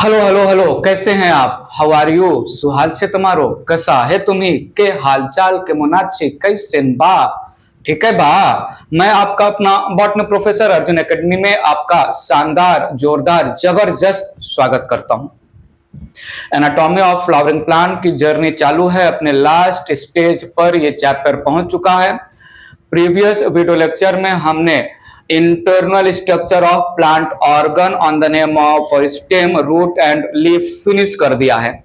Hello hello hello, कैसे हैं आप? How are you? सुहाल से तुम्हारो कैसा है? तुम्ही के हालचाल के मुनाची कैसे बा? ठीक है बा। मैं आपका अपना बॉटनी प्रोफेसर अर्जुन एकेडमी में आपका शानदार जोरदार जबरदस्त स्वागत करता हूं। एनाटॉमी ऑफ फ्लावरिंग प्लांट की जर्नी चालू है, अपने लास्ट स्टेज पर ये चैप्टर पहुंच चुका है। प्रीवियस वीडियो लेक्चर में हमने internal structure of plant organ on the name of stem, root and leaf finish कर दिया है।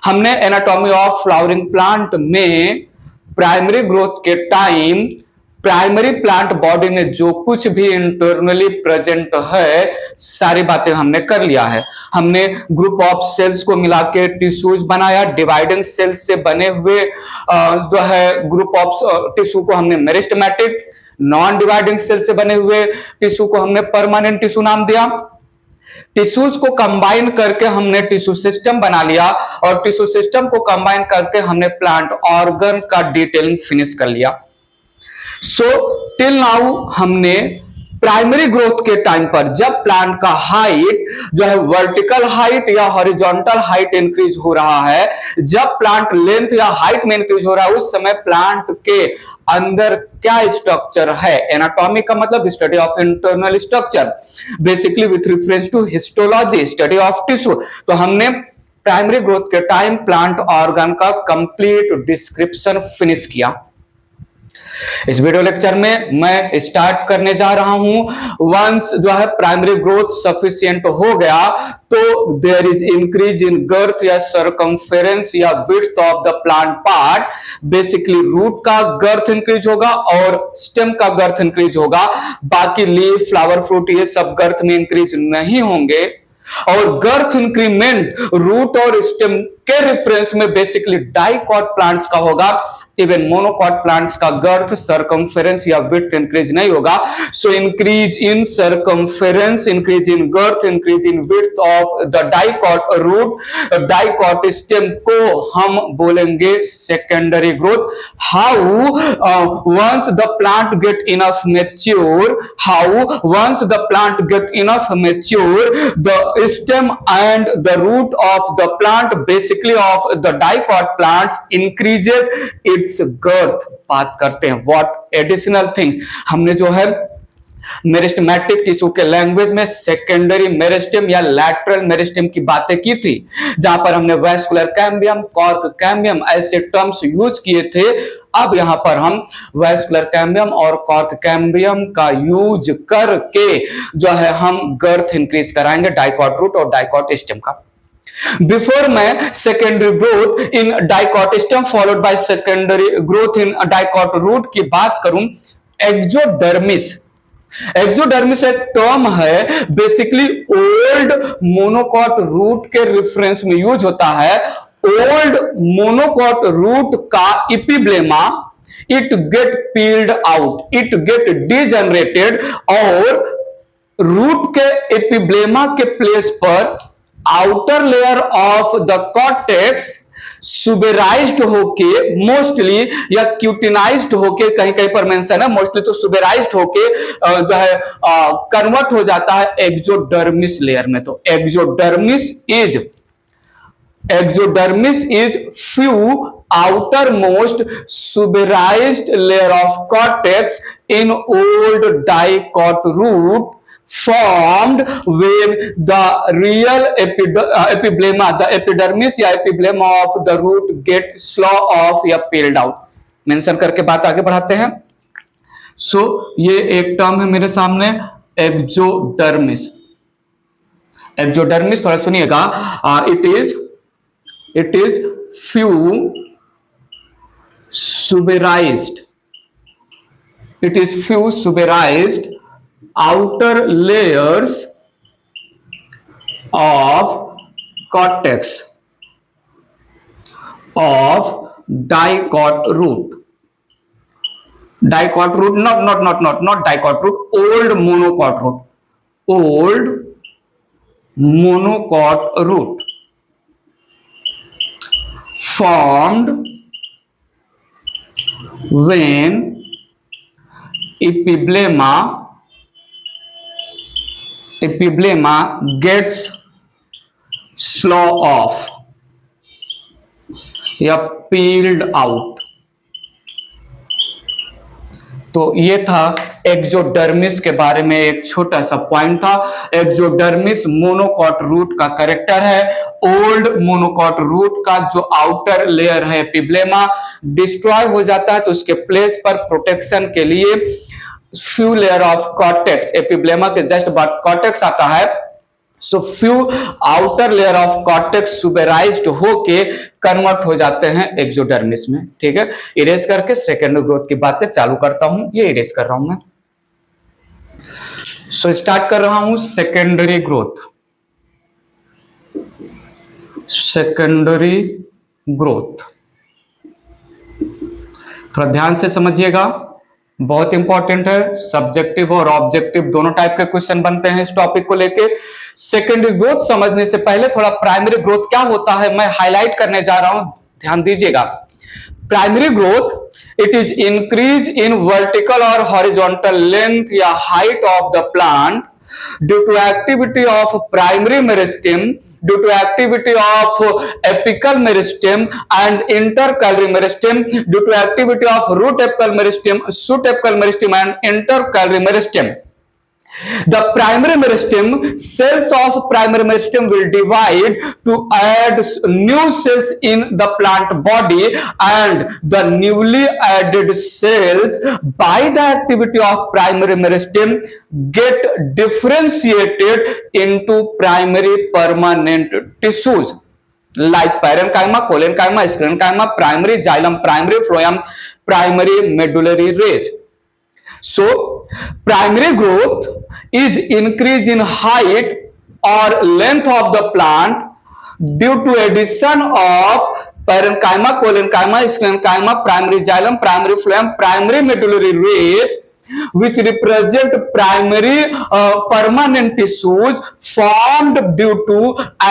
हमने एनाटॉमी ऑफ फ्लावरिंग प्लांट में प्राइमरी ग्रोथ के टाइम प्राइमरी प्लांट बॉडी में जो कुछ भी इंटरनली प्रेजेंट है सारी बातें हमने कर लिया है। हमने ग्रुप ऑफ सेल्स को मिला के टिश्यूज बनाया। डिवाइडिंग सेल्स से बने हुए जो है ग्रुप ऑफ टिश्यू को हमने मेरिस्टेमेटिक, नॉन डिवाइडिंग सेल से बने हुए टिश्यू को हमने परमानेंट टिश्यू नाम दिया। टिश्यूज को कंबाइन करके हमने टिश्यू सिस्टम बना लिया और टिश्यू सिस्टम को कंबाइन करके हमने प्लांट ऑर्गन का डिटेलिंग फिनिश कर लिया। सो टिल नाउ हमने प्राइमरी ग्रोथ के टाइम पर जब प्लांट का हाइट जो है वर्टिकल हाइट या हॉरिजॉन्टल हाइट इंक्रीज हो रहा है, जब प्लांट लेंथ या हाइट में इंक्रीज हो रहा है, उस समय प्लांट के अंदर क्या स्ट्रक्चर है। एनाटॉमी का मतलब study of internal structure, basically with reference to histology, study of tissue. तो हमने प्राइमरी ग्रोथ के टाइम प्लांट ऑर्गन का कंप्लीट डिस्क्रिप्शन फिनिश किया। इस वीडियो लेक्चर में मैं स्टार्ट करने जा रहा हूं। वंस जो है प्राइमरी ग्रोथ सफिशिएंट हो गया तो there is increase in girth या सरकमफेरेंस या width of the plant part. Basically root का गर्थ इंक्रीज होगा और स्टेम का गर्थ इंक्रीज होगा। बाकी लीफ, फ्लावर, फ्रूट ये सब गर्थ में इंक्रीज नहीं होंगे। और गर्थ इंक्रीमेंट रूट और स्टेम के रेफरेंस में बेसिकली डाइकॉट प्लांट्स का होगा। इवन मोनोकॉट प्लांट्स का गर्थ, सरकमफेरेंस या विड्थ इंक्रीज नहीं होगा। So increase in circumference, increase in girth, increase in width of the dicot root, dicot stem को हम बोलेंगे secondary growth. How once the plant get enough mature, the stem and the root of the plant, basically of the dicot plants, increases its girth। बात करते हैं what additional things हमने जो है meristematic tissue के लैंग्वेज में secondary meristem या lateral meristem की बातें की थी, जहां पर हमने वैस्कुलर कैम्बियम, कॉर्क कैम्बियम ऐसे टर्म्स यूज किए थे। अब यहां पर हम वैस्कुलर कैम्बियम और कॉर्क कैम्बियम का यूज करके जो है हम गर्थ इंक्रीज कराएंगे डाइकॉट रूट और डाइकॉट स्टेम का। बिफोर मैं secondary growth in dicot stem followed by secondary growth in dicot root की बात करूं, एक्सोडर्मिस एक टर्म है, बेसिकली ओल्ड मोनोकॉट रूट के रेफरेंस में यूज होता है। ओल्ड मोनोकॉट रूट का epiblema it get peeled out, it get degenerated और रूट के एपिब्लेमा के प्लेस पर outer layer of the cortex suberised होके मोस्टली या क्यूटिनाइज्ड होके, कहीं कहीं पर मेंशन है मोस्टली, तो सुबेराइज्ड होके जो है कन्वर्ट हो जाता है एक्सोडर्मिस लेयर में। तो exodermis is few outermost suberised layer of cortex in old dicot root formed when the real epiblema, the epidermis या epiblema of the root get slough off या peeled out। मेंशन करके बात आगे बढ़ाते हैं। सो ये एक टर्म है मेरे सामने, एक्सोडर्मिस। एक्सोडर्मिस थोड़ा सुनिएगा, it is few suberised outer layers of cortex of dicot root, not dicot root, old monocot root formed when epiblema gets slow of या पील्ड आउट। तो ये था एक्सोडर्मिस के बारे में एक छोटा सा पॉइंट था। एक्सोडर्मिस मोनोकॉट रूट का कैरेक्टर है। ओल्ड मोनोकॉट रूट का जो आउटर लेयर है एपिब्लेमा डिस्ट्रॉय हो जाता है, तो उसके प्लेस पर प्रोटेक्शन के लिए few layer of cortex, epiblema के जस्ट बाद कॉर्टेक्स आता है। So few outer layer of cortex suberised होके कन्वर्ट हो जाते हैं एक्सोडर्मिस में। ठीक है, इरेज करके सेकेंडरी ग्रोथ की बातें चालू करता हूं। ये इरेज कर रहा हूं मैं। सो स्टार्ट कर रहा हूं सेकेंडरी ग्रोथ। सेकेंडरी ग्रोथ थोड़ा ध्यान से समझिएगा, बहुत इंपॉर्टेंट है। सब्जेक्टिव और ऑब्जेक्टिव दोनों टाइप के क्वेश्चन बनते हैं इस टॉपिक को लेके। सेकेंडरी ग्रोथ समझने से पहले थोड़ा प्राइमरी ग्रोथ क्या होता है मैं हाईलाइट करने जा रहा हूं, ध्यान दीजिएगा। Primary growth it is increase in vertical और हॉरिजॉन्टल लेंथ या height of the plant due to activity of primary meristem, due to activity of apical meristem and intercalary meristem, due to activity of root apical meristem, shoot apical meristem and intercalary meristem. The primary meristem, cells of primary meristem will divide to add new cells in the plant body, and the newly added cells by the activity of primary meristem get differentiated into primary permanent tissues like parenchyma, collenchyma, sclerenchyma, primary xylem, primary phloem, primary medullary rays. So primary growth is increase in height or length of the plant due to addition of parenchyma, collenchyma, sclerenchyma, primary xylem, primary phloem, primary medullary rays, which represent primary permanent tissues formed due to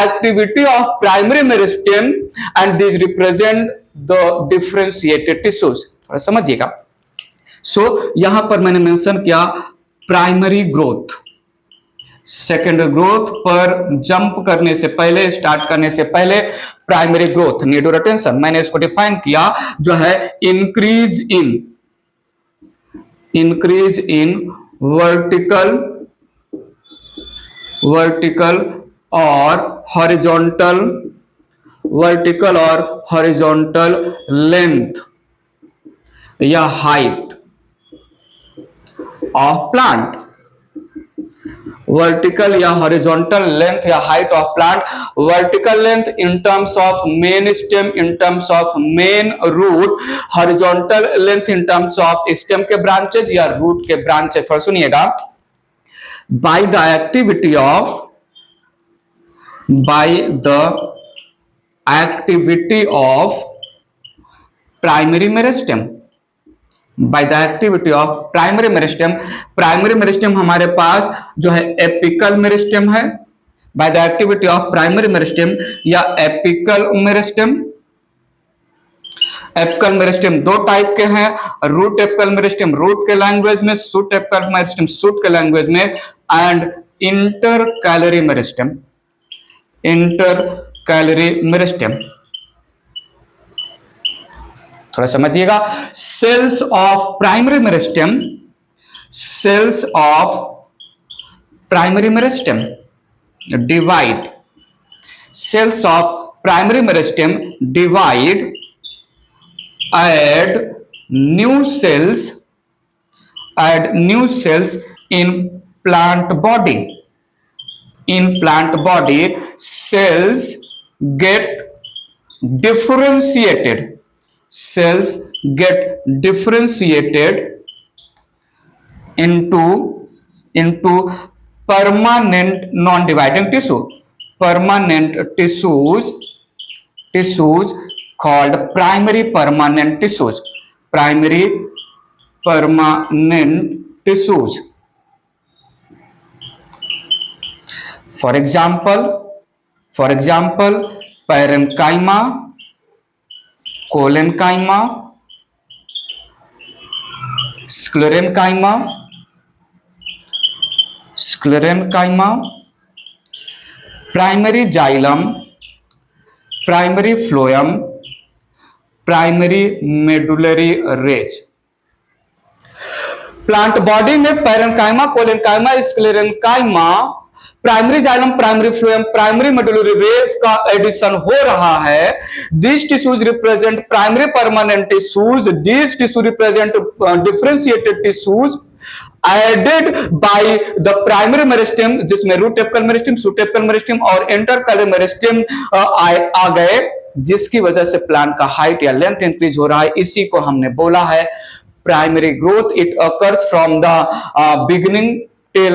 activity of primary meristem, and these represent the differentiated tissues. समझिएगा। सो यहां पर मैंने mention किया primary growth. Secondary growth पर jump करने से पहले, स्टार्ट करने से पहले primary growth need your attention. मैंने इसको डिफाइन किया जो है इंक्रीज इन वर्टिकल और हॉरिजॉन्टल लेंथ या हाइट ऑफ प्लांट। वर्टिकल या हॉरिजॉन्टल लेंथ या height of plant. Vertical length in terms of main stem, in terms of main root. Horizontal length in terms of stem के branches या root के branches. थोड़ा सुनिएगा। By the activity of primary meristem, by the activity of primary meristem. Primary meristem हमारे पास जो है apical meristem है। By the activity of primary meristem या एपिकल मेरिस्टेम। एपिकल मेरिस्टेम दो टाइप के हैं, रूट एपिकल मेरिस्टेम रूट के लैंग्वेज में, शूट एपिकल मेरिस्टेम शूट के लैंग्वेज में, एंड इंटरकैलरी मेरिस्टेम। थोड़ा समझिएगा। Cells of primary meristem divide, cells of primary meristem divide, add new cells in plant body. In plant body, cells get differentiated into permanent non-dividing tissues called primary permanent tissues. For example, parenchyma, collenchyma, sclerenchyma, primary xylem, primary phloem, primary medullary rays. Plant body में parenchyma, collenchyma, sclerenchyma, primary xylem, primary phloem, primary medullary rays का addition हो रहा है। This tissues represent primary permanent tissues, this tissue represent differentiated tissues added by the primary meristem, जिसमें root apical meristem, shoot apical meristem और intercalary meristem आ गए, जिसकी वजह से प्लांट का हाइट या लेंथ इंक्रीज हो रहा है। इसी को हमने बोला है primary growth. It occurs from the beginning till,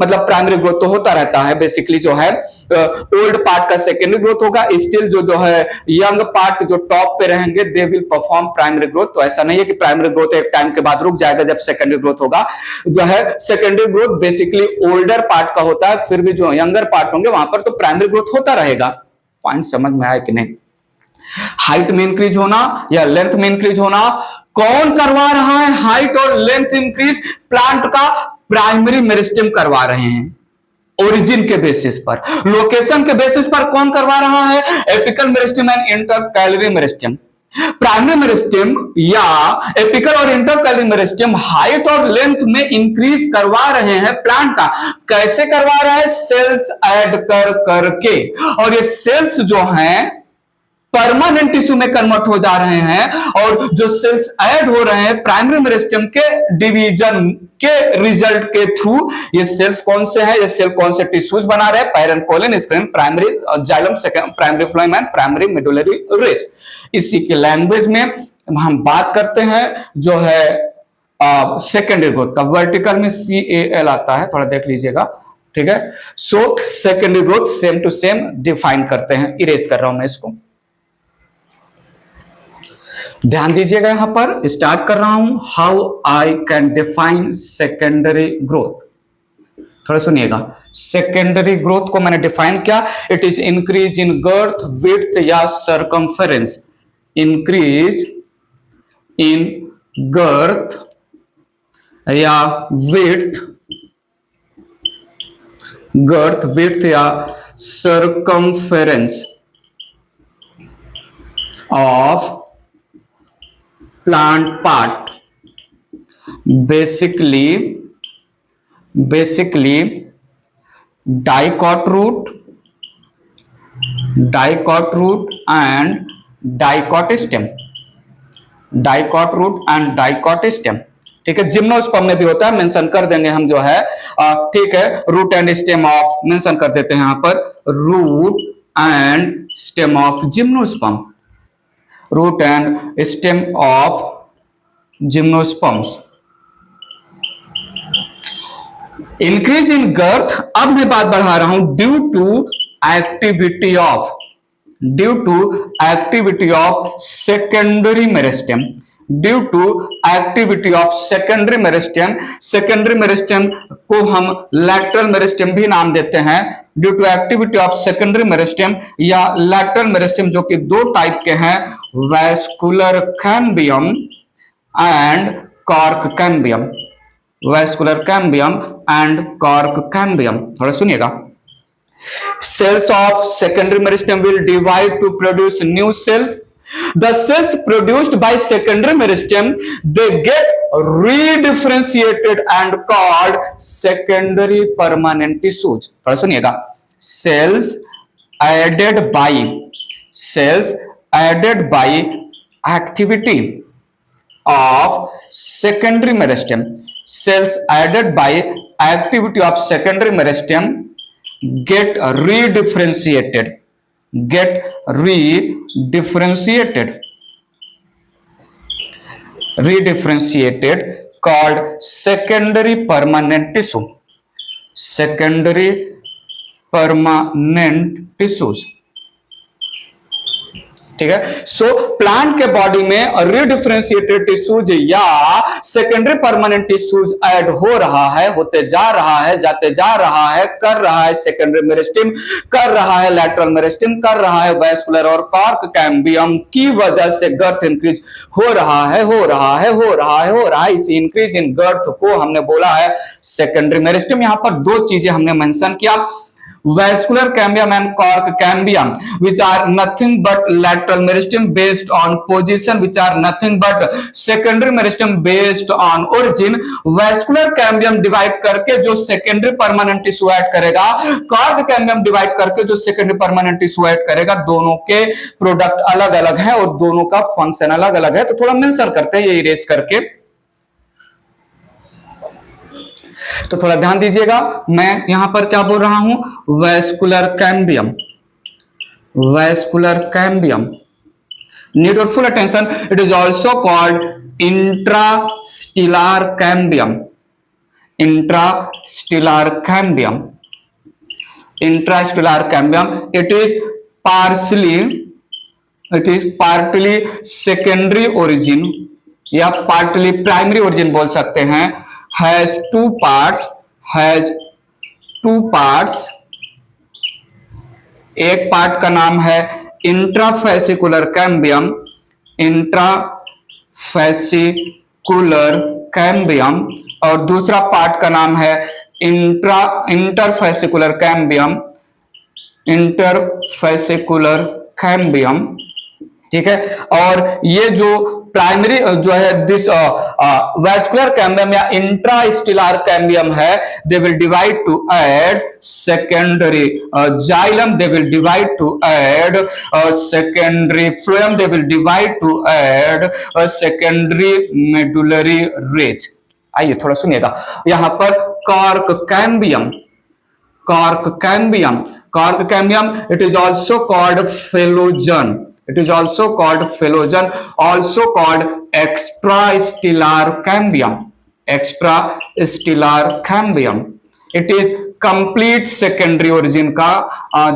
मतलब प्राइमरी ग्रोथ तो होता रहता है बेसिकली, जो है ओल्ड पार्ट का सेकेंडरी ग्रोथ होगा, स्टिल जो है यंग पार्ट जो टॉप पे रहेंगे they will perform primary growth. तो ऐसा नहीं है कि प्राइमरी ग्रोथ एक टाइम के बाद रुक जाएगा जब सेकेंडरी ग्रोथ होगा। जो है secondary growth basically older part का होता है, फिर भी जो यंगर पार्ट होंगे वहां पर तो प्राइमरी ग्रोथ होता रहेगा। पॉइंट समझ में आया कि नहीं? हाइट में इंक्रीज होना या लेंथ में इंक्रीज होना, कौन करवा रहा है हाइट और लेंथ इंक्रीज? प्लांट का प्राइमरी मेरिस्टेम करवा रहे हैं ओरिजिन के बेसिस पर, लोकेशन के बेसिस पर कौन करवा रहा है? Apical meristem and intercalary meristem. Primary meristem या एपिकल और इंटरकैलरी मेरिस्टेम हाइट और लेंथ में इंक्रीज करवा रहे हैं प्लांट का। कैसे करवा रहे हैं? सेल्स ऐड कर करके, और ये सेल्स जो हैं परमानेंट टिश्यू में कन्वर्ट हो जा रहे हैं, और जो सेल्स ऐड हो रहे हैं प्राइमरी मेरिस्टेम के डिवीजन के रिजल्ट के थ्रू, ये सेल्स कौन से हैं? ये सेल कौन से टिश्यूज बना रहे हैं? पैरेन्कोलिन, स्क्लेरन, primary xylem, primary phloem and primary medullary rays. इसी के लैंग्वेज में हम बात करते हैं जो है सेकेंडरी ग्रोथ का। वर्टिकल में CAL आता है, थोड़ा देख लीजिएगा, ठीक है। So secondary growth same to same define करते हैं। इरेज कर रहा हूं मैं इसको, ध्यान दीजिएगा। यहां पर स्टार्ट कर रहा हूं, how I can define secondary growth. थोड़ा सुनिएगा, सेकेंडरी ग्रोथ को मैंने डिफाइन किया, it is increase in girth, width या सरकमफेरेंस। इंक्रीज इन गर्थ या विड्थ, गर्थ, विड्थ या circumference of plant part, basically dicot root and dicot stem, dicot root and dicot stem, ठीक है। Gymnosperm में भी होता है, मेंशन कर देंगे हम जो है, ठीक है। Root and stem of, mention कर देते हैं यहां पर, root and stem of gymnosperm, root and stem of gymnosperms. Increase in girth, अब मैं बात बढ़ा रहा हूं, due to activity of secondary meristem, due to activity of secondary meristem. Secondary meristem को हम लैटरल मेरिस्टेम भी नाम देते हैं। Due to activity of secondary meristem या लैटरल मेरिस्टेम, जो कि दो टाइप के हैं, vascular cambium and cork cambium, vascular cambium and cork cambium. थोड़ा सुनिएगा, cells of secondary meristem will divide to produce new cells. The cells produced by secondary meristem, they get redifferentiated and called secondary permanent tissues. थोड़ा सुनिएगा, cells added by activity of secondary meristem, cells added by activity of secondary meristem get redifferentiated called secondary permanent tissue, secondary permanent tissues, ठीक है। सो plant के body में रीडिफरेंशिएटेड tissues या secondary permanent tissues add हो रहा है, होते जा रहा है, जाते जा रहा है, कर रहा है सेकेंडरी मेरिस्टेम, कर रहा है लैटरल मेरिस्टेम, कर रहा है वैस्कुलर और कॉर्क कैम्बियम की वजह से गर्थ इंक्रीज हो रहा है। इस इंक्रीज इन गर्थ को हमने बोला है सेकेंडरी मेरिस्टेम। यहां पर दो चीजें हमने मेंशन किया, vascular cambium and cork cambium, which are nothing but lateral meristem based on position, which are nothing but secondary meristem based on origin. vascular cambium divide करके जो सेकेंडरी परमानेंट टिश्यू ऐड करेगा, cork cambium divide करके जो secondary permanent tissue add करेगा, दोनों के product अलग अलग है और दोनों का फंक्शन अलग अलग है। तो थोड़ा मेंशन करते हैं ये इरेज करके, तो थोड़ा ध्यान दीजिएगा। मैं यहां पर क्या बोल रहा हूं, vascular cambium, vascular cambium, need your full attention. It is also called intrastelar cambium, intrastelar cambium, intrastelar cambium. It is partly secondary origin या पार्टली प्राइमरी ओरिजिन बोल सकते हैं। has two parts, एक पार्ट का नाम है इंट्राफेसिकुलर कैम्बियम, इंट्राफेसिकुलर कैम्बियम, और दूसरा पार्ट का नाम है इंटरफेसिकुलर कैम्बियम, इंटरफेसिकुलर कैम्बियम, ठीक है। और ये जो प्राइमरी जो है दिस वैस्कुलर कैम्बियम या इंट्रास्टिलर कैम्बियम है, they will divide to add secondary xylem, they will divide to add secondary phloem, they will divide to add secondary medullary raise. आइए थोड़ा सुनिएगा यहां पर cork cambium, cork cambium, cork cambium, it is also called phellogen, it is also called phellogen, also called extrastellar cambium, extrastellar cambium। it is complete secondary origin का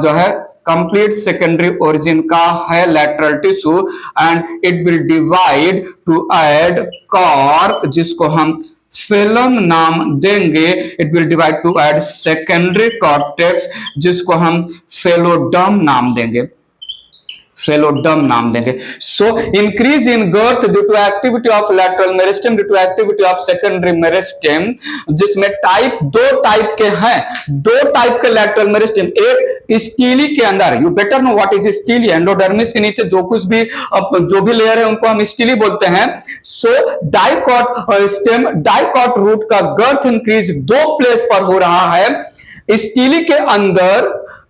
जो है complete secondary origin का है lateral tissue, and it will divide to add cork, जिसको हम phellem नाम देंगे। It will divide to add secondary cortex, जिसको हम फेलोडम नाम देंगे, फेलोडम नाम देंगे। So increase in girth due to activity of lateral meristem, due to activity of secondary meristem, जिसमें टाइप दो टाइप के हैं, दो टाइप के लैटरल मेरिस्टेम। एक स्टीली के अंदर, you better know what is steely, endodermis के नीचे जो कुछ भी जो भी लेयर है उनको हम स्टीली बोलते हैं। सो डाइकॉट स्टेम, डाइकॉट रूट का गर्थ इंक्रीज दो प्लेस पर हो रहा है। स्टीली के अंदर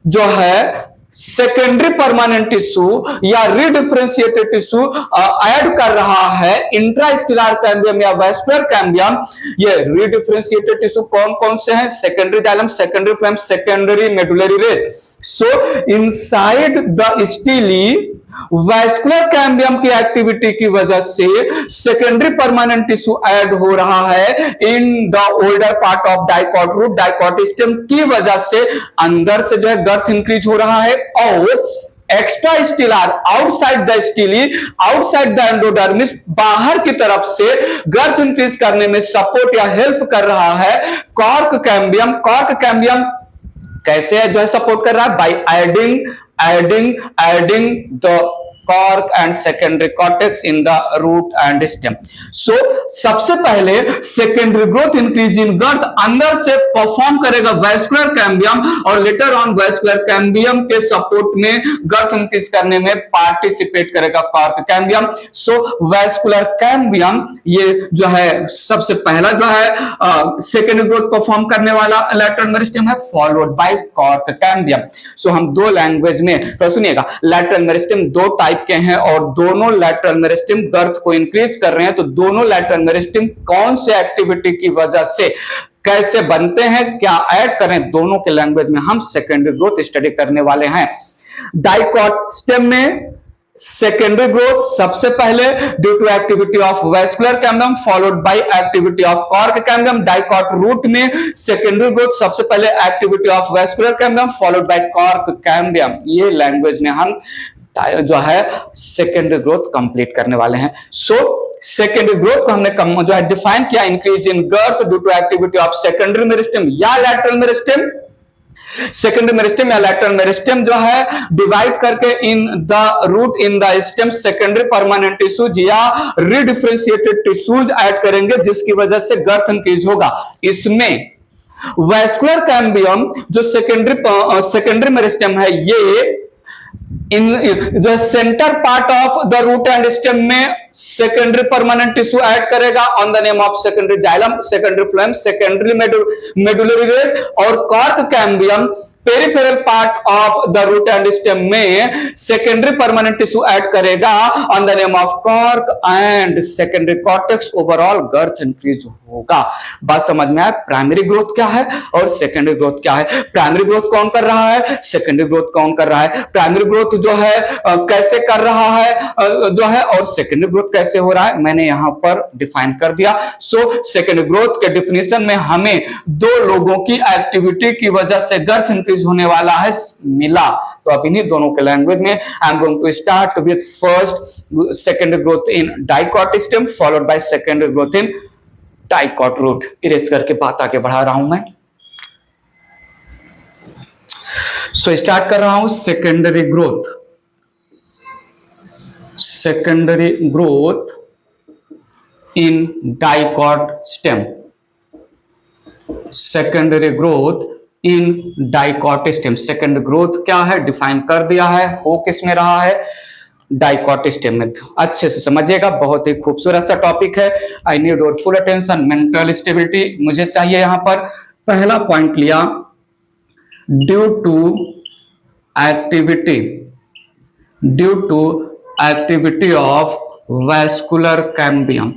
जो है सेकेंडरी परमानेंट टिश्यू या रीडिफरेंशिएटेड टिश्यू ऐड कर रहा है इंट्रास्टिलर कैम्बियम या वैस्कुलर कैम्बियम। ये रीडिफरेंशिएटेड टिश्यू कौन कौन से हैं, secondary xylem, secondary phloem, secondary medullary raise. So inside the steely vascular cambium की एक्टिविटी की वजह से सेकेंडरी परमानेंट टिश्यू ऐड हो रहा है in the older part of dicot root, dicot stem की वजह से अंदर से जो है गर्थ इंक्रीज हो रहा है। और extra स्टिलर outside the steely, outside the endodermis, बाहर की तरफ से गर्थ इंक्रीज करने में सपोर्ट या हेल्प कर रहा है कॉर्क कैम्बियम। कॉर्क कैम्बियम कैसे जो है सपोर्ट कर रहा है, bye adding the cork and secondary cortex in the root and stem। so सबसे पहले secondary growth increase in girth अंदर से परफॉर्म करेगा वैस्कुलर कैम्बियम, और लेटर ऑन वैस्कुलर कैम्बियम के सपोर्ट में गर्थ इंक्रीज करने में पार्टिसिपेट करेगा कॉर्क कैम्बियम। सो वैस्कुलर कैम्बियम ये जो है सबसे पहला जो है सेकेंडरी ग्रोथ परफॉर्म करने वाला लैटरल मेरिस्टेम है, फॉलोड बाय कॉर्क कैम्बियम। सो हम दो लैंग्वेज में तो सुनिएगा, लैटरल मेरिस्टेम दो टाइप के हैं और दोनों लैटरल मेरिस्टेम गर्थ को इंक्रीज कर रहे हैं। तो दोनों लैटरल मेरिस्टेम कौन से एक्टिविटी की वजह से कैसे बनते हैं, क्या ऐड करें, दोनों के लैंग्वेज में हम सेकेंडरी ग्रोथ स्टडी करने वाले हैं। डाइकॉट स्टेम में सेकेंडरी ग्रोथ सबसे पहले due to activity of vascular cambium followed by activity of cork cambium. Dicot root में सेकेंडरी ग्रोथ सबसे पहले activity of vascular cambium followed by cork cambium. ये लैंग्वेज में हम जो है सेकेंडरी ग्रोथ कंप्लीट करने वाले हैं। सो सेकेंडरी ग्रोथ को हमने जो है डिफाइन किया, increase in girth due to activity of secondary meristem या लैटरल मेरिस्टेम। सेकेंडरी मेरिस्टेम या लैटरल मेरिस्टेम जो है डिवाइड करके in the root in the stem secondary permanent tissues या रीडिफरेंशिएटेड टिश्यूज ऐड करेंगे, जिसकी वजह से गर्थ इंक्रीज होगा। इसमें वैस्कुलर कैम्बियम जो सेकेंडरी मेरिस्टेम है, ये इन जो centre part of the root and stem में सेकेंडरी परमानेंट टिश्यू ऐड करेगा on the name of secondary xylem, secondary phloem, secondary medullary rays, और cork cambium peripheral part of the root and stem में secondary permanent tissue add करेगा on the name of cork and secondary cortex. Overall girth increase होगा। बात समझ में आया? Primary growth क्या है और सेकेंडरी ग्रोथ क्या है? प्राइमरी ग्रोथ कौन कर रहा है, सेकेंडरी ग्रोथ कौन कर रहा है? प्राइमरी ग्रोथ जो है कैसे कर रहा है जो है, और सेकेंडरी ग्रोथ कैसे हो रहा है, मैंने यहां पर डिफाइन कर दिया। सो सेकेंडरी ग्रोथ के डिफिनेशन में हमें दो लोगों की एक्टिविटी की वजह से गर्थ इंक्रीज होने वाला है मिला। तो अब इन्हीं दोनों के लैंग्वेज में I am going to start with first secondary growth in dicot stem followed by secondary growth in dicot root. Erase करके बात आगे बढ़ा रहा हूं मैं। सो स्टार्ट कर रहा हूं secondary growth. Secondary growth in dicot stem. Secondary growth in dicot stem. Secondary growth क्या है डिफाइन कर दिया है, हो किसमें रहा है, डाइकॉट स्टेम में। अच्छे से समझिएगा, बहुत ही खूबसूरत सा टॉपिक है। I need your full attention. Mental stability मुझे चाहिए। यहां पर पहला पॉइंट लिया, due to activity, due to activity of vascular cambium,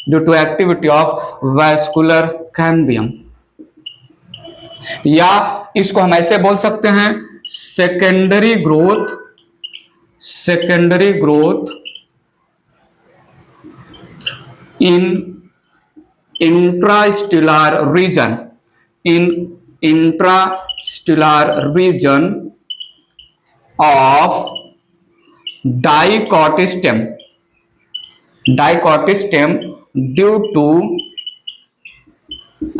due to activity of vascular cambium, या इसको हम ऐसे बोल सकते हैं secondary growth, secondary growth in intrastelar region, in intrastelar region of dicot stem, dicot stem due to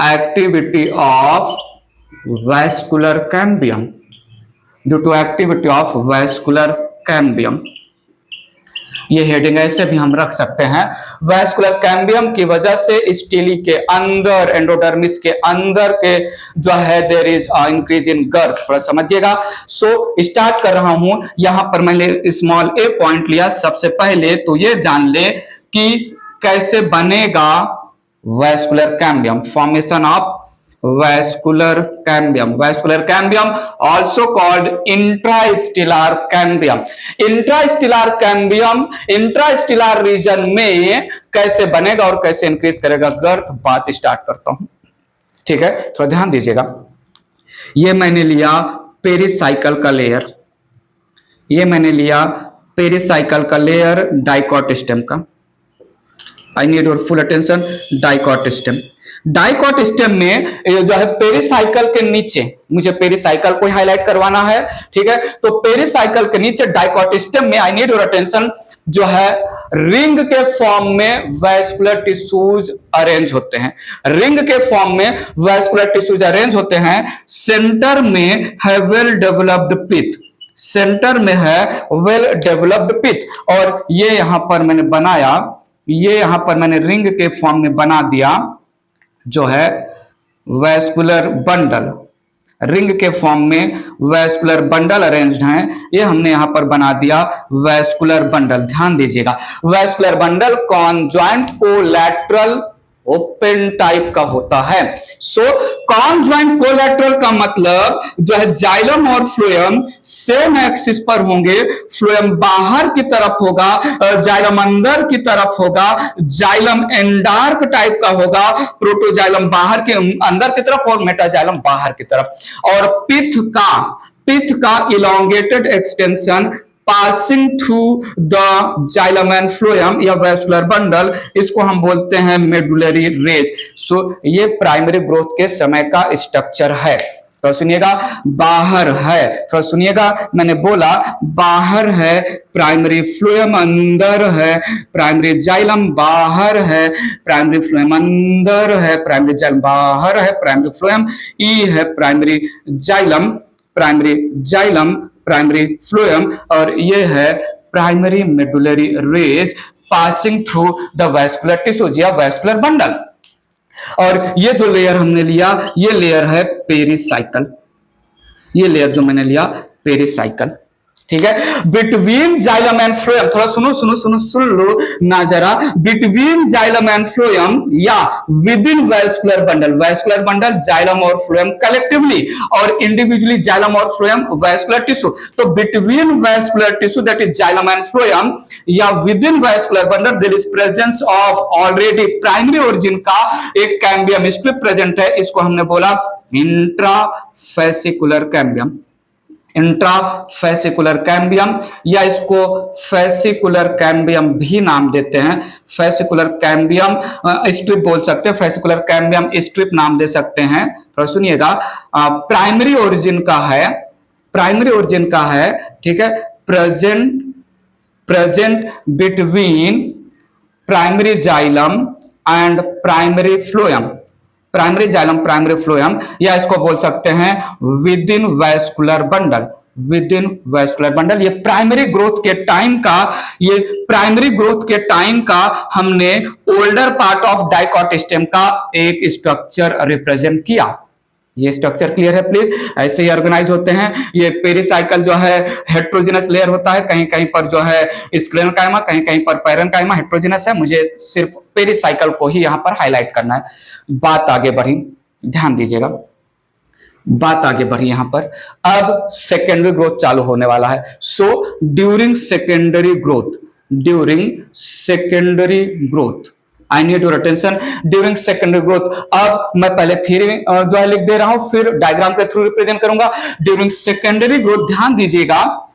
activity of vascular cambium, due to activity of vascular cambium. ये heading ऐसे भी हम रख सकते हैं, वैस्कुलर कैम्बियम की वजह से स्टीली के अंदर, एंडोडर्मिस के अंदर के जो है there is increase in girth. थोड़ा समझिएगा। सो स्टार्ट कर रहा हूं। यहां पर मैंने स्मॉल ए पॉइंट लिया। सबसे पहले तो ये जान ले कि कैसे बनेगा vascular cambium, formation of vascular cambium, vascular cambium also called intrastellar cambium, intrastellar cambium intrastellar region में कैसे बनेगा और कैसे इंक्रीज करेगा गर्थ। बात स्टार्ट करता हूं, ठीक है, थोड़ा ध्यान दीजिएगा। ये मैंने लिया पेरिसाइकल का लेयर, ये मैंने लिया पेरिसाइकल का लेयर डाइकॉट स्टेम का। आई need your full attention. Dicot stem, dicot stem में जो है पेरिसाइकल के नीचे, मुझे पेरिसाइकल को हाईलाइट करवाना है, ठीक है। तो पेरिसाइकल के नीचे डाइकॉट स्टेम में आई नीड योर अटेंशन, जो है रिंग के फॉर्म में वैस्कुलर टिश्यूज अरेंज होते हैं, रिंग के फॉर्म में वैस्कुलर टिश्यूज अरेंज होते हैं। सेंटर में है वेल डेवलप्ड पिथ, सेंटर में है वेल डेवलप्ड पिथ, और ये यहां पर मैंने बनाया, ये यहां पर मैंने रिंग के फॉर्म में बना दिया जो है वैस्कुलर बंडल, रिंग के फॉर्म में वैस्कुलर बंडल अरेंज्ड हैं, ये हमने यहां पर बना दिया वैस्कुलर बंडल। ध्यान दीजिएगा, vascular bundle conjoint collateral open type का होता है। सो कॉन्जॉइंट कोलैटरल का मतलब जो है जाइलम और फ्लोएम सेम एक्सिस पर होंगे, फ्लोएम बाहर की तरफ होगा, जाइलम अंदर की तरफ होगा, जाइलम एंडार्क टाइप का होगा, प्रोटोजाइलम बाहर के अंदर की तरफ और मेटाजाइलम बाहर की तरफ, और पिथ का elongated extension passing through the xylem and phloem या वैस्कुलर बंडल, इसको हम बोलते हैं मेडुलरी रेज। सो ये प्राइमरी ग्रोथ के समय का स्ट्रक्चर है। तो सुनिएगा, बाहर है, तो सुनिएगा, मैंने बोला बाहर है प्राइमरी फ्लोएम, अंदर है प्राइमरी जाइलम, बाहर है प्राइमरी फ्लोएम, अंदर है प्राइमरी जाइलम, बाहर है प्राइमरी फ्लोएम, ई है primary xylem, primary xylem, primary phloem, और ये है primary medullary raise passing through the vascular tissues या वैस्कुलर बंडल। और ये जो लेयर हमने लिया, ये लेयर है पेरिसाइकल, ये लेयर जो मैंने लिया पेरिसाइकल, ठीक है। बिटवीन जाइलम एंड फ्लोएम, थोड़ा सुनो सुनो सुनो सुन लो ना जरा, बिटवीन जाइलम एंड फ्लोएम या within vascular bundle, vascular bundle xylem और फ्लोएम कलेक्टिवली और इंडिविजुअली जाइलम और फ्लोएम वैस्कुलर टिश्यू। तो between vascular tissue that is xylem and phloem या within vascular bundle there is presence of already primary origin का एक cambium strip present है, इसको हमने बोला इंट्राफेसिकुलर कैम्बियम, इंट्राफेसिकुलर कैम्बियम या इसको फेसिकुलर कैम्बियम भी नाम देते हैं, फेसिकुलर कैम्बियम स्ट्रिप बोल सकते हैं, फेसिकुलर कैम्बियम स्ट्रिप नाम दे सकते हैं। थोड़ा सुनिएगा, प्राइमरी ओरिजिन का है, प्राइमरी ओरिजिन का है, ठीक है, present between primary xylem and primary phloem, primary xylem primary phloem या इसको बोल सकते हैं with in vascular bundle, within vascular bundle. ये प्राइमरी ग्रोथ के टाइम का, ये प्राइमरी ग्रोथ के टाइम का हमने older part of dicot stem का एक स्ट्रक्चर रिप्रेजेंट किया। ये स्ट्रक्चर क्लियर है प्लीज? ऐसे ही ऑर्गेनाइज होते हैं। ये पेरिसाइकल जो है हेट्रोजेनस लेयर होता है, कहीं कहीं पर जो है स्क्लेरोकाइमा, कहीं कहीं पर पैरेन्काइमा हेट्रोजेनस है। मुझे सिर्फ पेरिसाइकल को ही यहां पर हाईलाइट करना है। बात आगे बढ़ी, ध्यान दीजिएगा, बात आगे बढ़ी यहां पर। अब सेकेंडरी ग्रोथ चालू होने वाला है। So during secondary growth, during secondary growth I need your attention, during secondary growth. अब मैं पहले थ्योरी जो है लिख दे रहा हूं, फिर डायग्राम के थ्रू रिप्रेजेंट करूंगा। ड्यूरिंग सेकेंडरी ग्रोथ ध्यान दीजिएगा,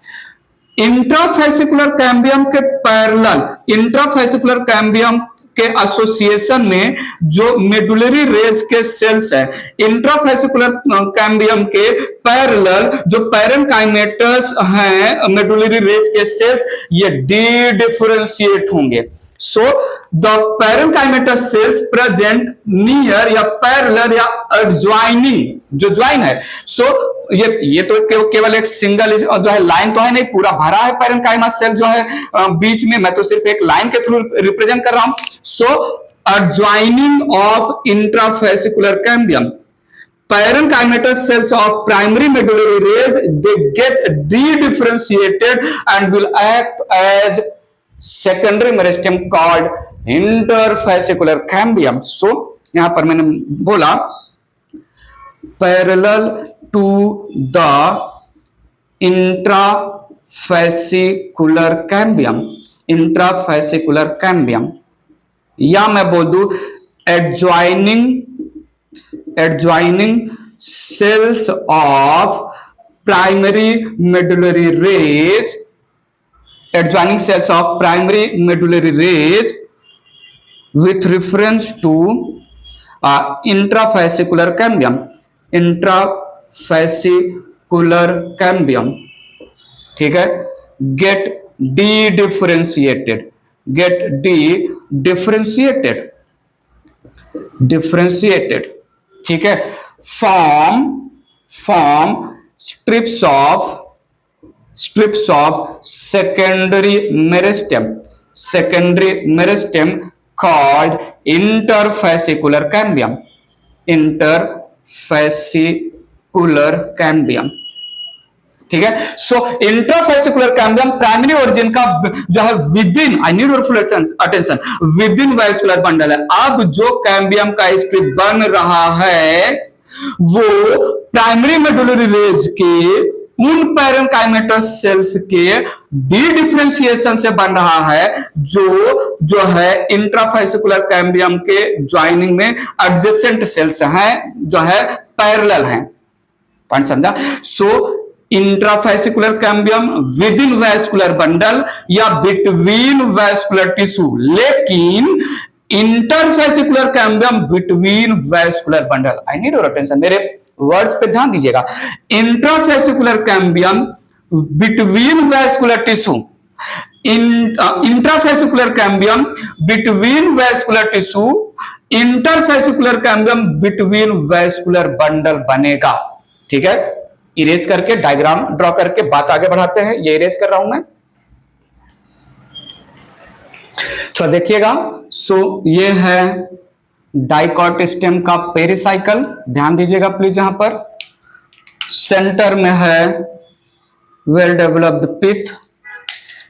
इंट्राफेसिकुलर कैम्बियम के पैरेलल, इंट्राफेसिकुलर कैम्बियम के एसोसिएशन में जो मेडुलरी रेज के सेल्स है, इंट्राफेसिकुलर कैम्बियम के पैरेलल जो पैरेन्काइमेटस हैं मेडुलरी रेज के सेल्स, ये डी डिफरेंशिएट होंगे। So the parenchymatous cells present near या parallel या adjoining, जो ज्वाइन है। So ये तो केवल एक सिंगल जो है लाइन तो है नहीं, पूरा भरा है पैरेन्काइमस सेल जो है बीच में, मैं तो सिर्फ एक लाइन के थ्रू रिप्रेजेंट कर रहा हूं। So adjoining of intrafascicular cambium, parenchymatous cells of primary medullary rays, they get dedifferentiated and will act as secondary meristem called interfascicular cambium. So यहां पर मैंने बोला parallel to the intrafascicular cambium, intrafascicular cambium, या मैं बोल दूं adjoining, adjoining cells of primary medullary rays, adjoining cells of primary medullary rays with reference to intrafascicular cambium, intrafascicular cambium, ठीक है, get de-differentiated, get de-differentiated, differentiated, ठीक है, form strips of secondary meristem, secondary meristem called interfascicular cambium, interfascicular cambium, ठीक है। सो intrafascicular cambium primary origin का जो है with in, I need your full attention, with in vascular bundle है। अब जो कैम्बियम का स्ट्रिप बन रहा है वो प्राइमरी मेडुलरी रेज के उन पैरेन्काइमेटस सेल्स के डी डिफरेंशिएशन से बन रहा है जो है इंट्राफेसिकुलर कैम्बियम के ज्वाइनिंग में एडजेसेंट सेल्स हैं, जो है पैरेलल हैं। पॉइंट समझा? So intrafascicular cambium within vascular bundle या बिटवीन वैस्कुलर टिश्यू, लेकिन interfascicular cambium between vascular bundle. I need your attention, मेरे वर्ड्स पे ध्यान दीजिएगा। Intrafascicular cambium between vascular tissue, intrafascicular cambium between vascular tissue, interfascicular cambium between vascular bundle बनेगा, ठीक है। Erase करके डायग्राम ड्रॉ करके बात आगे बढ़ाते हैं। ये इरेज कर रहा हूं मैं, तो देखिएगा। सो ये है डाइकॉट स्टेम का पेरिसाइकल, ध्यान दीजिएगा प्लीज। यहां पर सेंटर में है वेल डेवलप्ड पिथ।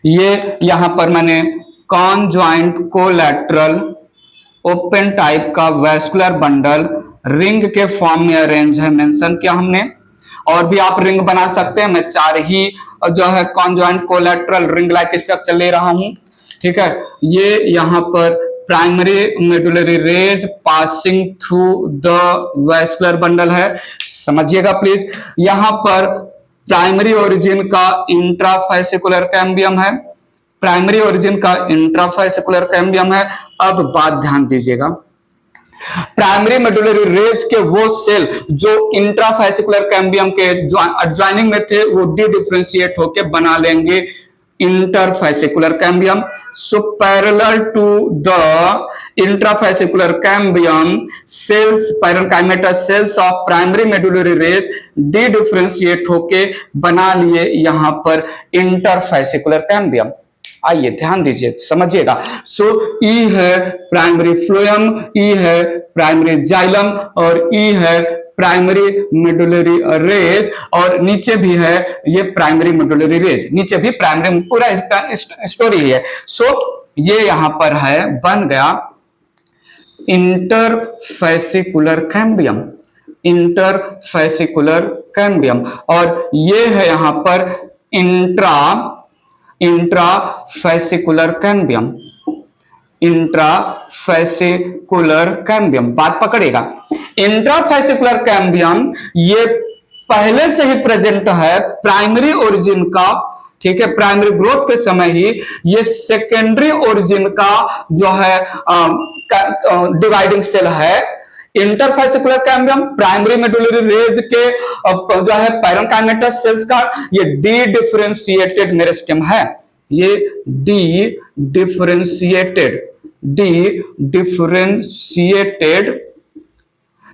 ये यहां पर मैंने कॉन्जॉइंट कोलैटरल ओपन टाइप का वैस्कुलर बंडल रिंग के फॉर्म में अरेंज है, मेंशन किया हमने। और भी आप रिंग बना सकते हैं, मैं 4 ही जो है conjoint collateral ring like structure ले रहा हूं, ठीक है। ये यहां पर primary medullary raise passing through the vascular bundle है, समझिएगा प्लीज। यहां पर प्राइमरी ओरिजिन का इंट्राफैसिकुलर कैम्बियम है, प्राइमरी ओरिजिन का इंट्राफैसिकुलर कैम्बियम है। अब बात ध्यान दीजिएगा, प्राइमरी मेडुलरी रेज के वो सेल जो इंट्राफैसिकुलर कैम्बियम के एडजॉइनिंग में थे वो डी डिफरेंशिएट होकर बना लेंगे interfascicular cambium. So parallel to the intrafascicular cambium cells parenchymatous cells of primary medullary rays dedifferentiate होके बना लिए यहां पर इंटरफैसिकुलर कैम्बियम। आइए ध्यान दीजिए, समझिएगा। सो ई है प्राइमरी फ्लोएम, ई है प्राइमरी जाइलम और ई है प्राइमरी मेडुलरी रेज, और नीचे भी है ये प्राइमरी मेडुलरी रेज, नीचे भी प्राइमरी, पूरा इसका स्टोरी है। सो ये यहां पर है, बन गया इंटरफैसिकुलर कैम्बियम, इंटरफैसिकुलर कैम्बियम। और ये है यहां पर इंट्राफैसिकुलर कैम्बियम, इंट्राफैसिकुलर कैम्बियम। बात पकड़ेगा, इंट्राफैसिकुलर कैम्बियम ये पहले से ही प्रेजेंट है प्राइमरी ओरिजिन का, ठीक है। प्राइमरी ग्रोथ के समय ही ये सेकेंडरी ओरिजिन का जो है डिवाइडिंग सेल है। इंटरफैसिकुलर कैम्बियम प्राइमरी मेडुलरी रेज के जो है पैरेनकाइमेटस सेल्स का ये डी डिफरेंशिएटेड मेरिस्टेम है, ये D differentiated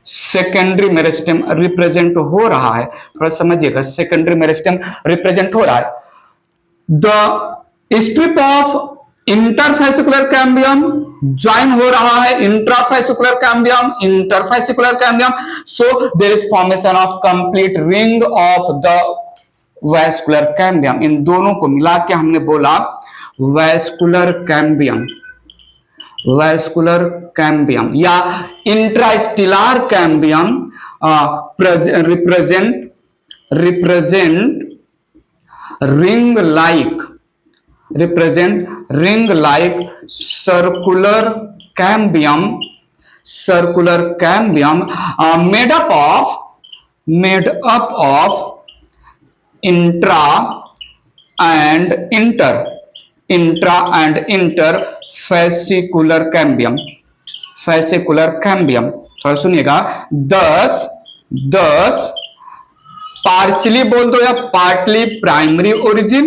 secondary meristem represent हो रहा है। थोड़ा समझिएगा, सेकेंडरी मेरिस्टेम रिप्रेजेंट हो रहा है। The strip of interfascicular cambium join हो रहा है intrafascicular cambium, interfascicular cambium. So there is formation of complete ring of the vascular cambium. इन दोनों को मिला के हमने बोला वैस्कुलर कैम्बियम, वैस्कुलर कैम्बियम या intrastelar cambium represent ring like circular cambium made up of intra and inter fascicular cambium, थोड़ा सुनिएगा। 10 पार्शियली बोल दो या partly primary origin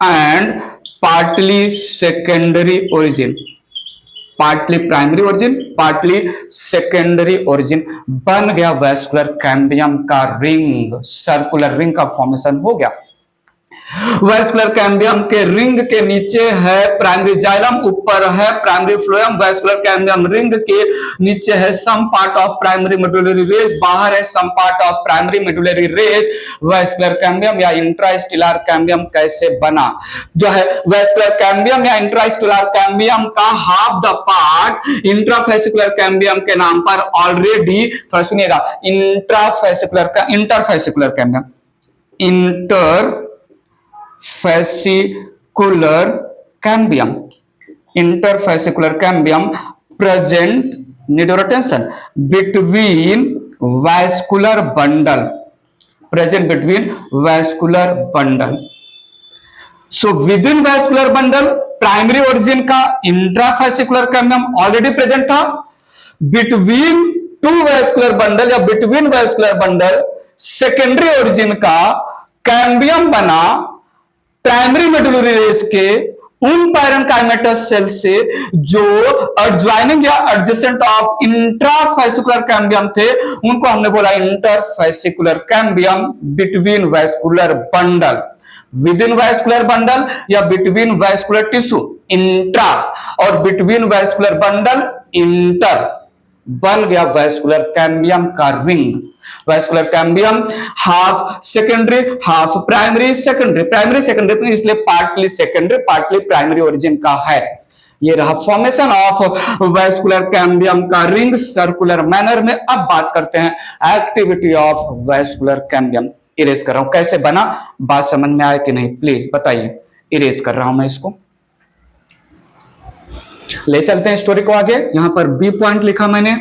and partly secondary origin, partly primary origin partly secondary origin, बन गया vascular cambium का ring, circular ring का formation हो गया। वैस्कुलर कैम्बियम के रिंग के नीचे है प्राइमरी जाइलम, ऊपर है primary phloem. Vascular cambium ring के नीचे है some part of primary medullary rays, बाहर है some part of primary medullary rays. Vascular cambium या इंट्रास्टिलर कैम्बियम कैसे बना? जो है वैस्कुलर कैम्बियम या इंट्रास्टिलर कैम्बियम का हाफ द पार्ट इंट्राफैसिकुलर कैम्बियम के नाम पर ऑलरेडी, थोड़ा सुनिएगा, इंटरफैसिकुलर cambium, interfascicular cambium present, need your attention, between vascular bundle, present between vascular bundle. So with in vascular bundle primary origin का इंट्राफैसिकुलर कैम्बियम ऑलरेडी प्रेजेंट था। Between two vascular bundle या between vascular bundle secondary origin का cambium बना primary medullary rays के उन parenchymatous cell से जो adjoining या एडजेसेंट ऑफ इंट्राफैसिकुलर कैम्बियम थे, उनको हमने बोला interfascicular cambium between vascular bundle, within vascular bundle या बिटवीन वैस्कुलर टिश्यू इंट्रा, और बिटवीन वैस्कुलर बंडल इंटर, बन गया वैस्कुलर कैम्बियम का ring. Vascular cambium half secondary half primary secondary इसलिए partly secondary partly primary origin का है। ये रहा फॉर्मेशन ऑफ वैस्कुलर कैम्बियम का रिंग सर्कुलर मैनर में। अब बात करते हैं activity of vascular cambium. Erase कर रहा हूं, कैसे बना बात समझ में आए कि नहीं प्लीज बताइए। इरेज कर रहा हूं मैं इसको, ले चलते हैं स्टोरी को आगे। यहां पर बी पॉइंट लिखा मैंने,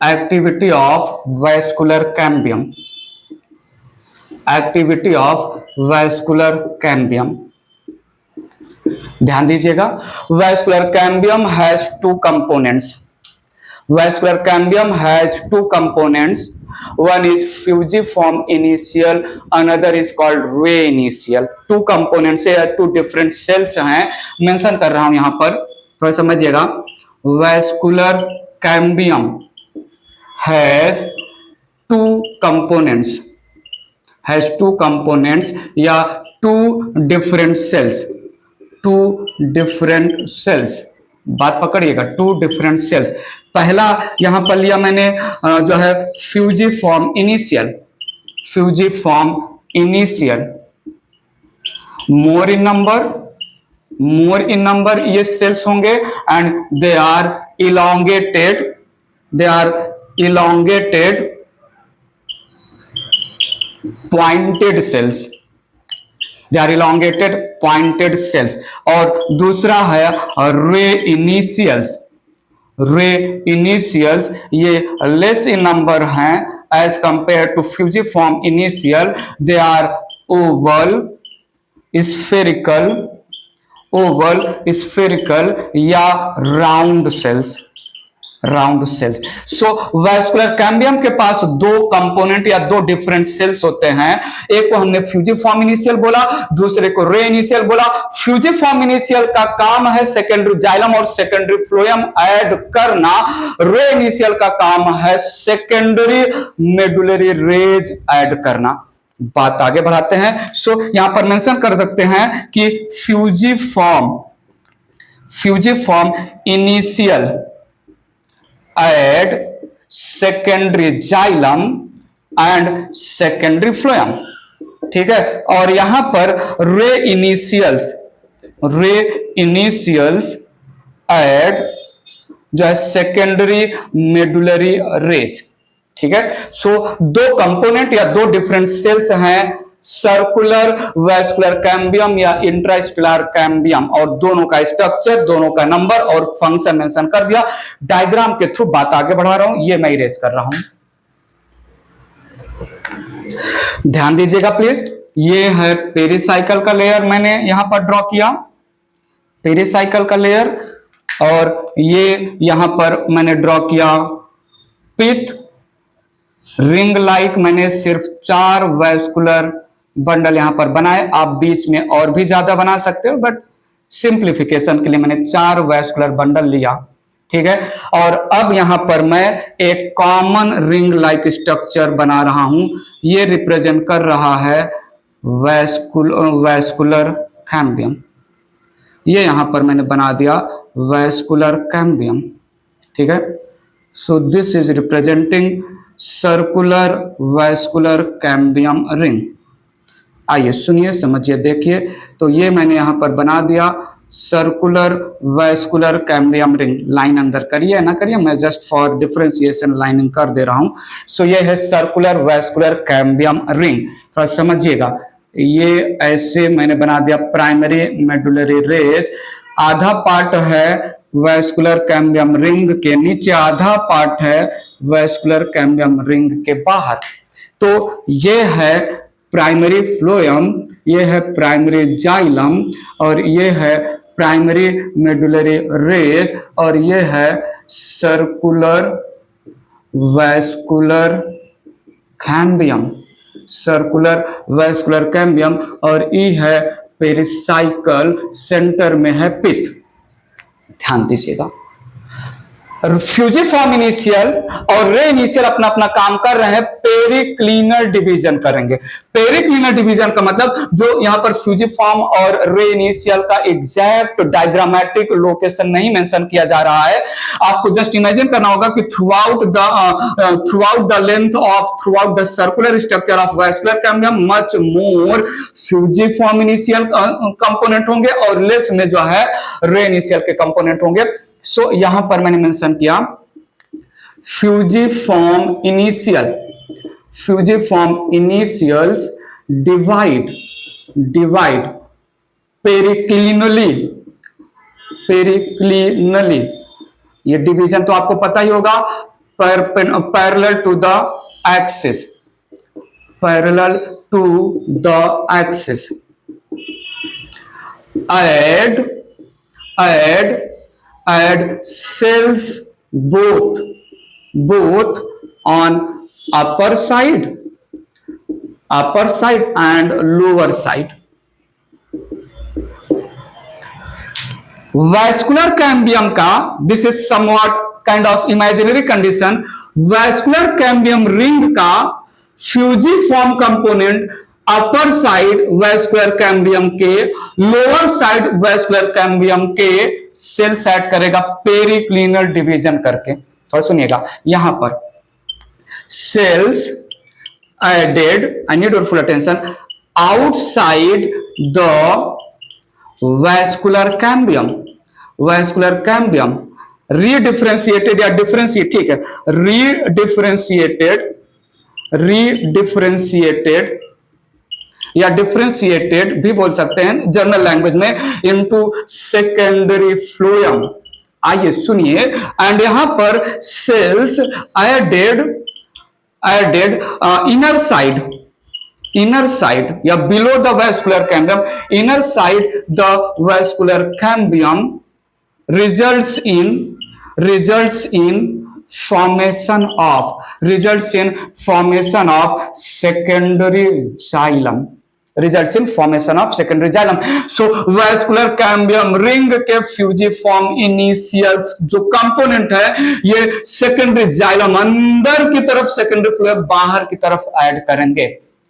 activity of vascular cambium. Activity of vascular cambium, ध्यान दीजिएगा। Vascular cambium has two components. Vascular cambium has two components. One is fusiform initial, another is called ray initial. Two components है, two different cells हैं, mention कर रहा हूं यहां पर, थोड़ा समझिएगा। Vascular cambium has two components, या two different cells, बात पकड़िएगा, टू डिफरेंट सेल्स। पहला यहां पर लिया मैंने जो है fusiform initial, more in number ये सेल्स होंगे and they are elongated pointed cells. They are elongated pointed cells। और दूसरा है रे इनिशियल्स, ये लेस इन नंबर हैं as compare to fusiform initial. They are oval spherical या round cells. So vascular cambium के पास दो कंपोनेंट या दो डिफरेंट सेल्स होते हैं। एक को हमने फ्यूजिफॉर्म इनिशियल बोला, दूसरे को रे इनिशियल बोला। फ्यूजिफॉर्म इनिशियल का काम है सेकेंडरी जाइलम और सेकेंडरी फ्लोएम ऐड करना, रे इनिशियल का काम है सेकेंडरी मेडुलरी रेज ऐड करना। बात आगे बढ़ाते हैं। सो यहां पर मेंशन कर सकते हैं कि fusiform initial add secondary xylem and secondary phloem, ठीक है। और यहां पर रे इनिशियल्स add जो है सेकेंडरी मेडुलरी रेज, ठीक है। सो दो कंपोनेंट या दो डिफरेंट सेल्स हैं, सर्कुलर वैस्कुलर कैम्बियम या इंट्रास्टेलर कैम्बियम, और दोनों का स्ट्रक्चर, दोनों का नंबर और फंक्शन मेंशन कर दिया। डायग्राम के थ्रू बात आगे बढ़ा रहा हूं, ये मैं इरेज कर रहा हूं, ध्यान दीजिएगा प्लीज। ये है पेरिसाइकल का लेयर, मैंने यहां पर ड्रॉ किया पेरिसाइकल का लेयर, और ये यहां पर मैंने ड्रॉ किया पिथ रिंग लाइक। मैंने सिर्फ 4 वैस्कुलर बंडल यहां पर बनाए, आप बीच में और भी ज्यादा बना सकते हो, बट सिंप्लीफिकेशन के लिए मैंने 4 वैस्कुलर बंडल लिया, ठीक है। और अब यहां पर मैं एक कॉमन रिंग लाइक स्ट्रक्चर बना रहा हूं, ये रिप्रेजेंट कर रहा है वैस्कुलर कैम्बियम। ये यहां पर मैंने बना दिया वैस्कुलर कैम्बियम, ठीक है। So this is representing circular vascular cambium ring. आइए सुनिए, समझिए, देखिए। तो ये मैंने यहां पर बना दिया circular vascular cambium ring. Line अंदर करिए ना करिए, मैं जस्ट फॉर डिफरेंशिएशन लाइनिंग कर दे रहा हूं। सो ये है सर्कुलर वैस्कुलर कैम्बियम रिंग, थोड़ा समझिएगा। ये ऐसे मैंने बना दिया प्राइमरी मेडुलरी रेज, आधा पार्ट है वैस्कुलर कैम्बियम रिंग के नीचे, आधा पार्ट है वैस्कुलर कैम्बियम रिंग के बाहर। तो ये है प्राइमरी फ्लोएम, ये है प्राइमरी जाइलम, और ये है प्राइमरी मेडुलरी रेज, और ये है सर्कुलर वैस्कुलर कैम्बियम, और ये है पेरिसाइकल, सेंटर में है पिथ। ध्यान दीजिएगा, फ्यूजिफॉर्म इनिशियल और रे इनिशियल अपना अपना काम कर रहे हैं, पेरिक्लिनल डिवीजन करेंगे। पेरिक्लिनल डिवीजन का मतलब जो यहां पर फ्यूजिफॉर्म और रे इनिशियल का एग्जैक्ट डायग्रामेटिक लोकेशन नहीं मेंशन किया जा रहा है, आपको जस्ट इमेजिन करना होगा कि through out the length of through out the circular structure of vascular cambium much more fusiform initial component होंगे और लेस में जो है रे इनिशियल के कंपोनेंट होंगे। सो यहां पर मैंने मेंशन किया फ्यूजिफॉर्म इनिशियल्स डिवाइड पेरिक्लिनली। ये डिवीजन तो आपको पता ही होगा, parallel to the axis, add cells both on upper side and lower side. Vascular cambium का, this is somewhat kind of imaginary condition, vascular cambium ring का fusiform component upper side vascular cambium के, lower side vascular cambium के cell set करेगा periclinal division करके। थोड़ा सुनिएगा यहां पर, cells added, I need your full attention, outside the vascular cambium redifferentiated या डिफरेंशिएट, ठीक है, रीडिफरेंशिएटेड या डिफरेंशिएटेड भी बोल सकते हैं जनरल लैंग्वेज में, इनटू सेकेंडरी फ्लोएम। आइए सुनिए, एंड यहां पर सेल्स एडेड इनर साइड या below the vascular cambium, inner side the vascular cambium results in formation of secondary xylem, so vascular cambium ring के फ्यूजिफॉर्म इनिशियल्स जो component है, ये सेकेंडरी जाइलम अंदर की तरफ, सेकेंडरी फ्लोएम बाहर की तरफ ऐड करेंगे।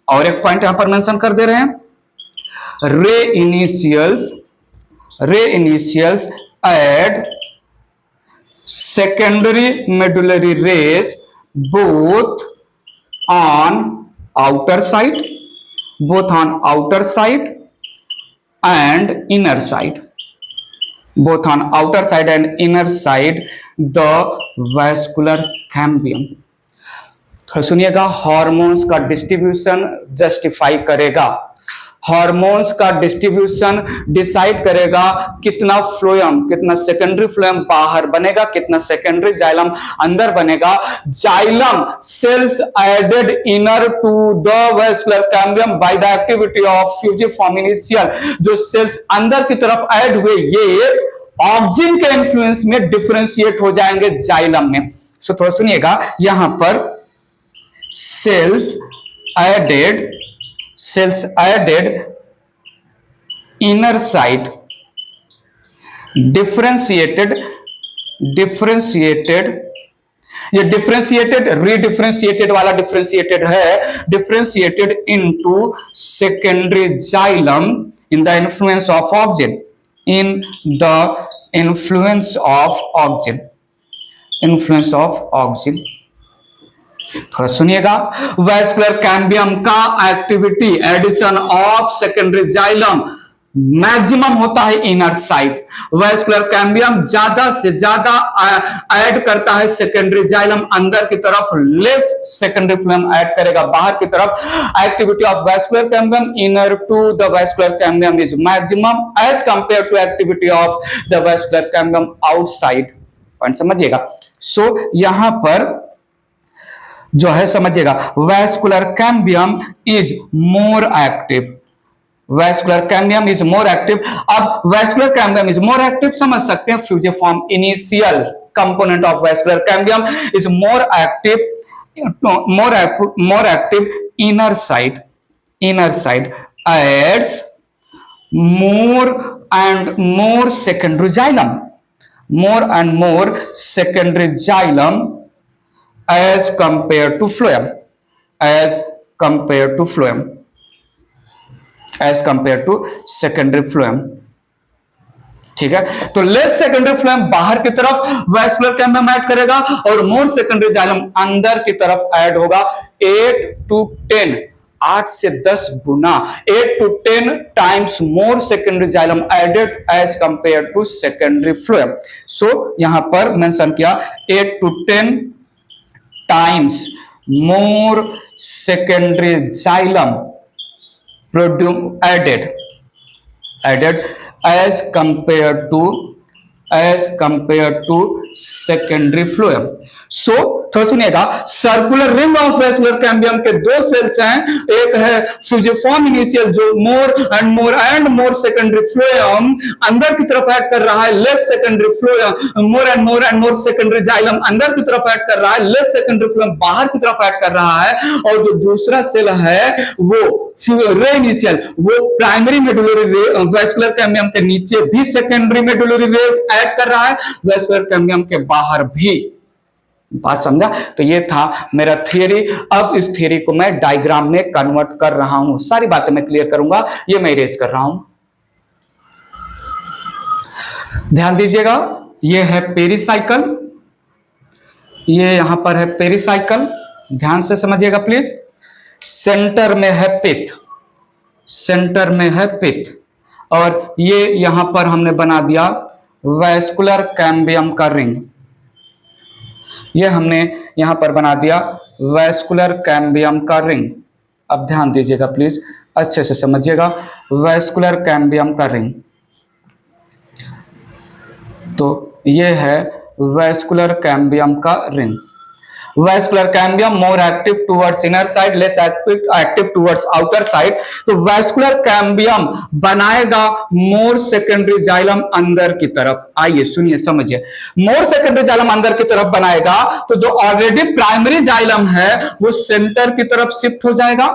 और एक पॉइंट यहां पर मेंशन कर दे रहे हैं, रे initials add secondary medullary rays both on outer side and inner side, the vascular cambium। थोड़ा सुनिएगा, हार्मोन्स का डिस्ट्रीब्यूशन जस्टिफाई करेगा, हार्मोन्स का डिस्ट्रीब्यूशन डिसाइड करेगा कितना फ्लोएम, कितना सेकेंडरी फ्लोएम बाहर बनेगा, कितना सेकेंडरी जाइलम अंदर बनेगा। Xylem cells added inner to the vascular cambium by the activity of fusiform initial, जो सेल्स अंदर की तरफ ऐड हुए ये ऑक्सिन के इन्फ्लुएंस में डिफरेंशिएट हो जाएंगे जाइलम में। सो थोड़ा सुनिएगा, यहां पर cells added inner side differentiated, ये डिफरेंशिएटेड रीडिफरेंशिएटेड वाला डिफरेंशिएटेड है, differentiated into secondary xylem in the influence of auxin, influence of auxin. थोड़ा सुनिएगा, वैस्कुलर कैम्बियम का activity addition of secondary xylem maximum होता है इनर साइड, वैस्कुलर कैम्बियम ज्यादा से ज्यादा ऐड करता है सेकेंडरी जाइलम अंदर की तरफ, लेस सेकेंडरी फ्लोएम ऐड करेगा बाहर की तरफ। Activity of vascular cambium inner to the vascular cambium is maximum as compare to activity of the vascular cambium outside. Point समझिएगा। सो यहां पर जो है समझिएगा, vascular cambium is more active, vascular cambium is more active. अब vascular cambium is more active समझ सकते हैं, fusiform initial component of vascular cambium is more active inner side adds more and more secondary xylem, more and more secondary xylem as compared to phloem, as compared to phloem, as compared to secondary phloem। ठीक है, तो less secondary phloem बाहर की तरफ vascular cambium add करेगा और मोर secondary xylem अंदर की तरफ ऐड होगा। 8 to 10, 8 से 10 गुना, 8 to 10 times more secondary xylem added as compare to secondary phloem. So यहां पर मेंशन किया 8 to 10 times more secondary xylem added as compared to secondary phloem। So थोड़ा सुनिएगा, circular ring of vascular cambium के दो cells हैं, एक है फ्यूजिफॉर्म इनिशियल जो more and more secondary phloem अंदर की तरफ ऐड कर रहा है, less secondary phloem more and more secondary xylem अंदर की तरफ ऐड कर रहा है, लेस सेकेंडरी फ्लोएम बाहर की तरफ ऐड कर रहा है। और जो दूसरा सेल है वो रे इनिशियल, वो प्राइमरी मेडुलरी वैस्कुलर कैम्बियम के नीचे भी सेकेंडरी मेडुलरी रेज ऐड कर रहा है, वैस्कुलर कैम्बियम के बाहर भी। बात समझा? तो ये था मेरा थियरी। अब इस थियरी को मैं डायग्राम में कन्वर्ट कर रहा हूं, सारी बातें मैं क्लियर करूंगा, ये मैं इरेज कर रहा हूं। ध्यान दीजिएगा, ये है पेरिसाइकल, ये यहां पर है पेरिसाइकल, ध्यान से समझिएगा प्लीज। सेंटर में है पित्त, सेंटर में है पित्त, और ये यहां पर हमने बना दिया वैस्कुलर कैम्बियम का रिंग, ये हमने यहां पर बना दिया वैस्कुलर कैम्बियम का रिंग। अब ध्यान दीजिएगा प्लीज, अच्छे से समझिएगा, वैस्कुलर कैम्बियम का रिंग। तो ये है वैस्कुलर कैम्बियम का ring. Vascular cambium more active towards inner side, less active towards outer side. तो वैस्कुलर कैम्बियम बनाएगा मोर सेकेंडरी जाइलम अंदर की तरफ। आइए सुनिए समझिए, मोर सेकेंडरी जाइलम अंदर की तरफ बनाएगा तो जो ऑलरेडी प्राइमरी जाइलम है वो सेंटर की तरफ शिफ्ट हो जाएगा,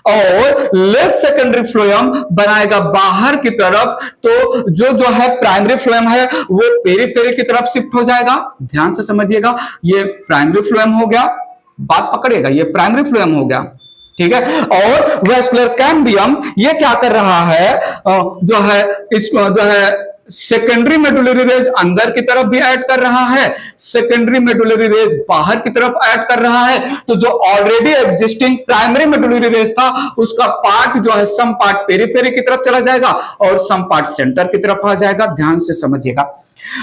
और लेस सेकेंडरी फ्लोएम बनाएगा बाहर की तरफ। तो जो है प्राइमरी फ्लोएम है वो पेरीफेरी की तरफ शिफ्ट हो जाएगा। ध्यान से समझिएगा, ये प्राइमरी फ्लोएम हो गया, बात पकड़िएगा, ये प्राइमरी फ्लोएम हो गया, ठीक है। और वैस्कुलर कैम्बियम ये क्या कर रहा है, जो है सेकेंडरी मेडुलरी रेज अंदर की तरफ भी ऐड कर रहा है, सेकेंडरी मेडुलरी रेज बाहर की तरफ ऐड कर रहा है। तो जो already existing primary medullary raise था उसका पार्ट जो है सम पार्ट पेरिफेरी की तरफ चला जाएगा और सम पार्ट सेंटर की तरफ आ जाएगा। ध्यान से समझिएगा,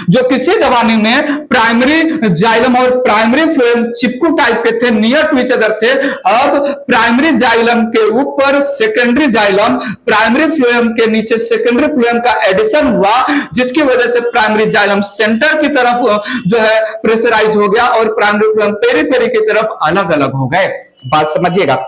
जो किसी जमाने में प्राइमरी जाइलम और प्राइमरी फ्लोएम चिपकू टाइप के थे, नियर टू ईच अदर थे, अब प्राइमरी जाइलम के ऊपर सेकेंडरी जाइलम, प्राइमरी फ्लोएम के नीचे सेकेंडरी फ्लोएम का एडिशन हुआ, जिसकी वजह से प्राइमरी जाइलम सेंटर की तरफ जो है प्रेशराइज हो गया और प्राइमरी फ्लोएम पेरिफेरी की तरफ अलग अलग हो गए। बात समझिएगा।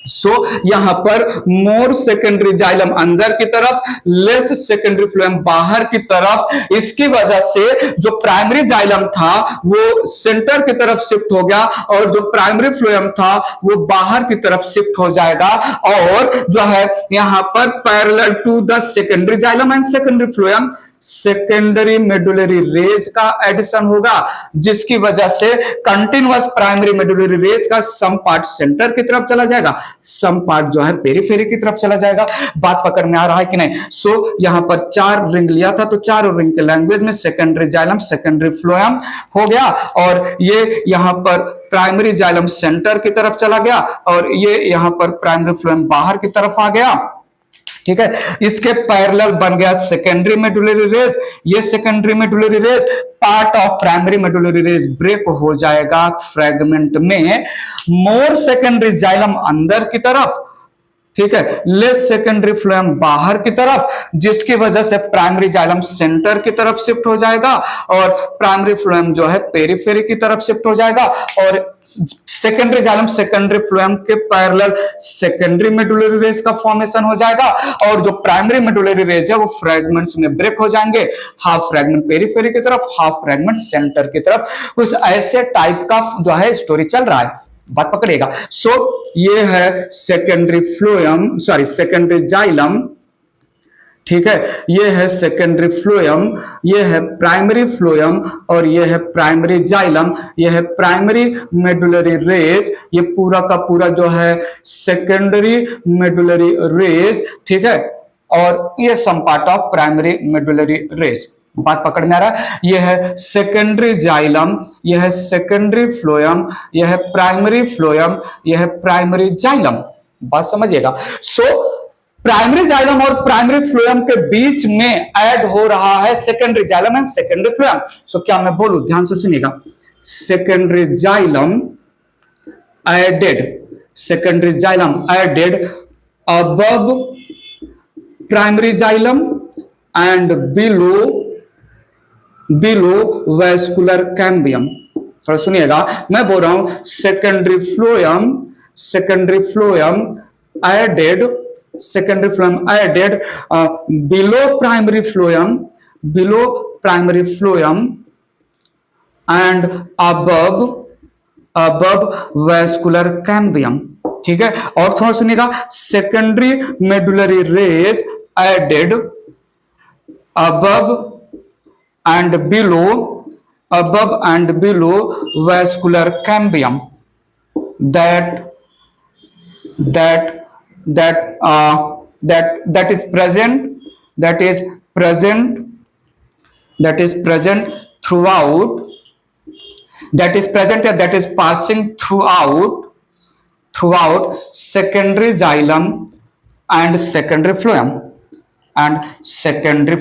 सो यहां पर मोर सेकेंडरी जाइलम अंदर की तरफ, लेस सेकेंडरी फ्लोएम बाहर की तरफ। इसकी वजह से जो प्राइमरी जाइलम था वो सेंटर की तरफ शिफ्ट हो गया और जो प्राइमरी फ्लोएम था वो बाहर की तरफ शिफ्ट हो जाएगा। और जो है यहां पर parallel to the secondary xylem and secondary phloem secondary medullary rays का एडिशन होगा, जिसकी वजह से कंटिन्यूअस प्राइमरी मेडुलरी रेज का सम पार्ट सेंटर की तरफ चला जाएगा, सम पार्ट जो है पेरिफेरी की तरफ चला जाएगा। बात पकड़ में आ रहा है कि नहीं? सो यहां पर 4 रिंग लिया था, तो 4 रिंग के लैंग्वेज में सेकेंडरी जाइलम सेकेंडरी फ्लोएम हो गया, और ये यहां पर प्राइमरी जाइलम सेंटर की तरफ चला गया और ये यहां पर प्राइमरी फ्लोएम बाहर की तरफ आ गया, ठीक है। इसके पैरेलल बन गया सेकेंडरी मेडुलरी रेज। ये secondary medullary rays part of primary medullary rays break हो जाएगा फ्रेगमेंट में, मोर सेकेंडरी जाइलम अंदर की तरफ, ठीक है, लेस सेकेंडरी फ्लोएम बाहर की तरफ, जिसकी वजह से प्राइमरी जाइलम सेंटर की तरफ शिफ्ट हो जाएगा और प्राइमरी फ्लोएम जो है पेरिफेरी की तरफ शिफ्ट हो जाएगा, और सेकेंडरी जाइलम सेकेंडरी फ्लोएम के पैरेलल सेकेंडरी मेडुलरी रेज का फॉर्मेशन हो जाएगा, और जो प्राइमरी मेडुलरी रेज है वो फ्रेगमेंट्स में ब्रेक हो जाएंगे, हाफ फ्रेगमेंट पेरिफेरी की तरफ, हाफ फ्रेगमेंट सेंटर की तरफ। कुछ ऐसे टाइप का जो है स्टोरी चल रहा है, बात पकड़ेगा। सो ये है secondary phloem, sorry secondary xylem, ठीक है, ये है सेकेंडरी फ्लोएम, ये है प्राइमरी फ्लोएम और ये है प्राइमरी जाइलम, ये है प्राइमरी मेडुलरी रेज, ये पूरा का पूरा जो है सेकेंडरी मेडुलरी रेज, ठीक है, और ये some part of primary medullary rays. बात पकड़ में आ रहा है? ये है सेकेंडरी जाइलम, यह है सेकेंडरी फ्लोएम, यह है प्राइमरी फ्लोएम, यह है प्राइमरी जाइलम। बात समझिएगा। सो प्राइमरी जाइलम और प्राइमरी फ्लोएम के बीच में ऐड हो रहा है secondary xylem and secondary phloem. So क्या मैं बोलूं, ध्यान से सुनिएगा, secondary xylem added, secondary xylem added above primary xylem and below vascular cambium. थोड़ा सुनिएगा, मैं बोल रहा हूं secondary phloem added, secondary phloem added below primary phloem and above vascular cambium। ठीक है, और थोड़ा सुनिएगा, secondary medullary rays added above and below vascular cambium that is present throughout, that is passing throughout secondary xylem and secondary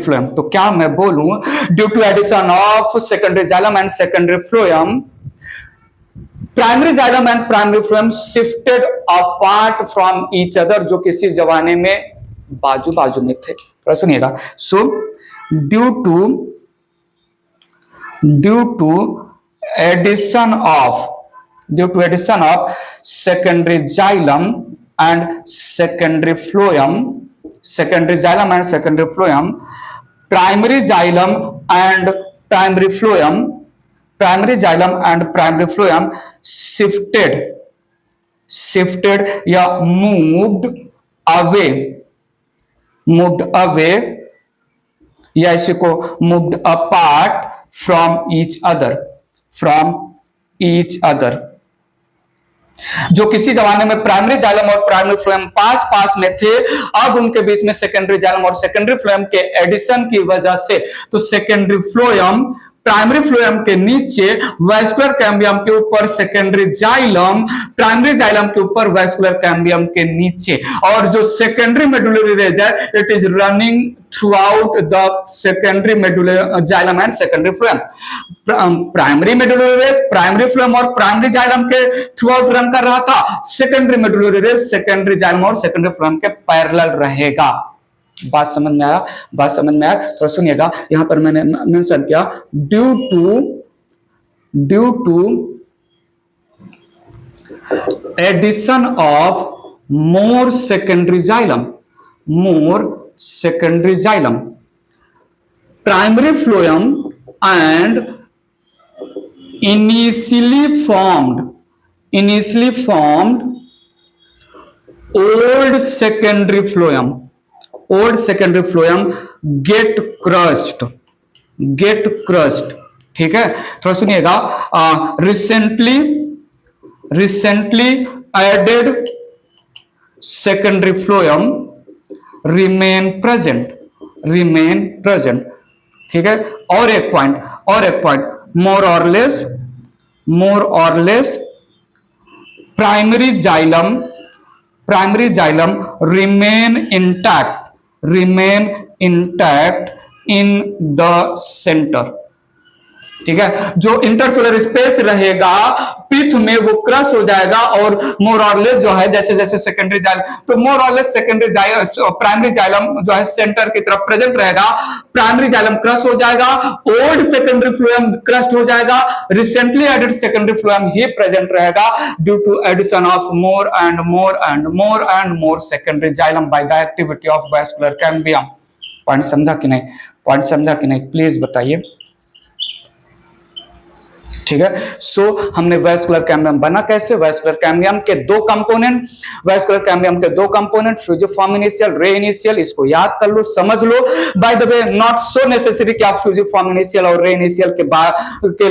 phloem तो क्या मैं बोलूं, due to addition of secondary xylem and secondary phloem, primary xylem and primary phloem shifted apart from each other, जो किसी जमाने में बाजू बाजू में थे। थोड़ा सुनिएगा। So due to addition of secondary xylem and secondary phloem, primary xylem and primary phloem shifted या moved away या इसी को moved apart from each other। जो किसी जमाने में प्राइमरी जाइलम और प्राइमरी फ्लोएम पास में थे, अब उनके बीच में सेकेंडरी जाइलम और सेकेंडरी फ्लोएम के एडिशन की वजह से, तो सेकेंडरी फ्लोएम प्राइमरी फ्लोएम के नीचे, वैस्कुलर कैम्बियम के ऊपर सेकेंडरी जाइलम, प्राइमरी जाइलम के ऊपर वैस्कुलर कैम्बियम के नीचे, और जो सेकेंडरी मेडुलरी रेज है, it is running throughout the secondary medullary xylem and secondary phloem. Primary medullary raise primary phloem और प्राइमरी जाइलम के थ्रूआउट रन कर रहा था, secondary medullary raise secondary xylem और सेकेंडरी फ्लोएम के पैरेलल रहेगा। बात समझ में आया? थोड़ा सुनिएगा, यहां पर मैंने मेंशन किया, due to addition of more secondary xylem, primary phloem and initially formed old secondary phloem get crushed। ठीक है, थोड़ा सुनिएगा, recently added secondary phloem remain present। ठीक है, और एक point, more or less primary xylem remain intact in the center। ठीक है, जो इंटरसोलर स्पेस रहेगा पिथ में वो क्रश हो जाएगा, और मोर और लेस जो है, जैसे जैसे सेकेंडरी जाइलम, तो मोर और लेस प्राइमरी जाइलम जो है सेंटर की तरफ प्रेजेंट रहेगा, प्राइमरी जाइलम क्रश हो जाएगा, ओल्ड सेकेंडरी फ्लोएम क्रश हो जाएगा, रिसेंटली एडेड सेकेंडरी फ्लोएम ही प्रेजेंट रहेगा, due to addition of more and more secondary xylem by the activity of vascular cambium. Point समझा कि नहीं? प्लीज बताइए। ठीक है। सो हमने वैस्कुलर कैम्बियम बना कैसे, वैस्कुलर कैम्बियम के दो component, fusiform initial, ray initial, इसको याद कर लो, समझ लो। By the way not so necessary कि आप फ्यूजिफॉर्म इनिशियल और रे इनिशियल के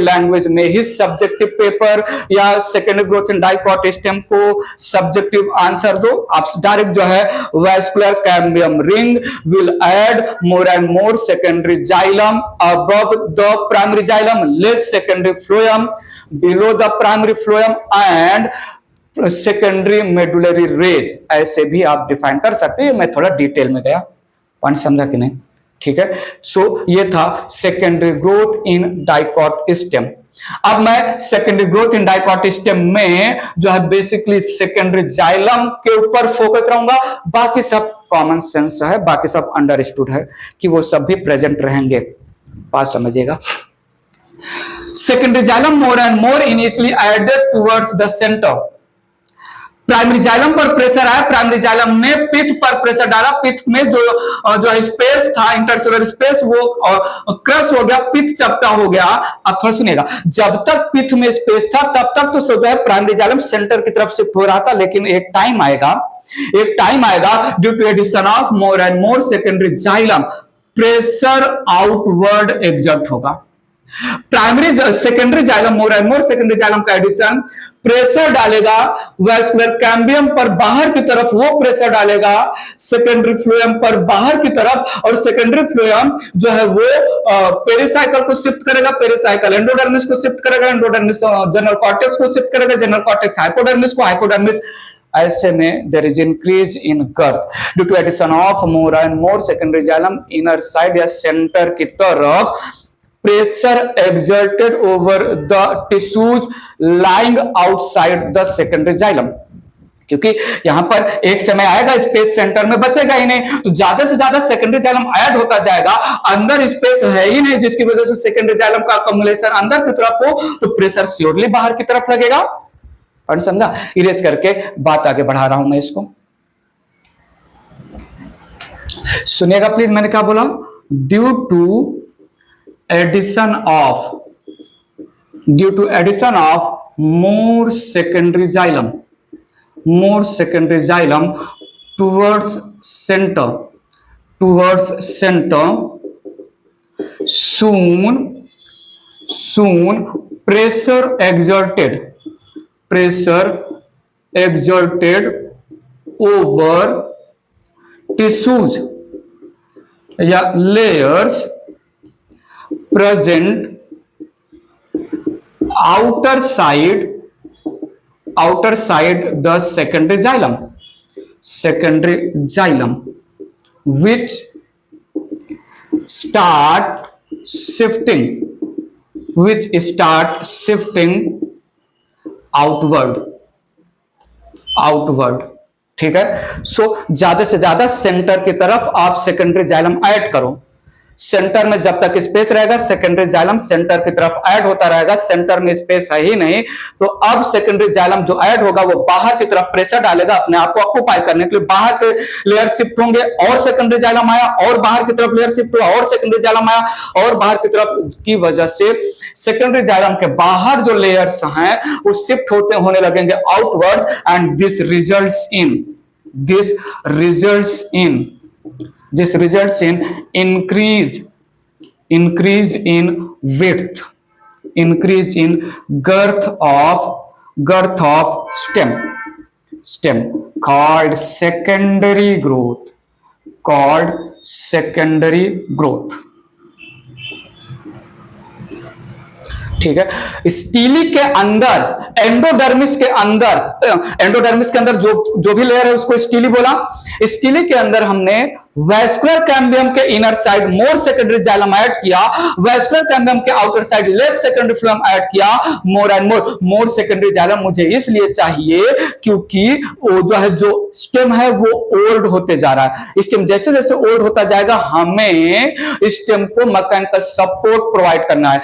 लैंग्वेज में ही सब्जेक्टिव पेपर या secondary growth in dicot stem को सब्जेक्टिव आंसर दो। आप डायरेक्ट जो है vascular cambium ring will add more and more secondary xylem above the primary xylem, less secondary phloem below the primary phloem and secondary medullary rays, ऐसे भी आप define कर सकते हैं। मैं थोड़ा डिटेल में गया, पॉइंट समझा कि नहीं, ठीक है। सो ये था secondary growth in dicot stem. अब मैं secondary growth in dicot stem में जो है बेसिकली सेकेंडरी जाइलम के ऊपर फोकस रहूंगा, बाकी सब कॉमन सेंस है, बाकी सब अंडरस्टूड है कि वो सब भी प्रेजेंट रहेंगे, बात समझिएगा। Secondary xylem more and more initially added towards the centre. Primary xylem पर प्रेशर आया, प्राइमरी जाइलम ने पित्त पर प्रेशर डाला, पित्त में जो स्पेस था, इंटरसेलुलर स्पेस, वो क्रश हो गया, पित्त चपटा हो गया। अब थोड़ा सुनिएगा, जब तक पित्त में स्पेस था तब तक तो सब प्राइमरी जाइलम सेंटर की तरफ शिफ्ट हो रहा था, लेकिन एक टाइम आएगा due to addition of more and more secondary xylem, pressure outward exert होगा। Primary secondary xylem more and more secondary xylem का एडिशन प्रेशर डालेगा वैस्कुलर कैम्बियम पर बाहर की तरफ, वो प्रेशर डालेगा सेकेंडरी फ्लोएम पर बाहर की तरफ, और सेकेंडरी फ्लोएम जो है वो पेरिसाइकल को शिफ्ट करेगा, पेरिसाइकल एंडोडर्मिस को शिफ्ट करेगा, एंडोडर्मिस जनरल कॉर्टेक्स को शिफ्ट करेगा, जनरल कॉर्टेक्स हाइपोडर्मिस को, हाइपोडर्मिस, ऐसे में there is increase in girth due to addition of more and more secondary xylem inner side या सेंटर की तरफ, pressure exerted over the tissues lying outside the secondary xylem। क्योंकि यहां पर एक समय आएगा स्पेस सेंटर में बचेगा ही नहीं, तो ज्यादा से ज्यादा सेकेंडरी जाइलम ऐड होता जाएगा, अंदर स्पेस है ही नहीं जिसकी वजह से सेकेंडरी जाइलम का अकोमुलेशन अंदर की तरफ हो, तो प्रेशर श्योरली बाहर की तरफ लगेगा। और समझा, इरेज करके बात आगे बढ़ा रहा हूं मैं इसको, सुनिएगा प्लीज। मैंने क्या बोला, due to addition of more secondary xylem towards center, soon pressure exerted over tissues या layers present outer side the secondary xylem which start shifting outward। ठीक है। सो ज्यादा से ज्यादा सेंटर की तरफ आप सेकेंडरी जाइलम ऐड करो, सेंटर में जब तक स्पेस रहेगा सेकेंडरी जाइलम सेंटर की तरफ ऐड होता रहेगा, सेंटर में स्पेस है ही नहीं, तो अब सेकेंडरी जाइलम जो ऐड होगा वो बाहर की तरफ प्रेशर डालेगा अपने आप को ऑक्यूपाई करने के लिए, बाहर के लेयर शिफ्ट होंगे, और सेकेंडरी जाइलम आया, और बाहर की तरफ लेयर शिफ्ट हुआ, और सेकेंडरी जाइलम आया, और बाहर की तरफ की वजह से सेकेंडरी जाइलम के बाहर जो लेयर्स हैं वो शिफ्ट होने लगेंगे outwards, and this results in increase in width, increase in girth of stem called secondary growth। ठीक है। स्टीली के अंदर, एंडोडर्मिस के अंदर जो भी लेयर है उसको स्टीली बोला। स्टीली के अंदर हमने वैस्कुलर कैम्बियम के inner side more secondary xylem add किया, वैस्कुलर कैम्बियम के outer side less secondary phloem add किया, more and more secondary xylem मुझे इसलिए चाहिए क्योंकि वो जो है जो स्टेम है वो ओल्ड होते जा रहा है। स्टेम जैसे जैसे ओल्ड होता जाएगा हमें स्टेम को मैकेनिकल सपोर्ट प्रोवाइड करना है,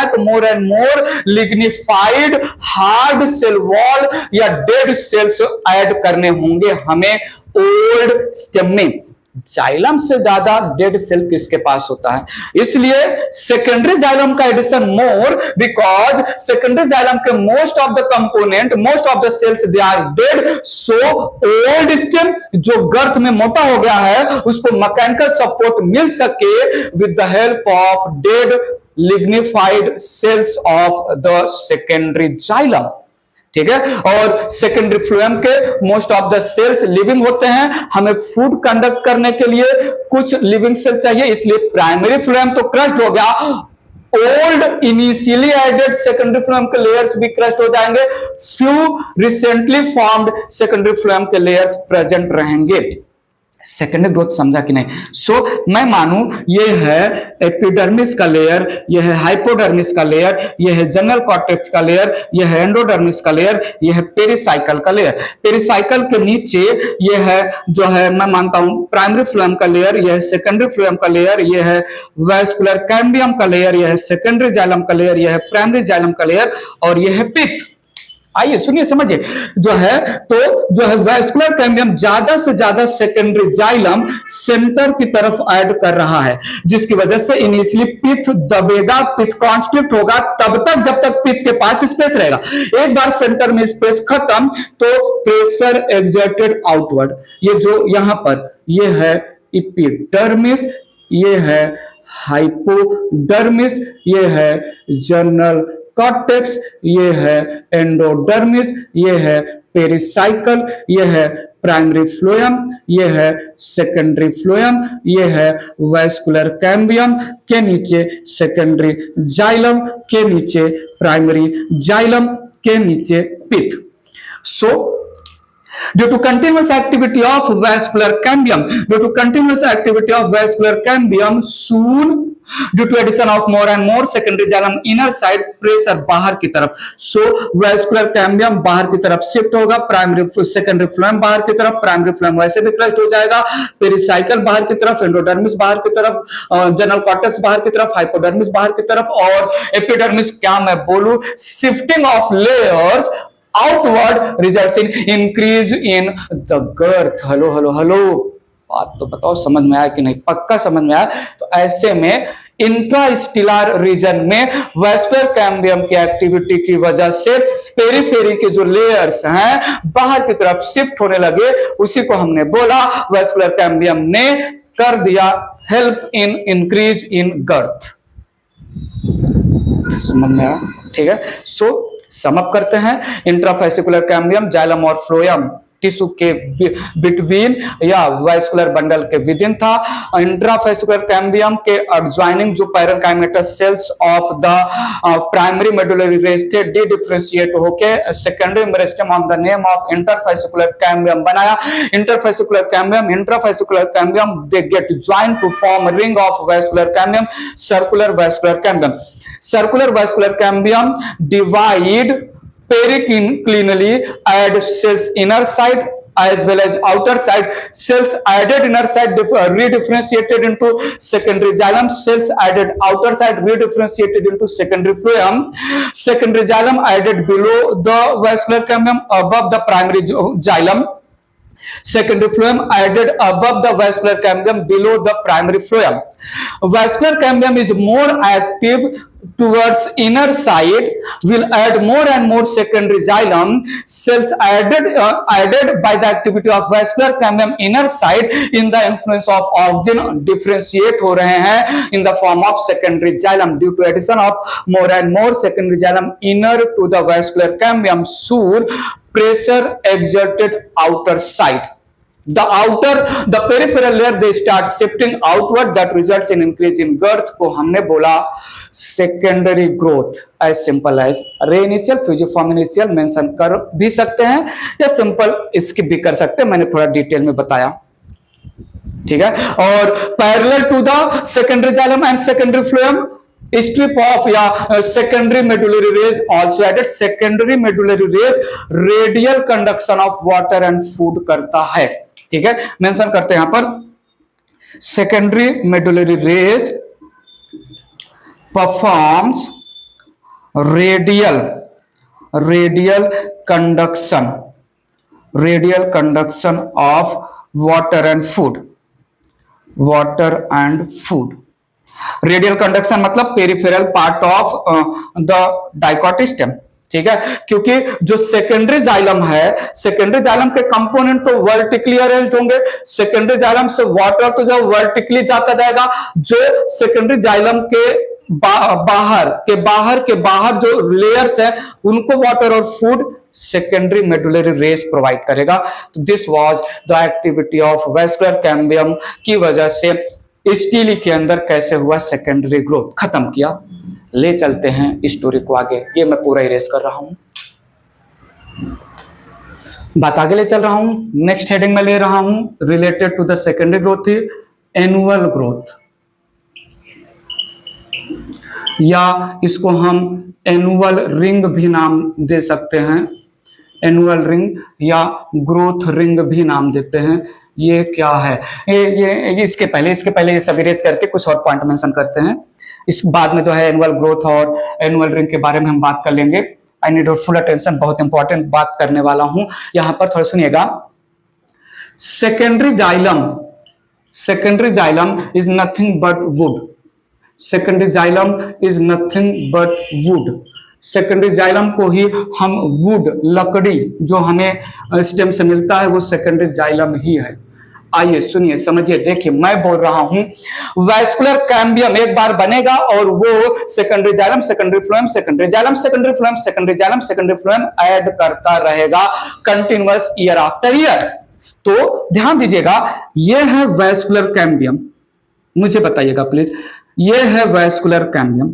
तो more and more lignified hard cell wall या डेड सेल्स ऐड करने होंगे हमें ओल्ड स्टेम में। जाइलम से ज्यादा डेड सेल किसके पास होता है, इसलिए सेकेंडरी जाइलम का addition more, because secondary xylem के most of the component, most of the cells they are dead, so old stem जो गर्थ में मोटा हो गया है उसको मैकेनिकल सपोर्ट मिल सके with the help of dead lignified cells of the secondary xylem. ठीक है, और सेकेंडरी फ्लोएम के most of the cells living होते हैं, हमें फूड कंडक्ट करने के लिए कुछ लिविंग सेल चाहिए, इसलिए प्राइमरी फ्लोएम तो क्रश्ड हो गया, old initially added secondary phloem के लेयर्स भी क्रश्ड हो जाएंगे, few recently formed secondary phloem के लेयर्स प्रेजेंट रहेंगे। सेकेंडरी ग्रोथ समझा कि नहीं? सो मैं मानूं ये है एपिडर्मिस का लेयर, ये है हाइपोडर्मिस का लेयर, ये है जनरल कॉर्टेक्स का लेयर, ये है एंडोडर्मिस का लेयर, ये है पेरिसाइकल का लेयर। पेरिसाइकल के नीचे ये है जो है मैं मानता हूं प्राइमरी फ्लोएम का लेयर, ये है सेकेंडरी फ्लोएम का लेयर, ये है वैस्कुलर कैम्बियम का लेयर, ये है सेकेंडरी जाइलम का लेयर, ये है प्राइमरी जाइलम का लेयर, और ये है पिथ। आइए सुनिए समझिए, जो है तो जो है वैस्कुलर कैम्बियम ज्यादा से ज्यादा सेकेंडरी जाइलम सेंटर की तरफ ऐड कर रहा है, जिसकी वजह से इनिशियली पिथ दबेगा, पिथ कॉन्स्ट्रिक्ट होगा तब तक जब तक पिथ के पास स्पेस रहेगा। एक बार सेंटर में स्पेस खत्म तो प्रेशर एक्सर्टेड आउटवर्ड। ये जो यहां पर ये है एपिडर्मिस, ये है हाइपोडर्मिस, ये है जनरल कॉर्टेक्स, ये है एंडोडर्मिस, ये है पेरिसाइकल, ये है प्राइमरी फ्लोएम, ये है सेकेंडरी फ्लोएम, ये है वैस्कुलर कैम्बियम के नीचे सेकेंडरी जाइलम, के नीचे प्राइमरी जाइलम, के नीचे पिथ। सो due to continuous activity of vascular cambium, soon due to addition of more and more secondary xylem inner side pressure बाहर की तरफ, so vascular cambium बाहर की तरफ शिफ्ट होगा, प्राइमरी सेकेंडरी फ्लोएम बाहर की तरफ, प्राइमरी फ्लोएम वैसे भी क्रश्ड हो जाएगा, पेरिसाइकल बाहर की तरफ, एंडोडर्मिस बाहर की तरफ, जनरल कॉर्टेक्स बाहर की तरफ, हाइपोडर्मिस बाहर की तरफ, और एपिडर्मिस क्या मैं बोलूं, shifting of layers outward results in increase in the girth. Hello hello hello, बात तो बताओ समझ में आया कि नहीं? पक्का समझ में आया? तो ऐसे में इंट्रास्टिलर रीजन में वैस्कुलर कैम्बियम की एक्टिविटी की वजह से पेरिफेरी के जो लेयर्स हैं बाहर की तरफ शिफ्ट होने लगे, उसी को हमने बोला वैस्कुलर कैम्बियम ने कर दिया हेल्प इन इंक्रीज इन गर्थ। समझ में आया? ठीक है, सो समअप करते हैं। इंट्राफेसिकुलर कैम्बियम जाइलम और फ्लोएम टिश्यू के बिटवीन या वैस्कुलर बंडल के विदिन था। इंट्राफेसिकुलर कैम्बियम के एडजॉइनिंग जो parenchymatous cells of the primary medullary rays थे डी डिफरेंशिएट होके secondary meristem on the name of interfascicular cambium बनाया। Interfascicular cambium, intrafascicular cambium they get join to form ring of vascular cambium, circular vascular cambium. Circular vascular cambium divide periclinally add cells inner side as well as outer side. Cells added inner side redifferentiated into secondary jailum, cells added outer side redifferentiated into secondary phloem. Secondary jailum added below the vascular cambium above the primary jailum. Secondary phloem added above the vascular cambium below the primary phloem. Vascular cambium is more active towards inner side, will add more and more secondary xylem. Cells added by the activity of vascular cambium inner side in the influence of oxygen differentiate हो रहे हैं in the form of secondary xylem due to addition of more and more secondary xylem inner to the vascular cambium. Soon pressure exerted outer side. The peripheral layer they start shifting outward, that results in increase in girth को हमने बोला secondary growth. As simple as रे initial, fusiform initial mention कर भी सकते हैं या simple skip भी कर सकते हैं, मैंने थोड़ा डिटेल में बताया। ठीक है, और parallel to the secondary xylem and secondary phloem strip of या secondary medullary rays also added. Secondary medullary rays radial conduction of water and food करता है। ठीक है, मेंशन करते हैं यहां पर secondary medullary rays performs radial conduction of water and food. Water and food. Radial conduction मतलब peripheral part of the dicot stem, ठीक है, क्योंकि जो सेकेंडरी जाइलम है, सेकेंडरी जाइलम के कंपोनेंट तो वर्टिकली अरेंज्ड होंगे, सेकेंडरी जाइलम से वाटर तो जब वर्टिकली जाता जाएगा, जो सेकेंडरी जाइलम के बाहर जो लेयर्स है उनको वाटर और food secondary medullary race provide करेगा। तो this was the activity of vascular cambium की वजह से स्टीली के अंदर कैसे हुआ सेकेंडरी ग्रोथ। खत्म किया, ले चलते हैं स्टोरी को आगे। ये मैं पूरा इरेज कर रहा हूं, बात आगे ले चल रहा हूं। नेक्स्ट हेडिंग में ले रहा हूं related to the secondary growth थी एनुअल ग्रोथ, या इसको हम एनुअल रिंग भी नाम दे सकते हैं, एनुअल रिंग या ग्रोथ रिंग भी नाम देते हैं। ये क्या है? ये इसके पहले ये सब इरेज करके कुछ और पॉइंट मेंशन करते हैं। इस बाद में जो है एनुअल ग्रोथ और एनुअल रिंग के बारे में हम बात कर लेंगे। आई नीड योर फुल अटेंशन, बहुत इंपॉर्टेंट बात करने वाला हूं यहां पर, थोड़ा सुनिएगा। Secondary xylem is nothing but would. Secondary xylem is nothing but would. Secondary xylem को ही हम वुड, लकड़ी जो हमें स्टेम से मिलता है वो सेकेंडरी जाइलम ही है। आइए सुनिए, समझिए, देखिए, मैं बोल रहा हूं वैस्कुलर कैम्बियम एक बार बनेगा और वो secondary xylem, secondary phloem, secondary xylem, secondary phloem, secondary xylem, secondary phloem add करता रहेगा कंटिन्यूअस ईयर आफ्टर ईयर। तो ध्यान दीजिएगा, ये है वैस्कुलर कैम्बियम, मुझे बताइएगा प्लीज, ये है वैस्कुलर कैम्बियम।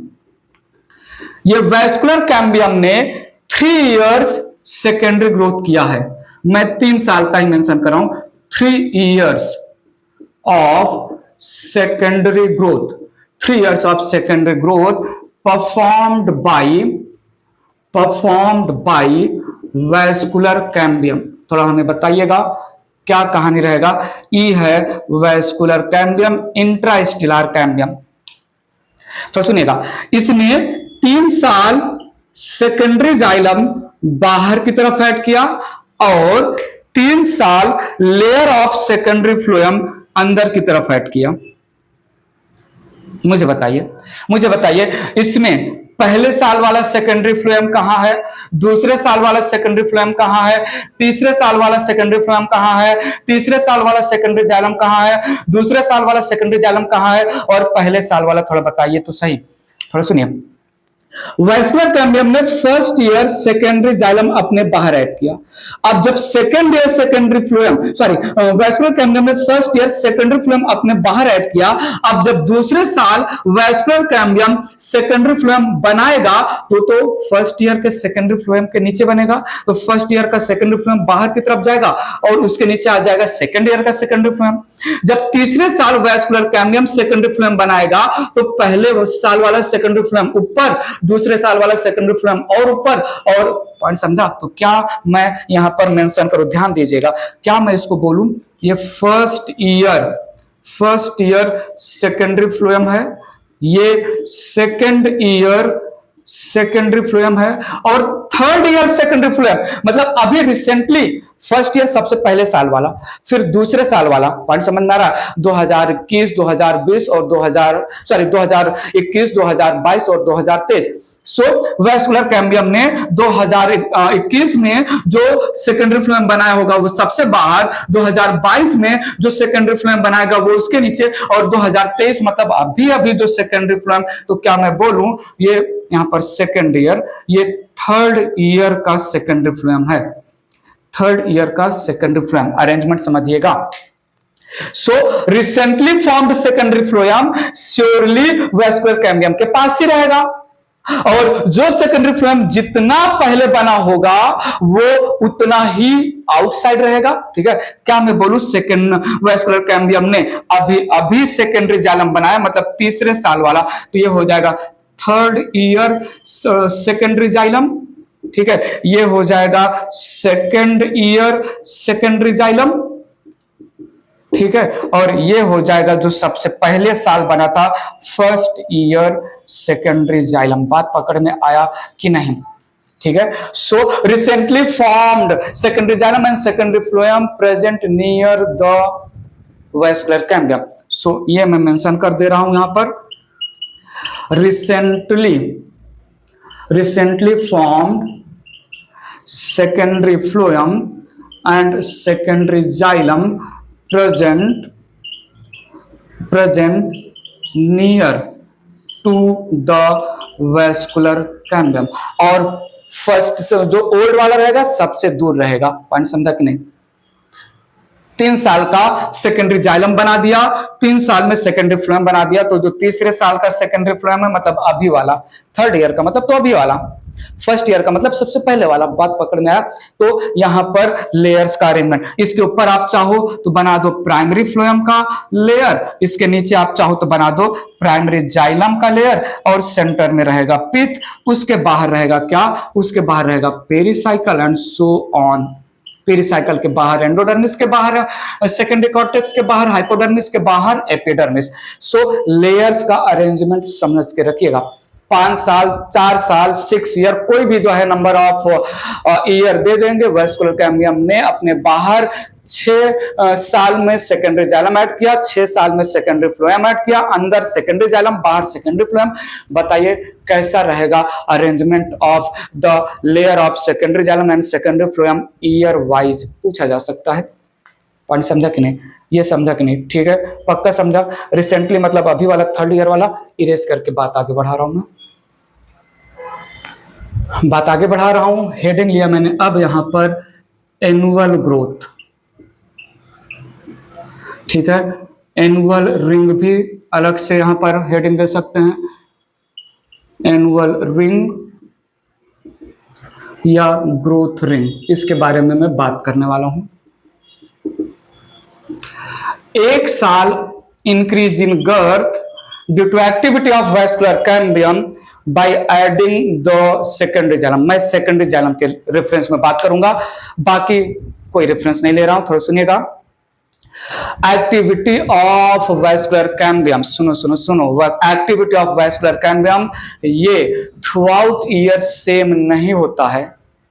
ये वैस्कुलर कैम्बियम ने 3 इयर्स सेकेंडरी ग्रोथ किया है। मैं 3 साल का ही मेंशन कर रहा हूं, 3 years of secondary growth, 3 years of secondary growth performed by vascular cambium. थोड़ा हमें बताइएगा क्या कहानी रहेगा। ई है वैस्कुलर कैम्बियम, इंट्रास्टेलर कैम्बियम। तो सुनिएगा, इसने 3 साल सेकेंडरी जाइलम बाहर की तरफ ऐड किया और 3 साल लेयर ऑफ सेकेंडरी फ्लोएम अंदर की तरफ ऐड किया। मुझे बताइए इसमें पहले साल वाला सेकेंडरी फ्लोएम कहां है, दूसरे साल वाला सेकेंडरी फ्लोएम कहां है, तीसरे साल वाला सेकेंडरी फ्लोएम कहां है, तीसरे साल वाला सेकेंडरी जाइलम कहां है, दूसरे साल वाला सेकेंडरी जाइलम कहां है, और पहले साल वाला थोड़ा बताइए तो सही। थोड़ा सुनिए, वैस्कुलर कैम्बियम ने फर्स्ट ईयर सेकेंडरी जाइलम अपने बाहर ऐड किया। अब जब second year secondary phloem, vascular cambium ने फर्स्ट ईयर सेकेंडरी फ्लोएम अपने बाहर ऐड किया। अब जब दूसरे साल वैस्कुलर कैम्बियम सेकेंडरी फ्लोएम बनाएगा तो फर्स्ट ईयर के सेकेंडरी फ्लोएम के नीचे बनेगा, तो फर्स्ट ईयर का सेकेंडरी फ्लोएम बाहर की तरफ जाएगा और उसके नीचे आ जाएगा सेकेंड ईयर का सेकेंडरी फ्लोएम। जब तीसरे साल वैस्कुलर कैम्बियम सेकेंडरी फ्लोएम बनाएगा तो पहले साल वाला सेकेंडरी फ्लोएम ऊपर, दूसरे साल वाला सेकेंडरी फ्लोएम और ऊपर। और पॉइंट समझा? तो क्या मैं यहां पर मेंशन करूं, ध्यान दीजिएगा, क्या मैं इसको बोलूं, ये फर्स्ट ईयर सेकेंडरी फ्लोएम है, ये सेकेंड ईयर सेकेंडरी फ्लोएम है, और थर्ड ईयर सेकेंडरी फ्लोएम मतलब अभी रिसेंटली फर्स्ट ईयर सबसे पहले साल वाला, फिर दूसरे साल वाला। पॉइंट समझ में आ रहा? 2021, 2020 और 2021, 2022 और 2023। सो वैस्कुलर कैम्बियम ने 2021 में जो सेकेंडरी फ्लोएम बनाया होगा वो सबसे बाहर, 2022 में जो सेकेंडरी फ्लोएम बनाएगा वो उसके नीचे, और 2023 मतलब अभी जो सेकेंडरी फ्लोएम, तो क्या मैं बोलूं ये यहां पर सेकेंड ईयर, ये थर्ड ईयर का सेकेंडरी फ्लोएम है, थर्ड ईयर का सेकेंडरी फ्लोएम। अरेंजमेंट समझिएगा। सो recently formed secondary phloem surely vascular cambium के पास ही रहेगा, और जो सेकेंडरी फ्लोएम जितना पहले बना होगा वो उतना ही आउटसाइड रहेगा। ठीक है, क्या मैं बोलूं, सेकेंड वैस्कुलर कैम्बियम ने अभी सेकेंडरी जाइलम बनाया, मतलब तीसरे साल वाला, तो ये हो जाएगा थर्ड ईयर सेकेंडरी जाइलम। ठीक है, ये हो जाएगा सेकेंड ईयर सेकेंडरी जाइलम। ठीक है, और ये हो जाएगा जो सबसे पहले साल बना था, फर्स्ट ईयर सेकेंडरी जाइलम। बात पकड़ में आया कि नहीं? ठीक है, so recently formed secondary xylem and secondary phloem present near the vascular cambium. So ये मैं मेंशन कर दे रहा हूं यहां पर, recently formed secondary phloem and secondary xylem present near to the vascular cambium। और फर्स्ट से जो ओल्ड वाला रहेगा सबसे दूर रहेगा। पॉइंट समझा कि नहीं? 3 साल का सेकेंडरी जाइलम बना दिया, 3 साल में सेकेंडरी फ्लोएम बना दिया, तो जो तीसरे साल का सेकेंडरी फ्लोएम है मतलब अभी वाला, थर्ड ईयर का मतलब तो अभी वाला, फर्स्ट ईयर का मतलब सबसे पहले वाला। बात पकड़ में आया? तो यहां पर लेयर्स का अरेंजमेंट, इसके ऊपर आप चाहो तो बना दो प्राइमरी फ्लोएम का लेयर, इसके नीचे आप चाहो तो बना दो प्राइमरी जाइलम का लेयर, और सेंटर में रहेगा पिथ, उसके बाहर रहेगा क्या? उसके बाहर रहेगा pericycle and so on. Pericycle के बाहर एंडोडर्मिस, के बाहर सेकेंडरी कॉर्टेक्स, के बाहर हाइपोडर्मिस, के बाहर एपिडर्मिस। सो लेयर्स का अरेंजमेंट समझ के रखिएगा। 5 साल, 4 साल, 6 ईयर, कोई भी जो है नंबर ऑफ ईयर दे देंगे। वैस्कुलर कैम्बियम ने अपने बाहर 6 साल में सेकेंडरी जाइलम ऐड किया, 6 साल में सेकेंडरी फ्लोएम ऐड किया, अंदर सेकेंडरी जाइलम, बाहर सेकेंडरी फ्लोएम। बताइए कैसा रहेगा arrangement of the layer of secondary xylem and secondary phloem year wise, पूछा जा सकता है। पॉइंट समझा कि नहीं? ये समझा कि नहीं? ठीक है, पक्का समझा। रिसेंटली मतलब अभी वाला, थर्ड ईयर वाला इरेज करके बात आगे बढ़ा रहा हूं मैं, बात आगे बढ़ा रहा हूं। हेडिंग लिया मैंने अब यहां पर एनुअल ग्रोथ, ठीक है। एनुअल रिंग भी अलग से यहां पर हेडिंग दे सकते हैं, एनुअल रिंग या ग्रोथ रिंग, इसके बारे में मैं बात करने वाला हूं। 1 साल increase in girth due to activity of vascular cambium by adding the secondary xylem. मैं सेकेंडरी जाइलम के रेफरेंस में बात करूंगा, बाकी कोई रेफरेंस नहीं ले रहा हूं, थोड़ा सुनिएगा। एक्टिविटी ऑफ वैस्कुलर कैम्बियम, सुनो सुनो सुनो, एक्टिविटी ऑफ वैस्कुलर कैम्बियम ये थ्रू आउट ईयर सेम नहीं होता है।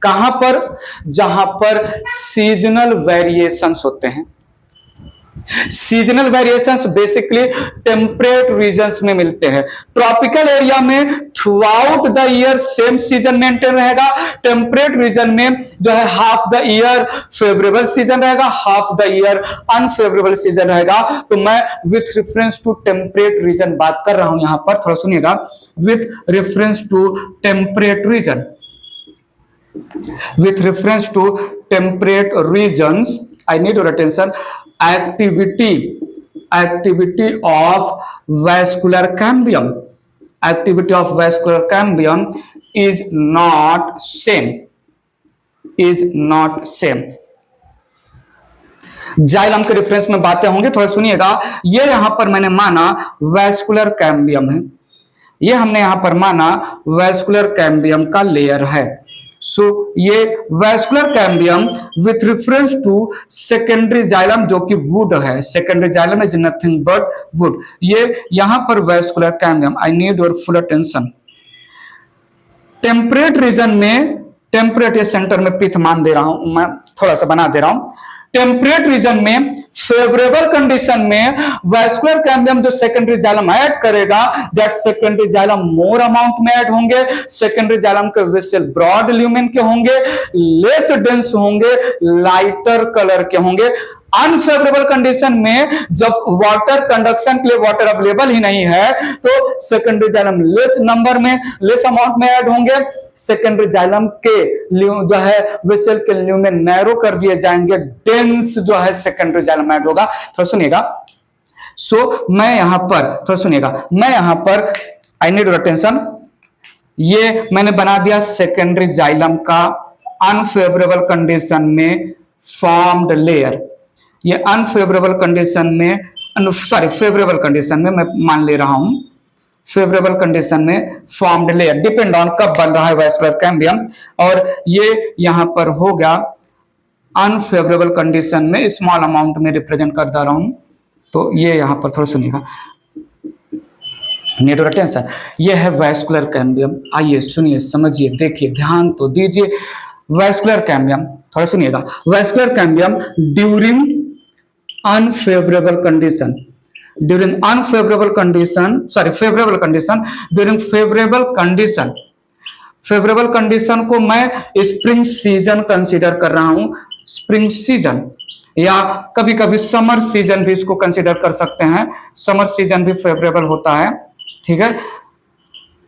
कहां पर? जहां पर सीजनल वेरिएशंस होते हैं। Seasonal variations basically temperate regions में मिलते हैं। ट्रॉपिकल एरिया में throughout the year same season maintain रहेगा। टेम्परेट रीजन में जो है half the year favourable season रहेगा, half the year unfavourable season रहेगा। तो मैं with reference to temperate region बात कर रहा हूं यहां पर, थोड़ा सुनिएगा। With reference to temperate region, with reference to temperate regions, I need your attention. Activity of vascular cambium, activity of vascular cambium is not same, xylem के reference में बातें होंगी, थोड़ा सुनिएगा। ये यहां पर मैंने माना वैस्कुलर कैम्बियम है, ये हमने यहां पर माना वैस्कुलर कैम्बियम का लेयर है। सो ये vascular cambium with reference to secondary xylem जो कि वुड है, secondary xylem is nothing but wood. ये यहां पर vascular cambium, I need your full attention. Temperate region में, टेम्परेट ये सेंटर में पिथ मान दे रहा हूं मैं, थोड़ा सा बना दे रहा हूं। टेम्परेट रीजन में फेवरेबल कंडीशन में वैस्कुलर कैम्बियम जो सेकेंडरी जाइलम ऐड करेगा, that secondary xylem more amount में ऐड होंगे। सेकेंडरी जाइलम के वेसल ब्रॉड ल्यूमेन के होंगे, लेस डेंस होंगे, लाइटर कलर के होंगे। अनफेवरेबल कंडीशन में जब वाटर कंडक्शन के लिए वाटर अवेलेबल ही नहीं है तो सेकेंडरी जाइलम लेस नंबर में, लेस अमाउंट में ऐड होंगे। सेकेंडरी जाइलम के जो है वेसल के ल्यूमेन नैरो कर दिए जाएंगे, डेंस जो है सेकेंडरी जाइलम ऐड होगा। थोड़ा सुनिएगा। सो मैं यहां पर, थोड़ा सुनिएगा, मैं यहां पर आई नीड योर अटेंशन। ये मैंने बना दिया सेकेंडरी जाइलम का अनफेवरेबल कंडीशन में फॉर्म्ड लेयर। ये अनफेवरेबल कंडीशन में, सॉरी फेवरेबल कंडीशन में मैं मान ले रहा हूं, फेवरेबल कंडीशन में फॉर्म्ड लेयर। डिपेंड ऑन कब बन रहा है वैस्कुलर कैम्बियम, और ये यहां पर हो गया अनफेवरेबल कंडीशन में स्मॉल अमाउंट में रिप्रेजेंट कर दे रहा हूं। तो ये यहां पर थोड़ा सुनिएगा, नीड योर अटेंशन। ये है वैस्कुलर कैम्बियम। आइए सुनिए, समझिए, देखिए, ध्यान तो दीजिए। वैस्कुलर कैम्बियम, थोड़ा सुनिएगा। Vascular cambium during unfavorable condition, during unfavorable condition, sorry favorable condition, during favorable condition, favourable condition को मैं स्प्रिंग सीजन कंसीडर कर रहा हूं, स्प्रिंग सीजन, या कभी कभी समर सीजन भी इसको कंसीडर कर सकते हैं, समर सीजन भी फेवरेबल होता है, ठीक है।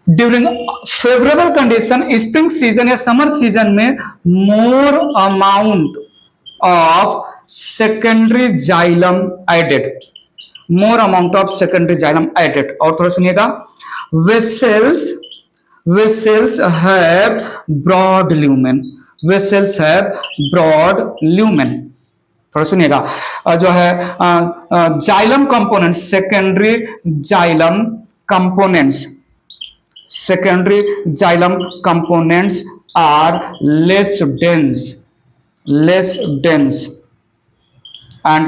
During favourable condition spring season या समर सीजन में more amount of secondary xylem added, more amount of secondary xylem added. और थोड़ा सुनिएगा, vessels have broad lumen, vessels have broad lumen। थोड़ा सुनिएगा, जो है xylem component, secondary xylem components, secondary xylem components are less dense and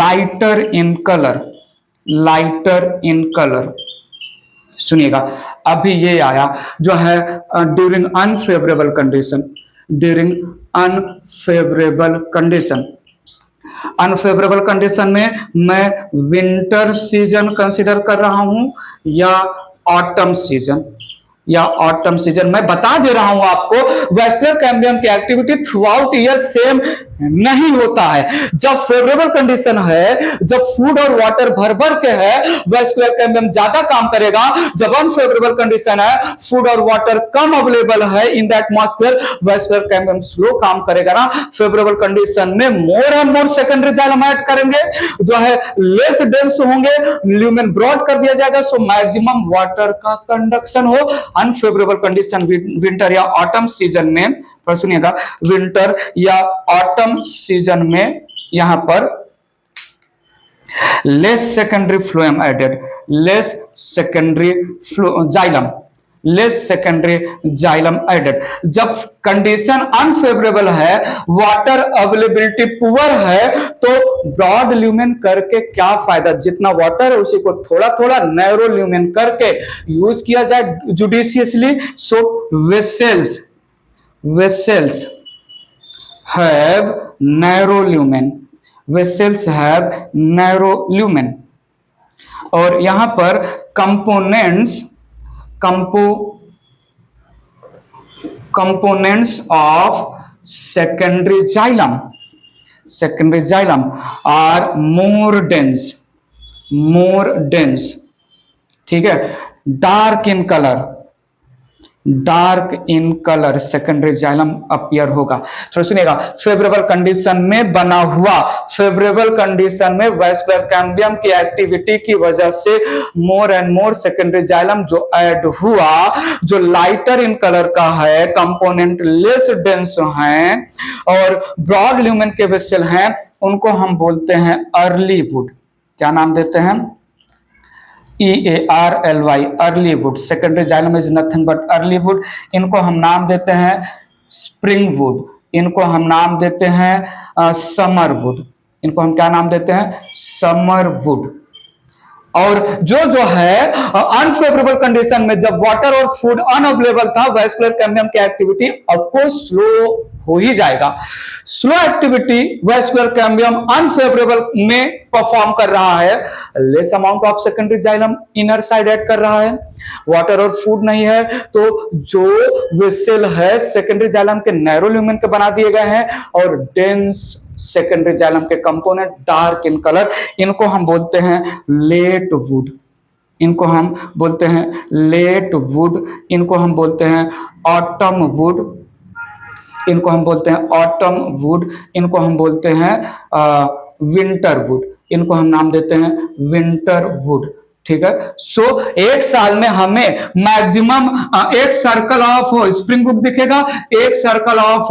lighter in color। सुनिएगा, अभी ये आया जो है during unfavourable condition, during unfavourable condition, unfavourable condition में मैं विंटर सीजन कंसीडर कर रहा हूं या ऑटम सीजन, मैं बता दे रहा हूं आपको, वैस्कुलर कैम्बियम की activity through out year same नहीं होता है। जब फेवरेबल कंडीशन है, जब फूड और वाटर भर भर के है, वैस्कुलर कैम्बियम ज्यादा काम करेगा। जब अनफेवरेबल कंडीशन है, फूड और वाटर कम अवेलेबल है in the atmosphere, vascular cambium slow काम करेगा ना। फेवरेबल कंडीशन में more and more secondary xylem add करेंगे, जो है लेस डेंस होंगे, ल्यूमेन ब्रॉड कर दिया जाएगा, सो मैक्सिमम वाटर का कंडक्शन हो। अनफेवरेबल कंडीशन विंटर या ऑटम सीजन में, पर सुनिएगा, विंटर या ऑटम सीजन में यहां पर less secondary phloem added, less secondary xylem added. जब कंडीशन अनफेवरेबल है, वाटर अवेलेबिलिटी पुअर है, तो ब्रॉड ल्यूमेन करके क्या फायदा, जितना वाटर है उसी को थोड़ा थोड़ा नैरो ल्यूमेन करके यूज किया जाए judiciously. So vessels have narrow lumen, vessels have narrow lumen। और यहां पर components of secondary xylem are more dense, ठीक है, dark in colour secondary xylem appear होगा। थोड़ा सुनिएगा, फेवरेबल कंडीशन में बना हुआ, फेवरेबल कंडीशन में वैस्कुलर कैम्बियम की एक्टिविटी की वजह से मोर एंड मोर सेकेंडरी जाइलम जो ऐड हुआ, जो लाइटर इन कलर का है, कंपोनेंट लेस डेंस हैं और ब्रॉड ल्यूमेन के वेसल हैं, उनको हम बोलते हैं अर्ली वुड। क्या नाम देते हैं? EARLY, early would. Secondary xylem is nothing but early would. इनको हम नाम देते हैं स्प्रिंग वुड, इनको हम नाम देते हैं समर वुड, इनको हम क्या नाम देते हैं? Summer would. और जो है अनफेवरेबल कंडीशन में जब वाटर और फूड अनअवेलेबल था, वैस्कुलर कैम्बियम की एक्टिविटी ऑफ कोर्स स्लो हो ही जाएगा। Slow activity vascular cambium unfavourable में परफॉर्म कर रहा है, less amount of secondary xylem inner side add कर रहा है, वाटर और फूड नहीं है, तो जो वेसल है सेकेंडरी जाइलम के नैरो ल्यूमेन के बना दिए गए हैं और डेंस सेकेंडरी जाइलम के कंपोनेंट डार्क इन कलर, इनको हम बोलते हैं लेट वुड, इनको हम बोलते हैं लेट वुड, इनको हम बोलते हैं ऑटम वुड, इनको हम बोलते हैं ऑटम वुड, इनको हम बोलते हैं विंटर वुड, इनको हम नाम देते हैं विंटर वुड। ठीक है। सो एक साल में हमें मैक्सिमम एक सर्कल ऑफ स्प्रिंग वुड दिखेगा, एक सर्कल ऑफ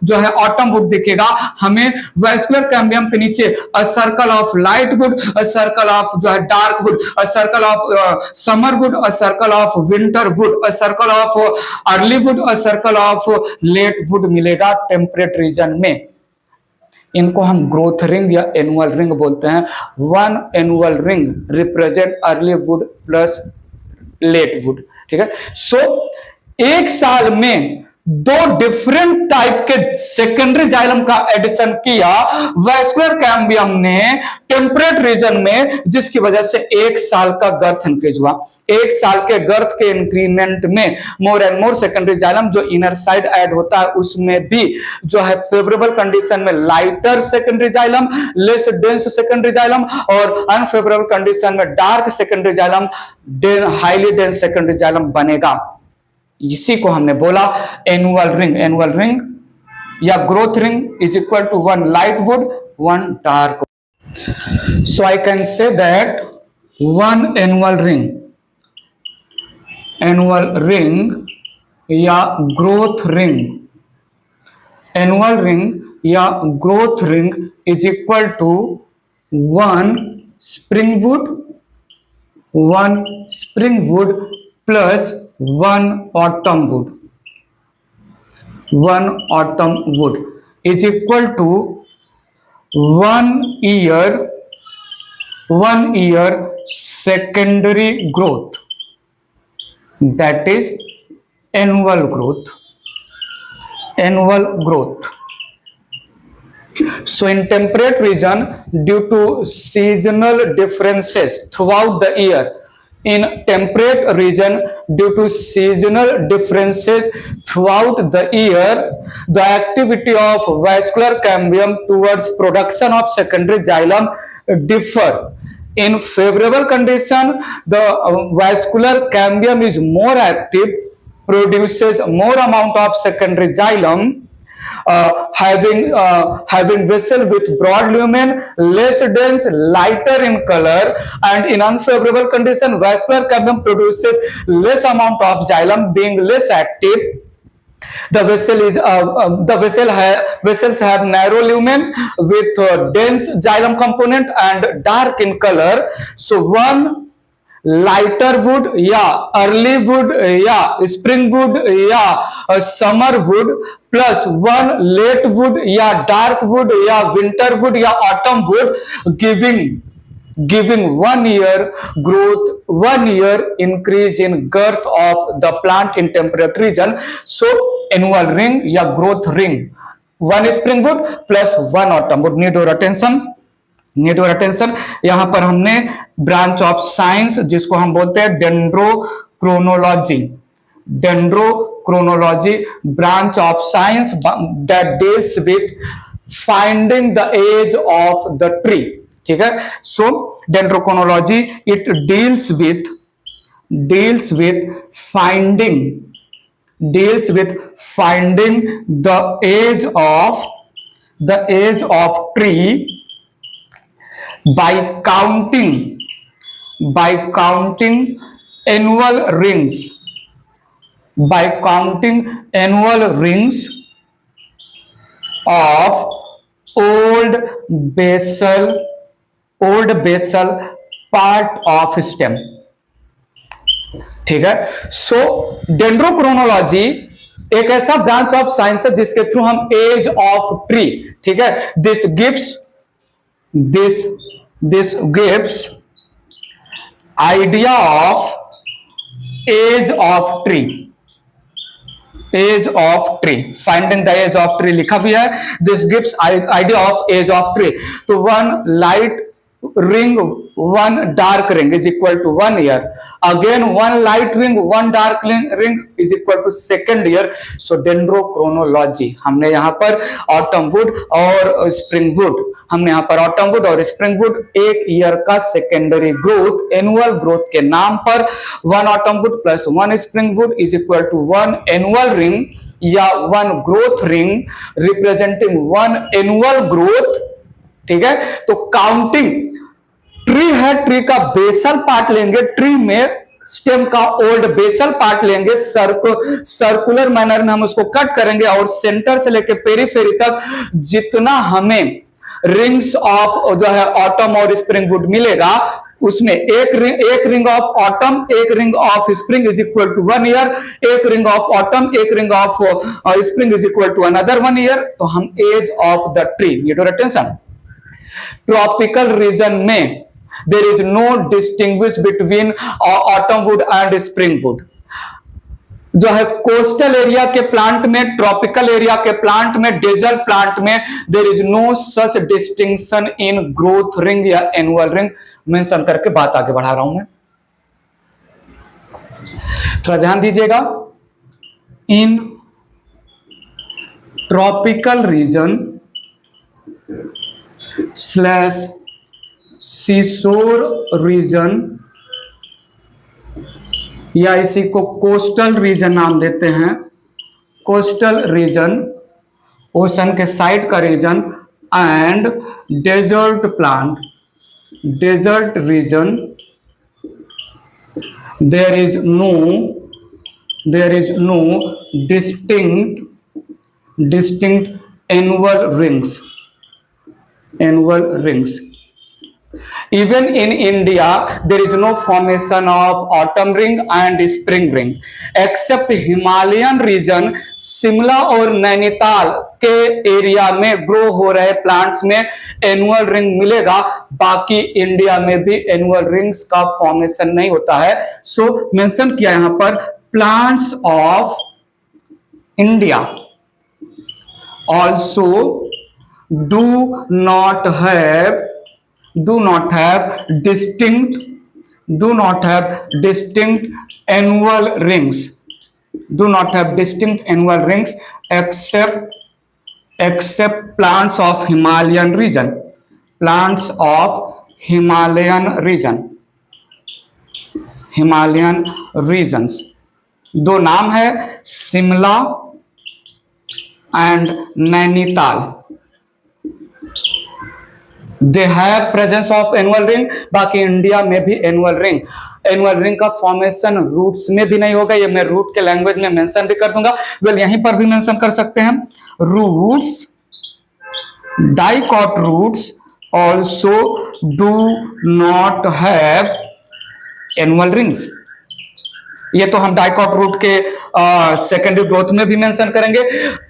जो है ऑटम वुड दिखेगा। हमें वैस्कुलर कैम्बियम के नीचे a circle of light wood, a circle of जो है dark wood, a circle of summer wood, a circle of winter wood, a circle of early wood, a circle of late wood मिलेगा temperate region में। इनको हम growth ring या annual ring बोलते हैं। One annual ring represent early wood plus late wood. ठीक है। So एक साल में दो डिफरेंट टाइप के सेकेंडरी जाइलम का एडिशन किया वैस्कुलर कैम्बियम ने टेम्परेट रीजन में, जिसकी वजह से 1 साल का गर्थ इंक्रीज हुआ। 1 साल के गर्थ के इंक्रीमेंट में more and more secondary xylem जो इनर साइड ऐड होता है, उसमें भी जो है फेवरेबल कंडीशन में lighter secondary xylem, less dense secondary xylem, और अनफेवरेबल कंडीशन में dark secondary xylem, highly dense secondary xylem बनेगा। इसी को हमने बोला एनुअल रिंग। एनुअल रिंग या growth ring is equal to 1 light wood 1 dark. So I can say that 1 annual ring या growth ring, annual ring या growth ring is equal to 1 spring wood plus 1 autumn wood is equal to 1 year secondary growth, that is annual growth. So in temperate region, due to seasonal differences throughout the year, in temperate region, due to seasonal differences throughout the year, the activity of vascular cambium towards production of secondary xylem differ. In favorable condition, the vascular cambium is more active, produces more amount of secondary xylem, having vessel with broad lumen, less dense, lighter in color, and in unfavorable condition vascular cambium produces less amount of xylem, being less active. The vessels have narrow lumen with dense xylem component and dark in color. So 1 lighter wood या early wood या spring wood या summer wood plus 1 late wood या dark wood या winter wood या autumn wood, giving 1 year growth, 1 year increase in girth of the plant in temperate region. So annual ring या growth ring, 1 spring wood plus 1 autumn wood। Need your attention. यहां पर हमने branch of science जिसको हम बोलते हैं dendrochronology, branch of science that deals with finding the age of the tree. ठीक है, so dendrochronology it deals with finding the age of tree by counting annual rings of old basal part of stem। ठीक है, so dendrochronology एक ऐसा branch of science है जिसके through हम age of tree, ठीक है, this gives idea of age of tree, finding the age of tree लिखा भी है। this gives idea of age of tree। तो 1 light ring 1 dark ring is equal to 1 year, again 1 light ring 1 dark ring is equal to second year। so dendrochronology हमने यहाँ पर autumn wood और spring wood, एक year का secondary growth annual growth के नाम पर 1 autumn wood plus 1 spring wood is equal to 1 annual ring या 1 growth ring representing 1 annual growth. ठीक है, तो काउंटिंग ट्री है, ट्री का बेसल पार्ट लेंगे, ट्री में स्टेम का ओल्ड बेसल पार्ट लेंगे, सर्कुलर मैनर में हम उसको कट करेंगे और सेंटर से लेकर पेरीफेरी तक जितना हमें रिंग्स ऑफ जो है ऑटम और स्प्रिंग वुड मिलेगा उसमें एक रिंग ऑफ ऑटम एक ring of spring is equal to 1 year, एक रिंग ऑफ ऑटम एक ring of spring is equal to another 1 year. तो हम age of the tree, need your attention. Tropical region में there is no distinguish between autumn wood and spring wood। जो है coastal area के plant में, tropical area के plant में, desert plant में there is no such distinction in growth ring या annual ring mention करके बात आगे बढ़ा रहा हूं मैं। थोड़ा ध्यान दीजिएगा। In tropical region slash seashore region या इसी को कोस्टल रीजन नाम देते हैं, कोस्टल रीजन ओशन के साइड का region, and desert plant, desert region there is no distinct annual rings, even in India there is no formation of autumn ring and spring ring except Himalayan region, Shimla और नैनीताल के area में grow हो रहे plants में annual ring मिलेगा, बाकी India में भी एनुअल रिंग्स का फॉर्मेशन नहीं होता है। सो मेंशन किया यहां पर plants of India also do not have distinct annual rings, except plants of Himalayan regions। दो नाम है, Shimla and Nainital, they have presence of annual ring, बाकी इंडिया में भी एनुअल रिंग का फॉर्मेशन रूट्स में भी नहीं होगा। ये मैं रूट के लैंग्वेज में मेंशन भी कर दूंगा, वेल यहीं पर भी मेंशन कर सकते हैं। Roots, dicot roots also do not have annual rings. ये तो हम डाइकॉट रूट के सेकेंडरी ग्रोथ में भी मेंशन करेंगे।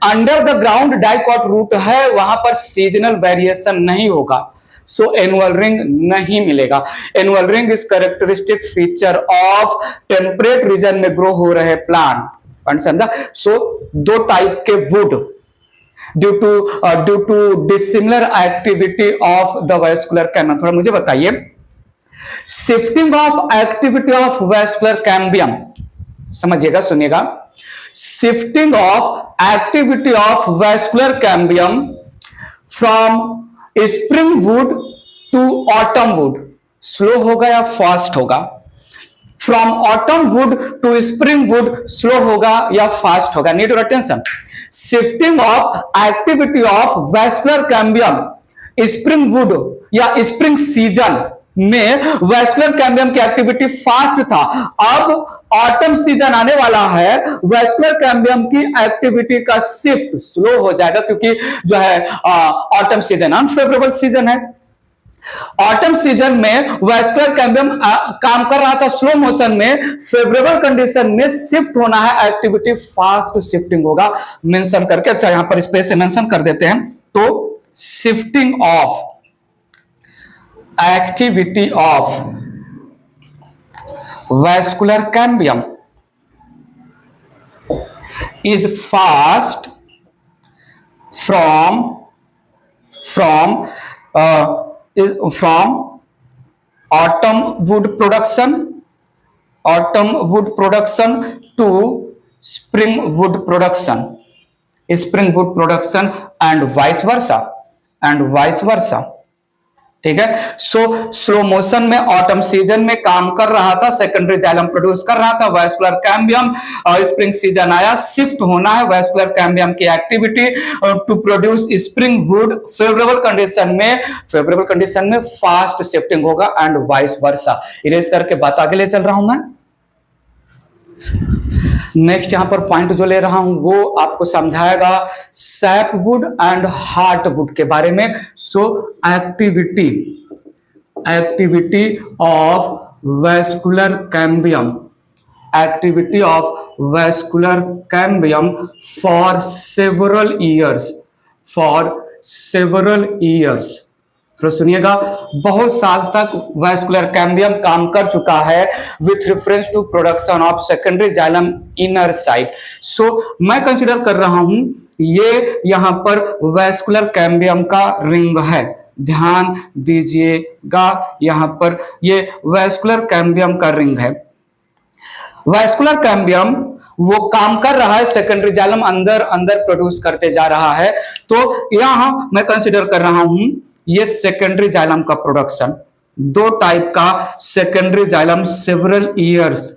Under the ground dicot root है, वहां पर सीजनल वेरिएशन नहीं होगा, सो एनुअल रिंग नहीं मिलेगा। Annual ring is characteristic feature of temperate region में ग्रो हो रहे प्लांट, समझा। सो दो टाइप के wood due to dissimilar activity of the vascular cambium. थोड़ा मुझे बताइए, shifting of activity of vascular cambium, समझिएगा, सुनिएगा। Shifting of activity of vascular cambium from spring wood to autumn wood slow होगा या फास्ट होगा? From autumn wood to spring wood slow होगा या फास्ट होगा? Need your attention. Shifting of activity of vascular cambium spring wood या spring season में vascular cambium की activity fast था, अब ऑटम सीजन आने वाला है, वैस्कुलर कैम्बियम की एक्टिविटी का शिफ्ट स्लो हो जाएगा, क्योंकि जो है ऑटम सीजन अनफेवरेबल सीजन है। ऑटम सीजन में वैस्कुलर कैम्बियम काम कर रहा था स्लो मोशन में, फेवरेबल कंडीशन में शिफ्ट होना है, एक्टिविटी फास्ट शिफ्टिंग होगा, मेंशन करके। अच्छा, यहां पर स्पेस से मेंशन कर देते हैं। तो shifting of activity of vascular cambium is fast from autumn wood production to spring wood production and vice versa, ठीक है। सो स्लो मोशन में ऑटम सीजन में काम कर रहा था, सेकेंडरी जाइलम प्रोड्यूस कर रहा था वैस्कुलर कैम्बियम, और स्प्रिंग सीजन आया, शिफ्ट होना है वैस्कुलर कैम्बियम की activity to produce spring wood, favourable condition में फास्ट शिफ्टिंग होगा एंड वाइस वर्सा। इरेज करके बात आगे ले चल रहा हूं मैं। नेक्स्ट यहां पर पॉइंट जो ले रहा हूं वो आपको समझाएगा सैपवुड एंड हार्टवुड के बारे में। सो activity of vascular cambium for several years तो सुनिएगा, बहुत साल तक वैस्कुलर कैम्बियम काम कर चुका है with reference to production of secondary xylem inner side. So मैं कंसिडर कर रहा हूं ये यहां पर वैस्कुलर कैम्बियम का रिंग है, ध्यान दीजिएगा, यहां पर ये वैस्कुलर कैम्बियम का रिंग है। वैस्कुलर कैम्बियम वो काम कर रहा है, सेकेंडरी जाइलम अंदर अंदर प्रोड्यूस करते जा रहा है। तो यहां मैं कंसिडर कर रहा हूं ये सेकेंडरी जाइलम का प्रोडक्शन, दो टाइप का सेकेंडरी जाइलम सेवरल ईयर्स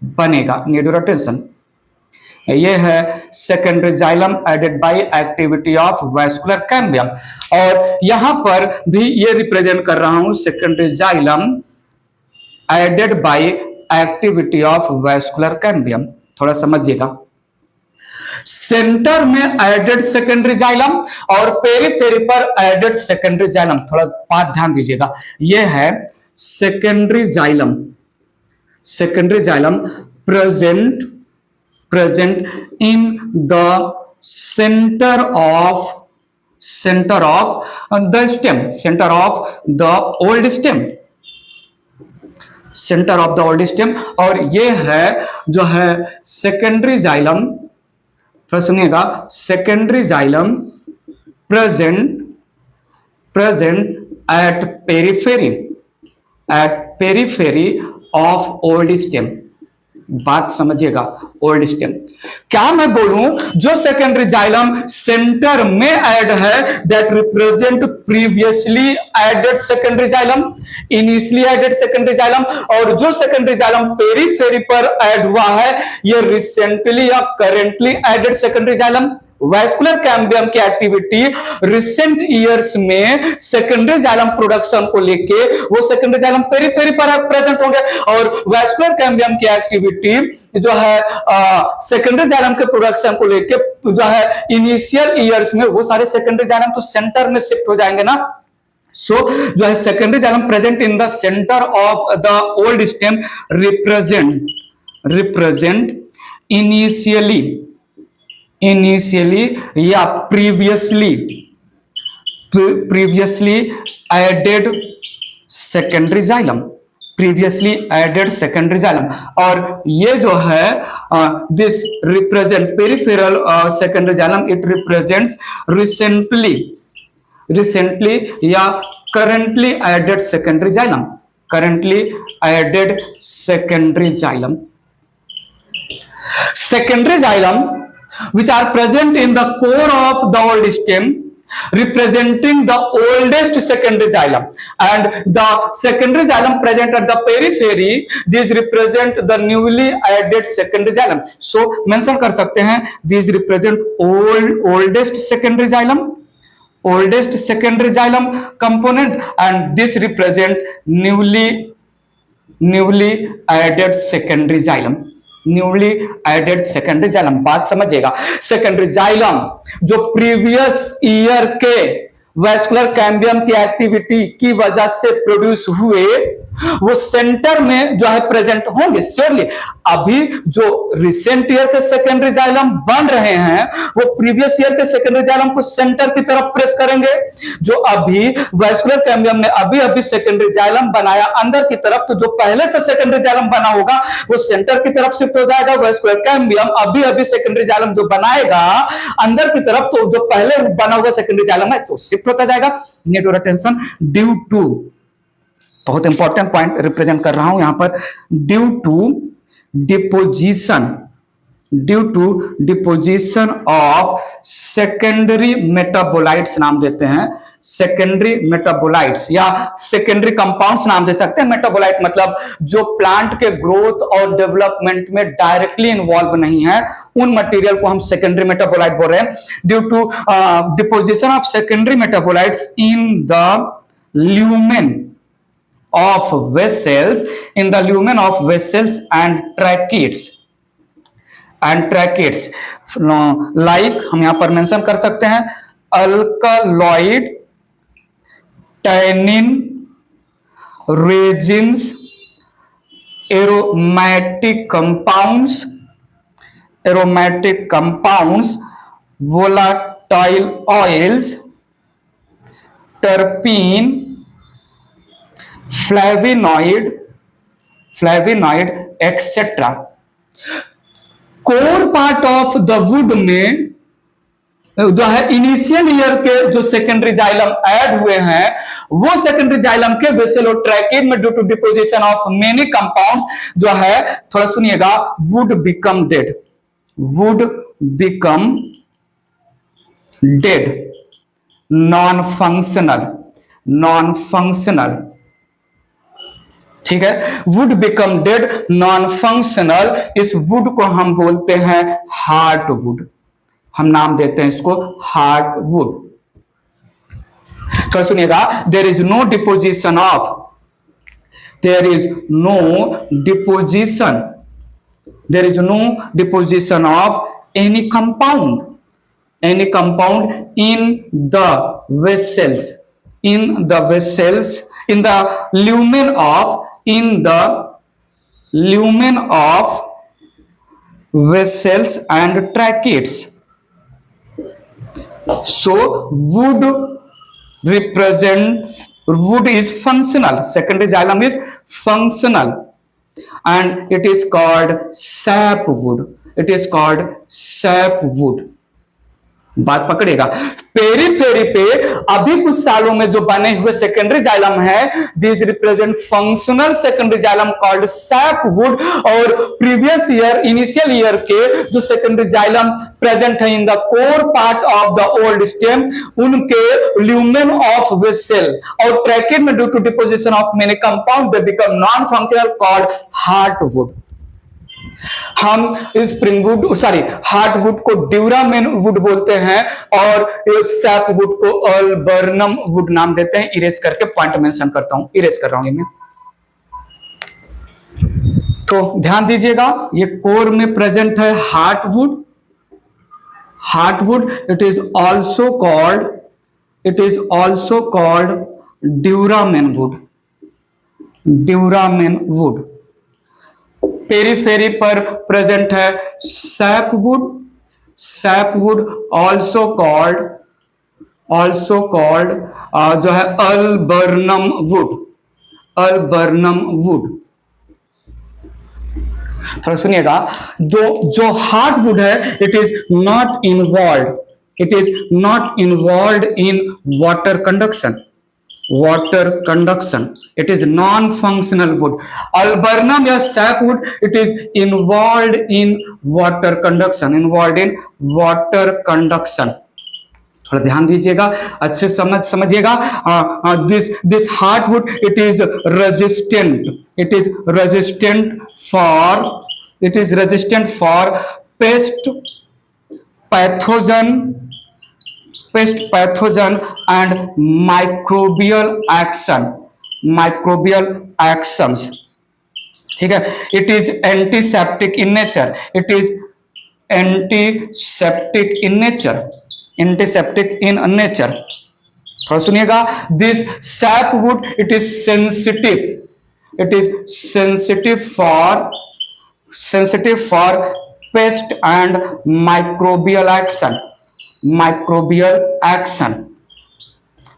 बनेगा। नीड योर अटेंशन, ये है secondary xylem added by activity of vascular cambium, और यहां पर भी ये रिप्रेजेंट कर रहा हूं secondary xylem added by activity of vascular cambium. थोड़ा समझिएगा, सेंटर में एडेड सेकेंडरी जाइलम और पेरीफेरी पर एडेड सेकेंडरी जाइलम। थोड़ा बात ध्यान दीजिएगा, यह है secondary xylem, secondary xylem present in the centre of the stem, centre of the old stem, centre of the old stem. और ये है जो है सेकेंडरी जाइलम, तो सुनिएगा, secondary xylem present at periphery of old stem. बात समझिएगा, old stem. क्या मैं बोलूं, जो सेकेंडरी जाइलम सेंटर में ऐड है that represent previously added secondary xylem, initially added secondary xylem, और जो सेकेंडरी जाइलम पेरीफेरी पर ऐड हुआ है ये रिसेंटली या currently added secondary xylem. Vascular cambium की एक्टिविटी रिसेंट ईयर्स में सेकेंडरी जाइलम प्रोडक्शन को लेके वो सेकेंडरी जाइलम पेरीफेरी पर प्रेजेंट होंगे, और वैस्कुलर कैम्बियम की एक्टिविटी जो है सेकेंडरी जाइलम के प्रोडक्शन को लेके जो है इनिशियल ईयर्स में वो सारे सेकेंडरी जाइलम तो सेंटर में शिफ्ट हो जाएंगे ना। सो जो है secondary xylem present in the centre of the old stem represent initially या previously added secondary xylem, previously added secondary xylem. और ये जो है this represent peripheral secondary xylem, it represents recently या currently added secondary xylem, currently added secondary xylem. Secondary xylem which are present in the core of the old stem representing the oldest secondary xylem, and the secondary xylem present at the periphery, these represent the newly added secondary xylem. So mention कर सकते हैं these represent oldest secondary xylem, oldest secondary xylem component, and this represent newly added secondary xylem, newly added secondary xylem. बात समझिएगा, secondary xylem जो previous year के vascular cambium की activity की वजह से प्रोड्यूस हुए वो सेंटर में जो है प्रेजेंट होंगे श्योरली। अभी जो रिसेंट ईयर के सेकेंडरी जाइलम बन रहे हैं वो प्रीवियस ईयर के सेकेंडरी जाइलम को सेंटर की तरफ प्रेस करेंगे। जो अभी वैस्कुलर कैम्बियम ने अभी सेकेंडरी जाइलम बनाया अंदर की तरफ, तो जो पहले से सेकेंडरी जाइलम बना होगा वो सेंटर की तरफ शिफ्ट हो जाएगा। वैस्कुलर कैम्बियम अभी सेकेंडरी जाइलम जो बनाएगा अंदर की तरफ, तो जो पहले बना हुआ सेकेंडरी जाइलम है तो शिफ्ट होता जाएगा। Need your attention, due to, बहुत इंपॉर्टेंट पॉइंट रिप्रेजेंट कर रहा हूं यहां पर, due to deposition of secondary metabolites नाम देते हैं, सेकेंडरी मेटाबोलाइट्स या सेकेंडरी कंपाउंड्स नाम दे सकते हैं। मेटाबोलाइट मतलब जो प्लांट के ग्रोथ और डेवलपमेंट में डायरेक्टली इन्वॉल्व नहीं है, उन मटेरियल को हम सेकेंडरी मेटाबोलाइट बोल रहे हैं। Due to deposition of secondary metabolites in the lumen of vessels, in the lumen of vessels and tracheids, like हम यहां पर मेंशन कर सकते हैं alkaloid, tannin, resins, aromatic compounds, volatile oils terpene, flavonoid etcetera. Core part of the wood में जो है initial year के जो सेकेंडरी जाइलम ऐड हुए हैं, वो सेकेंडरी जाइलम के वेसल और ट्रैकेड में due to deposition of many compounds जो है, थोड़ा सुनिएगा, wood become dead, wood become dead, non functional, ठीक है, wood become dead, non functional. इस वुड को हम बोलते हैं हार्ट वुड, हम नाम देते हैं इसको हार्ट वुड। तो सुनिएगा, there is no deposition of any compound in the vessels, in the lumen of vessels and tracheids. So wood is functional, secondary xylem is functional, and it is called sapwood. बात पकड़ेगा। Periphery पे अभी कुछ सालों में जो बने हुए सेकेंडरी जाइलम है, this represent functional secondary xylem called sapwood, और प्रीवियस ईयर, इनिशियल ईयर के जो सेकेंडरी जाइलम प्रेजेंट है in the core part of the old stem, उनके ल्यूमेन ऑफ वेसल और ट्रैकेड में due to deposition of many compound they become non functional called heartwood. हम heartwood को duramen would बोलते हैं और सैपवुड को अल्बर्नम वुड नाम देते हैं। इरेज करके पॉइंट मेंशन करता हूं, इरेज कर रहा हूं मैं। तो ध्यान दीजिएगा, ये कोर में प्रेजेंट है heartwood. It is also called duramen wood. Periphery पर प्रेजेंट है सैपवुड ऑल्सो कॉल्ड जो है अल्बर्नम वुड। थोड़ा सुनिएगा, जो हार्टवुड है, it is not involve in water conduction, it is non-functional wood. Alburnum या sapwood, it is involved in water conduction, थोड़ा ध्यान दीजिएगा, अच्छे समझिएगा। This heartwood it is resistant for paste pathogen and microbial actions, ठीक है। It is antiseptic in nature, थोड़ा सुनिएगा। This sapwood it is sensitive for paste and microbial action.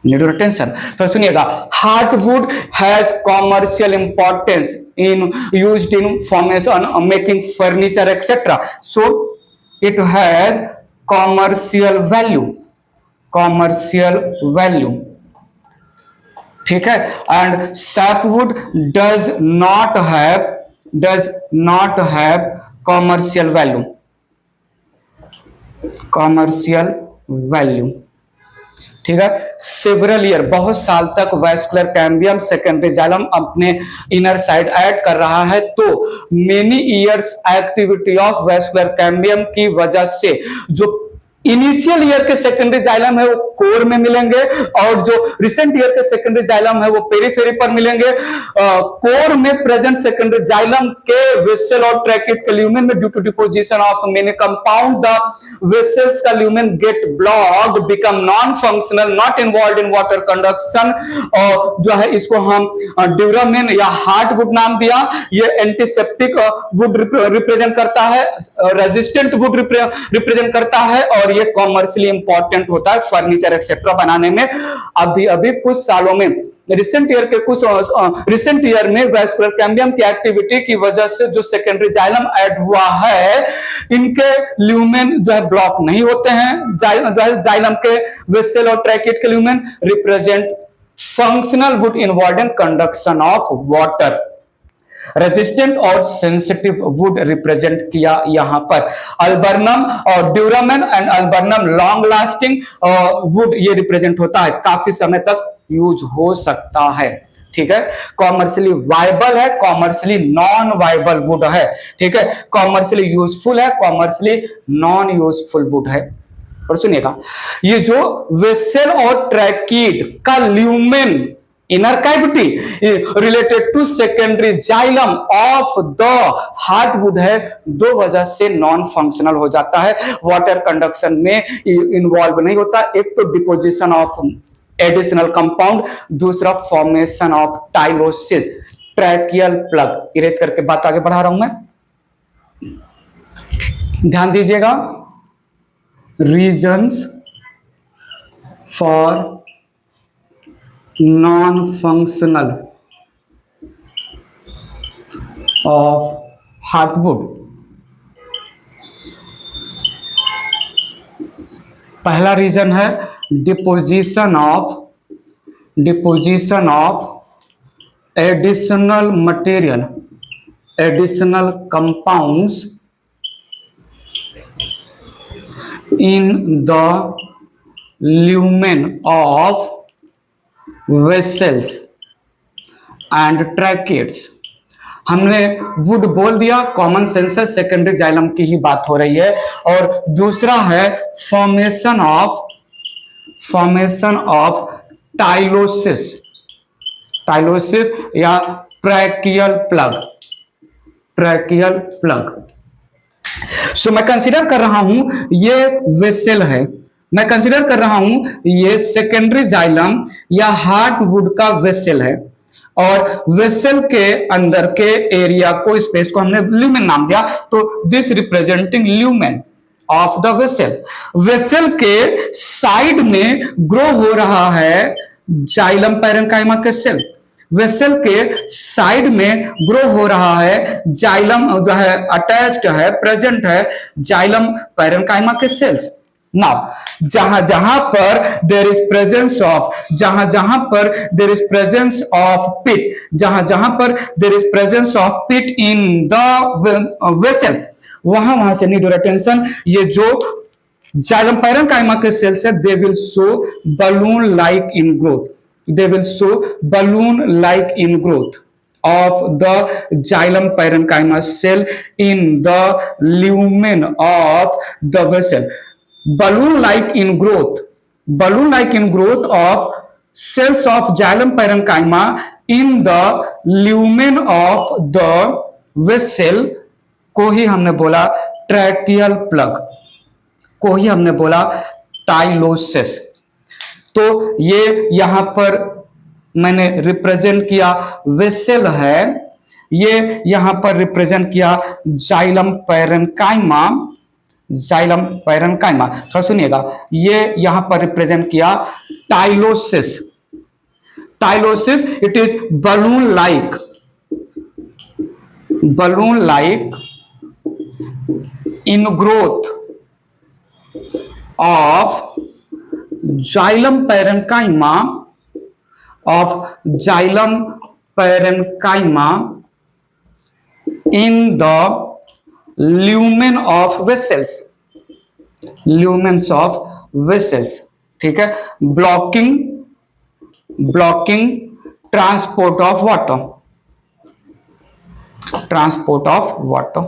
Need your attention. तो सुनिएगा, heartwood has commercial importance used in formation, making furniture etcetera. So it has commercial value, ठीक है। And sapwood does not have commercial value, ठीक है। Several year, बहुत साल तक vascular cambium secondary xylem अपने इनर साइड ऐड कर रहा है, तो many years activity of vascular cambium की वजह से जो इनिशियल ईयर के सेकेंडरी जाइलम है वो कोर में मिलेंगे, और जो रिसेंट ईयर के सेकेंडरी जाइलम है वो पेरीफेरी पर मिलेंगे। कोर में प्रेजेंट सेकेंडरी जाइलम के वेसल और ट्रैकेड के ल्यूमेन में due to deposition of many compound the vessels का lumen get blocked, become non functional, not involve in water conduction, और जो है इसको हम ड्यूरामेन या हार्टवुड नाम दिया। ये एंटीसेप्टिक वुड रिप्रेजेंट करता है, रेजिस्टेंट वुड रिप्रेजेंट करता है, और पर ये कॉमर्शियली इंपॉर्टेंट होता है फर्नीचर एक्सेट्रा बनाने में। अभी अभी कुछ सालों में रिसेंट ईयर में वैस्कुलर कैम्बियम की एक्टिविटी की वजह से जो सेकेंडरी जाइलम ऐड हुआ है, इनके ल्यूमेन जो है ब्लॉक नहीं होते हैं। जाइलम के वेसल और ट्रैकिट के lumen represent functional would involve in conduction of water. Resistant और सेंसिटिव वुड रिप्रेजेंट किया यहां पर। अल्बर्नम और duramen and अल्बर्नम long lasting would ये रिप्रेजेंट होता है, काफी समय तक यूज हो सकता है। ठीक है, कॉमर्शियली वायबल है, कॉमर्शियली नॉन वायबल वुड है। ठीक है, कॉमर्शियली यूजफुल है, कॉमर्शियली नॉन यूजफुल वुड है। और सुनिएगा, ये जो वेसल और ट्रैकीड का lumen inner cavity related to secondary xylem of the hardwood है, दो वजह से नॉन फंक्शनल हो जाता है, वाटर कंडक्शन में इन्वॉल्व नहीं होता। एक तो डिपोजिशन ऑफ एडिशनल कंपाउंड, दूसरा formation of tylosis, tracheal plug. Erase करके बात आगे बढ़ा रहा हूं मैं, ध्यान दीजिएगा। Reasons for non-functional of hardwood। पहला रीजन है deposition of additional material, additional compounds in the lumen of vessels and tracheids. हमने वुड बोल दिया, कॉमन सेंस है, सेकेंडरी जाइलम की ही बात हो रही है। और दूसरा है फॉर्मेशन ऑफ टाइलोसिस, टाइलोसिस या ट्रैकियल प्लग। सो मैं कंसीडर कर रहा हूं ये वेसल है, मैं कंसीडर कर रहा हूं ये सेकेंडरी जाइलम या हार्डवुड का वेसल है, और वेसल के अंदर के एरिया को, स्पेस को हमने ल्यूमेन नाम दिया। तो this representing lumen of the vessel. Vessel के साइड में ग्रो हो रहा है जाइलम पैरेन्काइमा के सेल, वेसल के साइड में ग्रो हो रहा है जाइलम जो है अटैच्ड है, प्रेजेंट है जाइलम पैरेन्काइमा के सेल्स। नाउ जहां पर देयर इज प्रेजेंस ऑफ, जहां पर there is presence of pit, जहां पर there is presence of pit in the vessel, वहां से नीड अटेंशन। ये जो जाइलम पैरेन्काइमा के सेल्स है, they will show balloon like in growth, they will show balloon like in growth of the xylem parenchyma cell in the lumen of the vessel. Balloon like in growth of cells of xylem parenchyma in the lumen of the vessel को ही हमने बोला tracheal plug, को ही हमने बोला tylosis. तो ये यहां पर मैंने रिप्रेजेंट किया वेसल है, ये यहां पर रिप्रेजेंट किया जाइलम पैरेन्काइमा, जाइलम पैरेन्काइमा। थोड़ा सुनिएगा, ये यहां पर रिप्रेजेंट किया tylosis, tylosis it is balloon like in growth of xylem parenchyma in the lumen of vessels, lumens of vessels। ठीक है, blocking transport of water।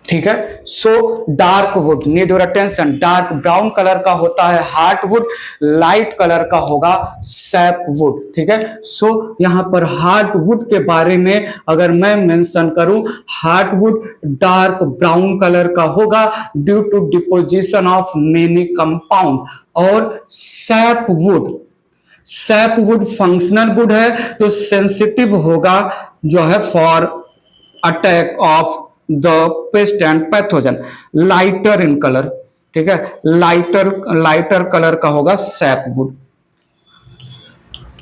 ठीक है, so dark would, need your attention, dark brown colour का होता है hardwood, light colour का होगा sapwood. ठीक है, सो यहां पर हार्डवुड के बारे में अगर मैं मेंशन करूं, हार्डवुड डार्क ब्राउन कलर का होगा due to deposition of many compound. और सैपवुड फंक्शनल वुड है, तो सेंसिटिव होगा जो है for attack of the pest and pathogen, lighter in colour, ठीक है, लाइटर लाइटर कलर का होगा sapwood.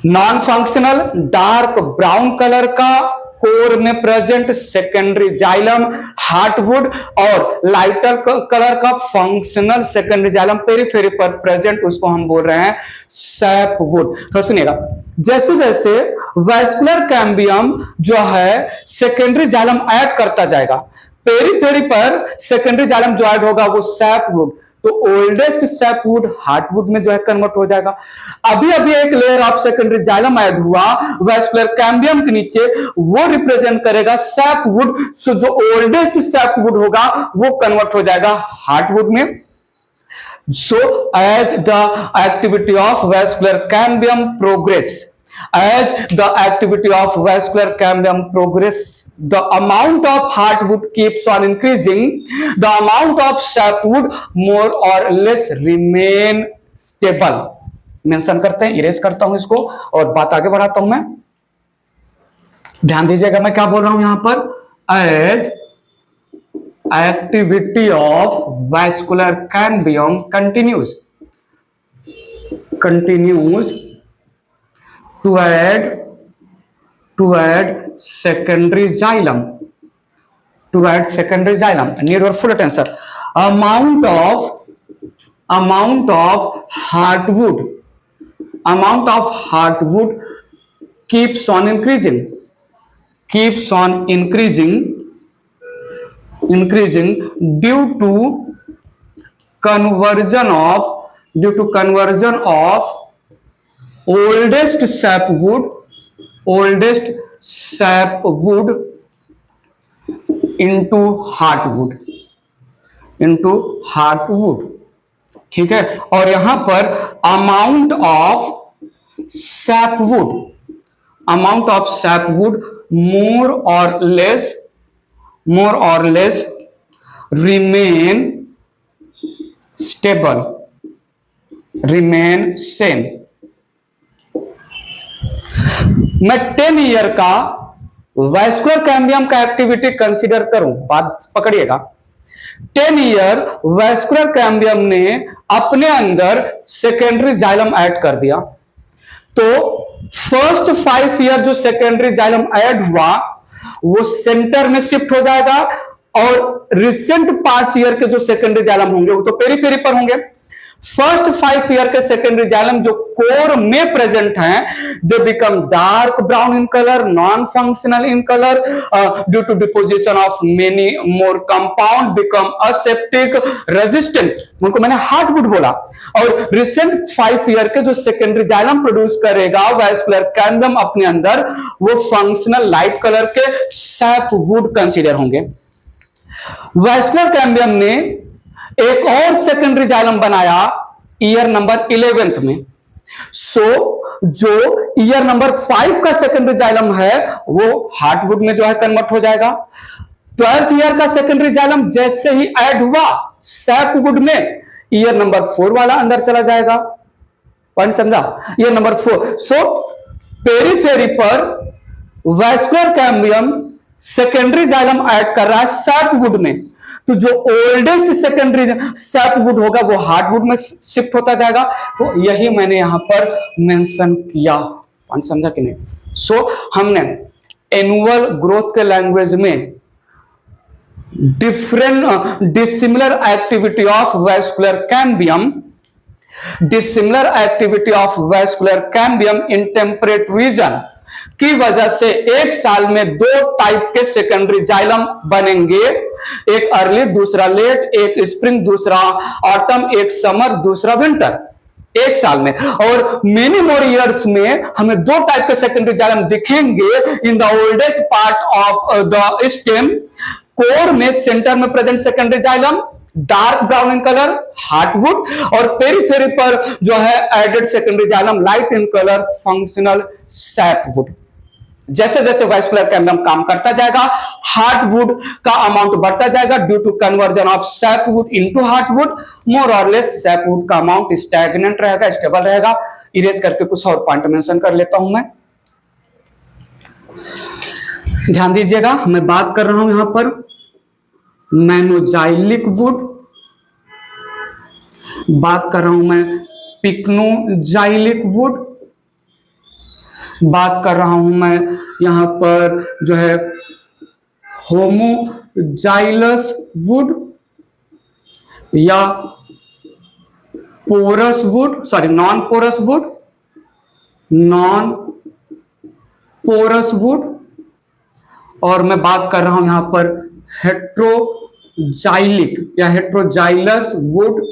Non functional dark brown colour का कोर में प्रेजेंट सेकेंडरी जाइलम हार्टवुड, और लाइटर कलर का फंक्शनल सेकेंडरी जाइलम पेरीफेरी पर प्रेजेंट, उसको हम बोल रहे हैं सैपवुड। तो सुनिएगा, जैसे जैसे वैस्कुलर कैम्बियम जो है सेकेंडरी जाइलम ऐड करता जाएगा, पेरीफेरी पर सेकेंडरी जाइलम जो ऐड होगा वो सैपवुड, तो ओल्डेस्ट सैपवुड हार्टवुड में जो है कन्वर्ट हो जाएगा। अभी अभी एक layer of secondary xylem add हुआ वैस्कुलर कैम्बियम के नीचे, वो रिप्रेजेंट करेगा सैपवुड। सो जो ओल्डेस्ट सैपवुड होगा वो कन्वर्ट हो जाएगा हार्टवुड में। So as the activity of vascular cambium progress, as the activity of vascular cambium progress, the amount of heartwood keeps on increasing, the amount of sapwood more or less remain stable। Mention करते हैं, erase करता हूं इसको और बात आगे बढ़ाता हूं मैं। ध्यान दीजिएगा मैं क्या बोल रहा हूं यहां पर, as activity of vascular cambium continues to add secondary xylem, need your full attention, amount of heartwood keeps on increasing due to conversion of oldest sapwood into heartwood। ठीक है, और यहां पर amount of sapwood more or less remain stable, remain same। मैं 10 year का vascular cambium का activity consider करूं, बात पकड़िएगा। 10 ईयर वैस्कुलर कैम्बियम ने अपने अंदर सेकेंडरी जाइलम ऐड कर दिया, तो फर्स्ट 5 ईयर जो सेकेंडरी जाइलम ऐड हुआ वो सेंटर में शिफ्ट हो जाएगा, और रिसेंट 5 ईयर के जो सेकेंडरी जाइलम होंगे वो तो पेरीफेरी पर होंगे। फर्स्ट 5 ईयर के सेकेंडरी जाइलम जो कोर में प्रेजेंट हैं, they become dark brown in colour, non functional in colour due to deposition of many more compound, become aseptic resistant, उनको मैंने हार्टवुड बोला। और रिसेंट 5 ईयर के जो सेकेंडरी जाइलम प्रोड्यूस करेगा वैस्कुलर कैम्बियम अपने अंदर, वो फंक्शनल लाइट कलर के सैपवुड कंसीडर होंगे। वैस्कुलर कैम्बियम ने एक और सेकेंडरी जाइलम बनाया ईयर नंबर 11th में। जो ईयर नंबर 5 का सेकेंडरी जाइलम है वो हार्टवुड में जो है कन्वर्ट हो जाएगा। 12th ईयर का सेकेंडरी जाइलम जैसे ही ऐड हुआ सैपवुड में, ईयर नंबर 4 वाला अंदर चला जाएगा। पॉइंट समझा? Year number 4। सो पेरीफेरी पर vascular cambium secondary xylem add कर रहा है सैपवुड में, तो जो ओल्डेस्ट सेकेंडरी सैपवुड होगा वो हार्टवुड में शिफ्ट होता जाएगा। तो यही मैंने यहां पर मेंशन किया। पॉइंट समझा कि नहीं? सो हमने एनुअल ग्रोथ के लैंग्वेज में dissimilar activity of vascular cambium in temperate region की वजह से एक साल में 2 टाइप के सेकेंडरी जाइलम बनेंगे, एक अर्ली दूसरा लेट, एक स्प्रिंग दूसरा ऑटम, एक समर दूसरा विंटर, एक साल में। और मेनी मोर ईयर्स में हमें 2 टाइप के सेकेंडरी जाइलम दिखेंगे in the oldest part of the stem, core में सेंटर में present secondary xylem dark brown in colour heartwood, और पेरीफेरी पर जो है added secondary xylem light in colour functional sapwood. जैसे जैसे वैस्कुलर कैम्बियम काम करता जाएगा हार्टवुड का अमाउंट बढ़ता जाएगा due to conversion of sapwood into heartwood. More और लेस सैपवुड का अमाउंट स्टैग्नेंट रहेगा, स्टेबल रहेगा। इरेज करके कुछ और पॉइंट मेंशन कर लेता हूं मैं। ध्यान दीजिएगा, मैं बात कर रहा हूं यहां पर मैनोजाइलिक वुड, बात कर रहा हूं मैं पिक्नोजाइलिक वुड, बात कर रहा हूं मैं यहां पर जो है होमोजाइलस वुड या porous wood, sorry non porous wood, non porous wood, और मैं बात कर रहा हूं यहां पर हेट्रोजाइलिक या हेट्रोजाइलस वुड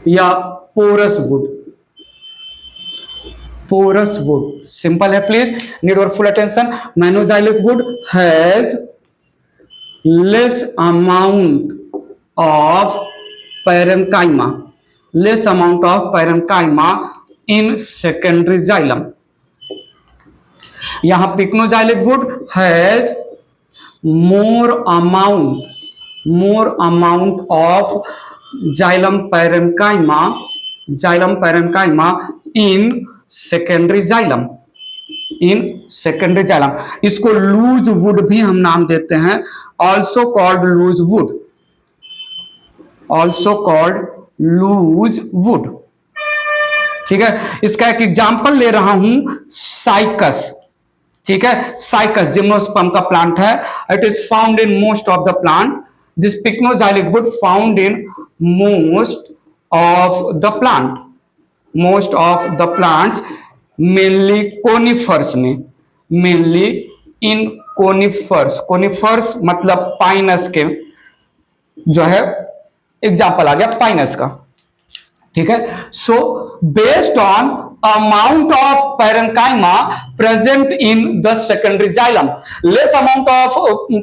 या porous wood, porous wood. Simple है, please need your full attention. Monozylic wood has less amount of parenchyma, less amount of parenchyma in secondary xylem. यहाँ pycnozylic wood has more amount of xylem parenchyma in secondary xylem, in secondary xylem. इसको loose wood भी हम नाम देते हैं, also called loose wood, also called loose wood. ठीक है, इसका एक एग्जांपल ले रहा हूं साइकस। ठीक है, साइकस जिम्नोस्पर्म का प्लांट है, it is found in most of the plant. This pycnoxylic wood found in most of the plant, most of the plants, mainly conifers में, मेनली इन कोनिफर्स, कोनिफर्स मतलब Pinus के जो है example आ गया Pinus का। ठीक है, so based on amount of parenchyma present in the secondary xylem, less amount of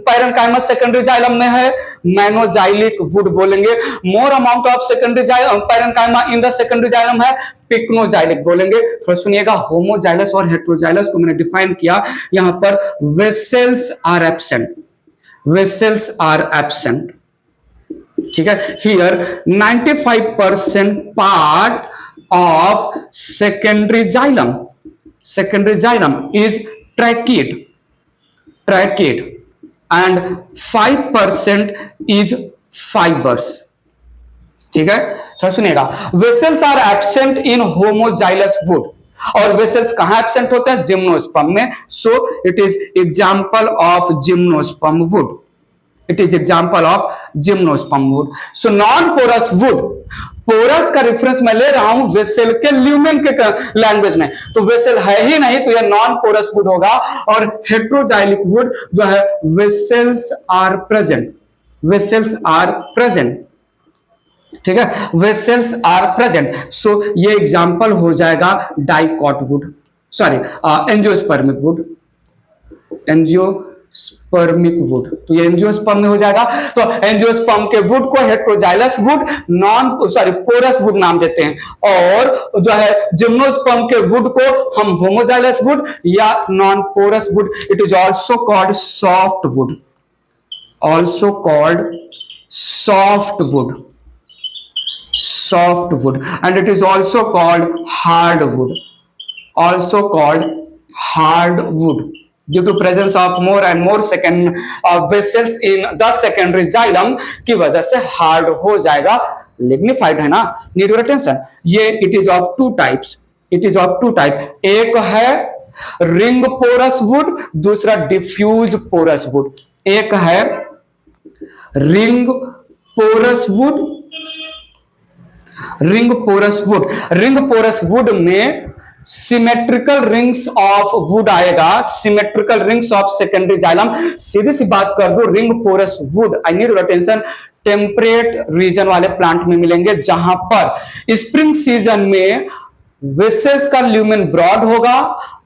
parenchyma secondary xylem में है, monozylic wood बोलेंगे। more amount of secondary parenchyma in the secondary xylem है, pycnozylic बोलेंगे। थोड़ा सुनिएगा, होमोजाइलस और हेट्रोजाइलस को मैंने डिफाइन किया। यहां पर vessels are absent, vessels are absent. ठीक है, here 95% part of secondary xylem is tracheic and 5% is fibers. ठीक है, तो सुनिएगा, vessels are absent in homoxylous wood, और वेसल्स कहां एब्सेंट होते हैं? जिम्नोस्पर्म में। So it is example of gymnosperm wood, it is example of gymnosperm wood. So non porous wood, porous का रेफरेंस मैं ले रहा हूं वेसल के ल्यूमेन के लैंग्वेज में, तो वेसल है ही नहीं, तो यह नॉन पोरस वुड होगा। और हेट्रोजाइलिक वुड जो है vessels are present, vessels are present. ठीक है, वेसल्स आर प्रेजेंट। सो ये एग्जांपल हो जाएगा dicot would, sorry angiospermic would, angiospermic would, तो ये एंजियोस्पर्म में हो जाएगा। तो एंजियोस्पर्म के वुड को हेट्रोजाइलस वुड, पोरस वुड नाम देते हैं, और जो है जिम्नोस्पर्म के वुड को हम होमोजाइलस वुड या non porous wood. It is also called soft wood, also called soft wood, soft wood, and it is also called hardwood, also called hardwood, due to presence of more and more vessels in the secondary xylem की वजह से hard हो जाएगा। Lignified है ना, need your attention. ये it is of two types, it is of two type, एक है रिंग पोरस वुड, दूसरा डिफ्यूज पोरस वुड। एक है ring porous wood, ring porous wood, ring porous wood में सिमेट्रिकल रिंग्स ऑफ वुड आएगा, symmetrical rings of secondary xylem. सीधी सी बात कर दो, ring porous wood, I need your attention, temperate region वाले प्लांट में मिलेंगे, जहां पर स्प्रिंग सीजन में वेसल्स का ल्यूमेन ब्रॉड होगा,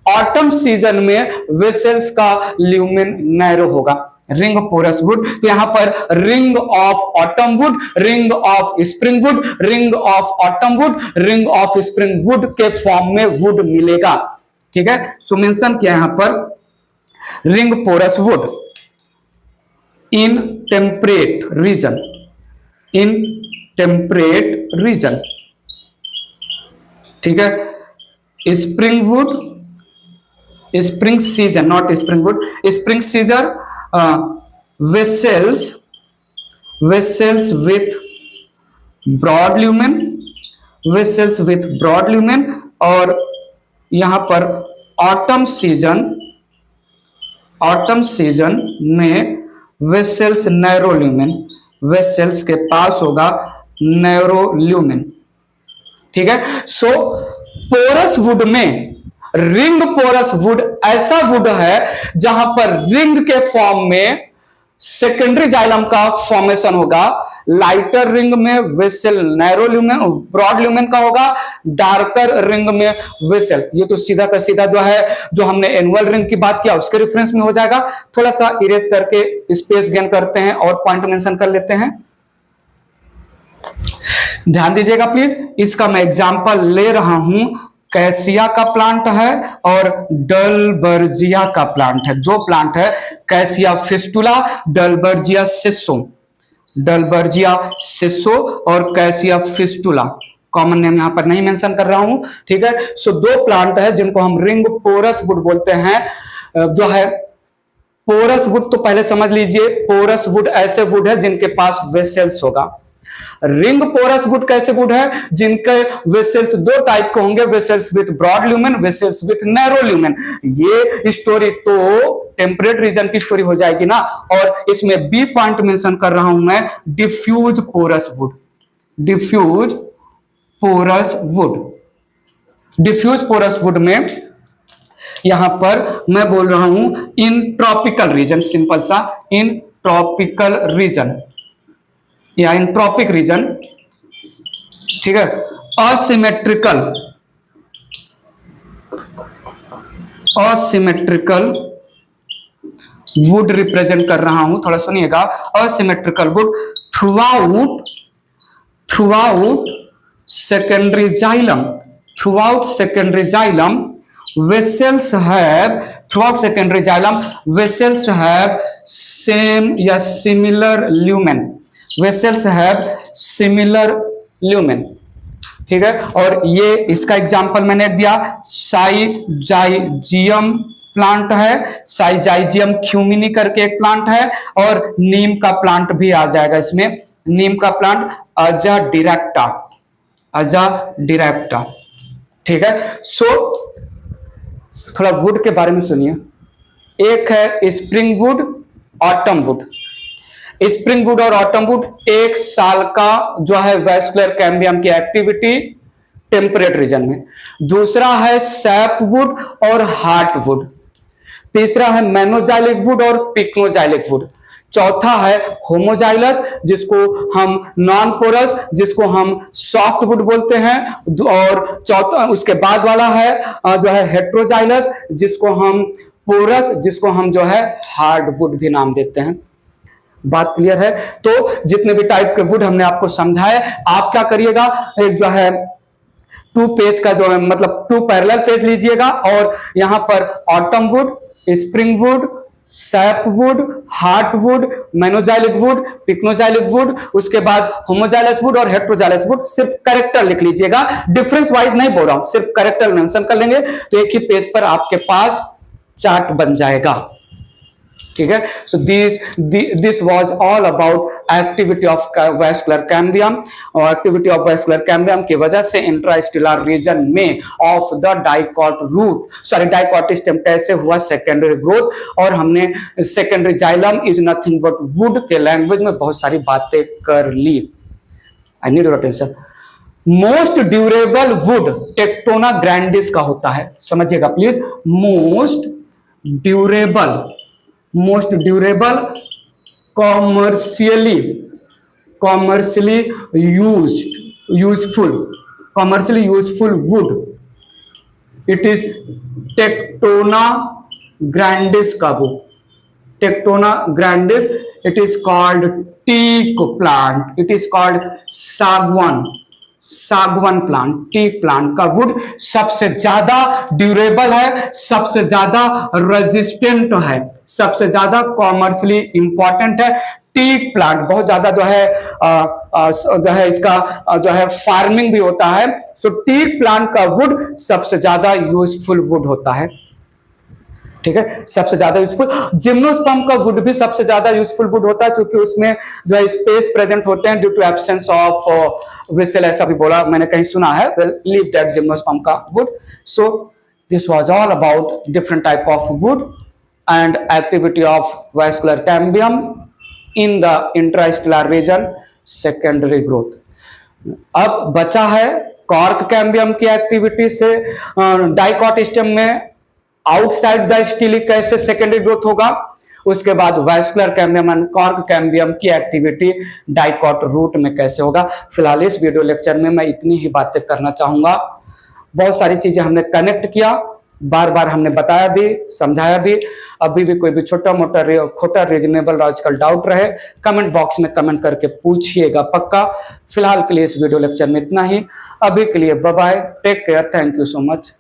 ऑटम सीजन में वेसल्स का ल्यूमेन नैरो होगा। रिंग पोरस वुड, तो यहां पर ring of autumn wood, ring of spring wood, ring of autumn wood, ring of spring wood के फॉर्म में वुड मिलेगा। ठीक है, सो मेंशन किया यहां पर ring porous wood in temperate region, in temperate region. ठीक है, spring wood, spring season, not spring wood, spring season vessels with broad lumen, vessels with broad lumen, और यहां पर ऑटम सीजन में वेसल्स नैरो ल्यूमेन, वेसल्स के पास होगा narrow lumen. ठीक है। सो पोरस वुड में रिंग पोरस वुड ऐसा वुड है जहां पर रिंग के फॉर्म में सेकेंडरी जाइलम का फॉर्मेशन होगा। लाइटर रिंग में vessel narrow lumen broad lumen का होगा, डार्कर रिंग में वेसल। ये तो सीधा का सीधा जो है, जो हमने एनुअल रिंग की बात किया उसके रेफरेंस में हो जाएगा। थोड़ा सा इरेज करके स्पेस गेन करते हैं और पॉइंट मेंशन कर लेते हैं। ध्यान दीजिएगा प्लीज, इसका मैं एग्जांपल ले रहा हूं। कैसिया का प्लांट है और डलबर्जिया का प्लांट है। दो प्लांट है, कैसिया फिस्टुला, डलबर्जिया सिसो। डलबर्जिया सिसो और कैसिया फिस्टुला, कॉमन नेम यहां पर नहीं मेंशन कर रहा हूं। ठीक है। सो दो प्लांट है जिनको हम रिंग पोरस वुड बोलते हैं। जो है पोरस वुड, तो पहले समझ लीजिए, पोरस वुड ऐसे वुड है जिनके पास वेसल्स होगा। रिंग पोरस वुड कैसे वुड है? जिनके वेसल्स दो टाइप के होंगे, vessels with broad lumen, vessels with narrow lumen. ये स्टोरी तो टेम्परेट रीजन की स्टोरी हो जाएगी ना। और इसमें बी पॉइंट मेंशन कर रहा हूं मैं, diffuse porous wood. Diffuse porous wood, diffuse porous wood में यहां पर मैं बोल रहा हूं इन ट्रॉपिकल रीजन, सिंपल सा इन ट्रॉपिकल रीजन या इन ट्रॉपिक रीजन। ठीक है। असिमेट्रिकल वुड रिप्रेजेंट कर रहा हूं, थोड़ा सुनिएगा। Asymmetrical wood throughout secondary xylem, throughout secondary xylem vessels have same या similar lumen, vessels have similar lumen. ठीक है। और ये इसका एग्जांपल मैंने दिया, साइजाइजियम प्लांट है, साइजाइजियम क्यूमिनी करके एक प्लांट है, और नीम का प्लांट भी आ जाएगा इसमें। नीम का प्लांट अजा डिरेक्टा। ठीक है। सो थोड़ा वुड के बारे में सुनिए। एक है spring would, autumn wood. Spring would और ऑटम वुड एक साल का जो है वैस्कुलर कैम्बियम की एक्टिविटी टेम्परेट रीजन में। दूसरा है सैप वुड और हार्ट वुड। तीसरा है मेनोजाइलिक वुड और पिक्नोजाइलिक वुड। चौथा है होमोजाइलस, जिसको हम नॉन पोरस, जिसको हम सॉफ्ट वुड बोलते हैं। और चौथा उसके बाद वाला है जो है हेट्रोजाइलस, जिसको हम पोरस, जिसको हम जो है हार्ड वुड भी नाम देते हैं। बात क्लियर है? तो जितने भी टाइप के वुड हमने आपको समझाए, आप क्या करिएगा, एक जो है 2 पेज का जो है मतलब 2 पैरेलल पेज लीजिएगा, और यहां पर autumn wood, spring wood, sap wood, heart wood, manoxylic wood, pycnoxylic wood, उसके बाद होमोजाइलस वुड और हेट्रोजाइलस वुड, सिर्फ कैरेक्टर लिख लीजिएगा। डिफरेंस वाइज नहीं बोल रहा हूं, सिर्फ कैरेक्टर मेंशन कर लेंगे तो एक ही पेज पर आपके पास चार्ट बन जाएगा। ठीक है। So this was all about activity of vascular cambium. और एक्टिविटी ऑफ वैस्कुलर कैम्बियम की वजह से इंट्रास्टेलर रीजन में ऑफ द डाइकॉट स्टेम कैसे हुआ सेकेंडरी ग्रोथ, और हमने secondary xylem is nothing but wood के लैंग्वेज में बहुत सारी बातें कर ली। I need your attention. Most durable wood Tectona grandis का होता है, समझिएगा please. Most durable commercially useful wood, it is Tectona grandis का wood। Tectona grandis, it is called teak plant, it is called सागवान प्लांट, टीक प्लांट का would सबसे ज्यादा durable है, सबसे ज्यादा रेजिस्टेंट है, सबसे ज्यादा कॉमर्शियली इंपॉर्टेंट है। टीक प्लांट बहुत ज्यादा जो है इसका जो है फार्मिंग भी होता है। सो टीक प्लांट का वुड सबसे ज्यादा यूजफुल वुड होता है। ठीक है, सबसे ज्यादा यूजफुल। जिम्नोस्पर्म का वुड भी सबसे ज्यादा यूजफुल वुड होता है, क्योंकि उसमें जो है स्पेस प्रेजेंट होते हैं due to absence of vessel, ऐसा भी बोला मैंने कहीं सुना है। लीव दैट जिम्नोस्पर्म का wood. So this was all about different type of wood and activity of vascular cambium in the intrastelar region, secondary growth. अब बचा है कॉर्क कैम्बियम की एक्टिविटी से डाइकॉट स्टेम में आउटसाइड द स्टिली कैसे secondary growth होगा, उसके बाद vascular cambium and cork cambium की एक्टिविटी डाइकॉट रूट में कैसे होगा। फिलहाल इस वीडियो लेक्चर में मैं इतनी ही बातें करना चाहूंगा। बहुत सारी चीजें हमने कनेक्ट किया, बार बार हमने बताया भी, समझाया भी। अभी भी कोई भी छोटा मोटा खोटा रीजनेबल लॉजिकल डाउट रहे, कमेंट बॉक्स में कमेंट करके पूछिएगा पक्का। फिलहाल के लिए इस वीडियो लेक्चर में इतना ही। अभी के लिए bye bye, take care, thank you so much.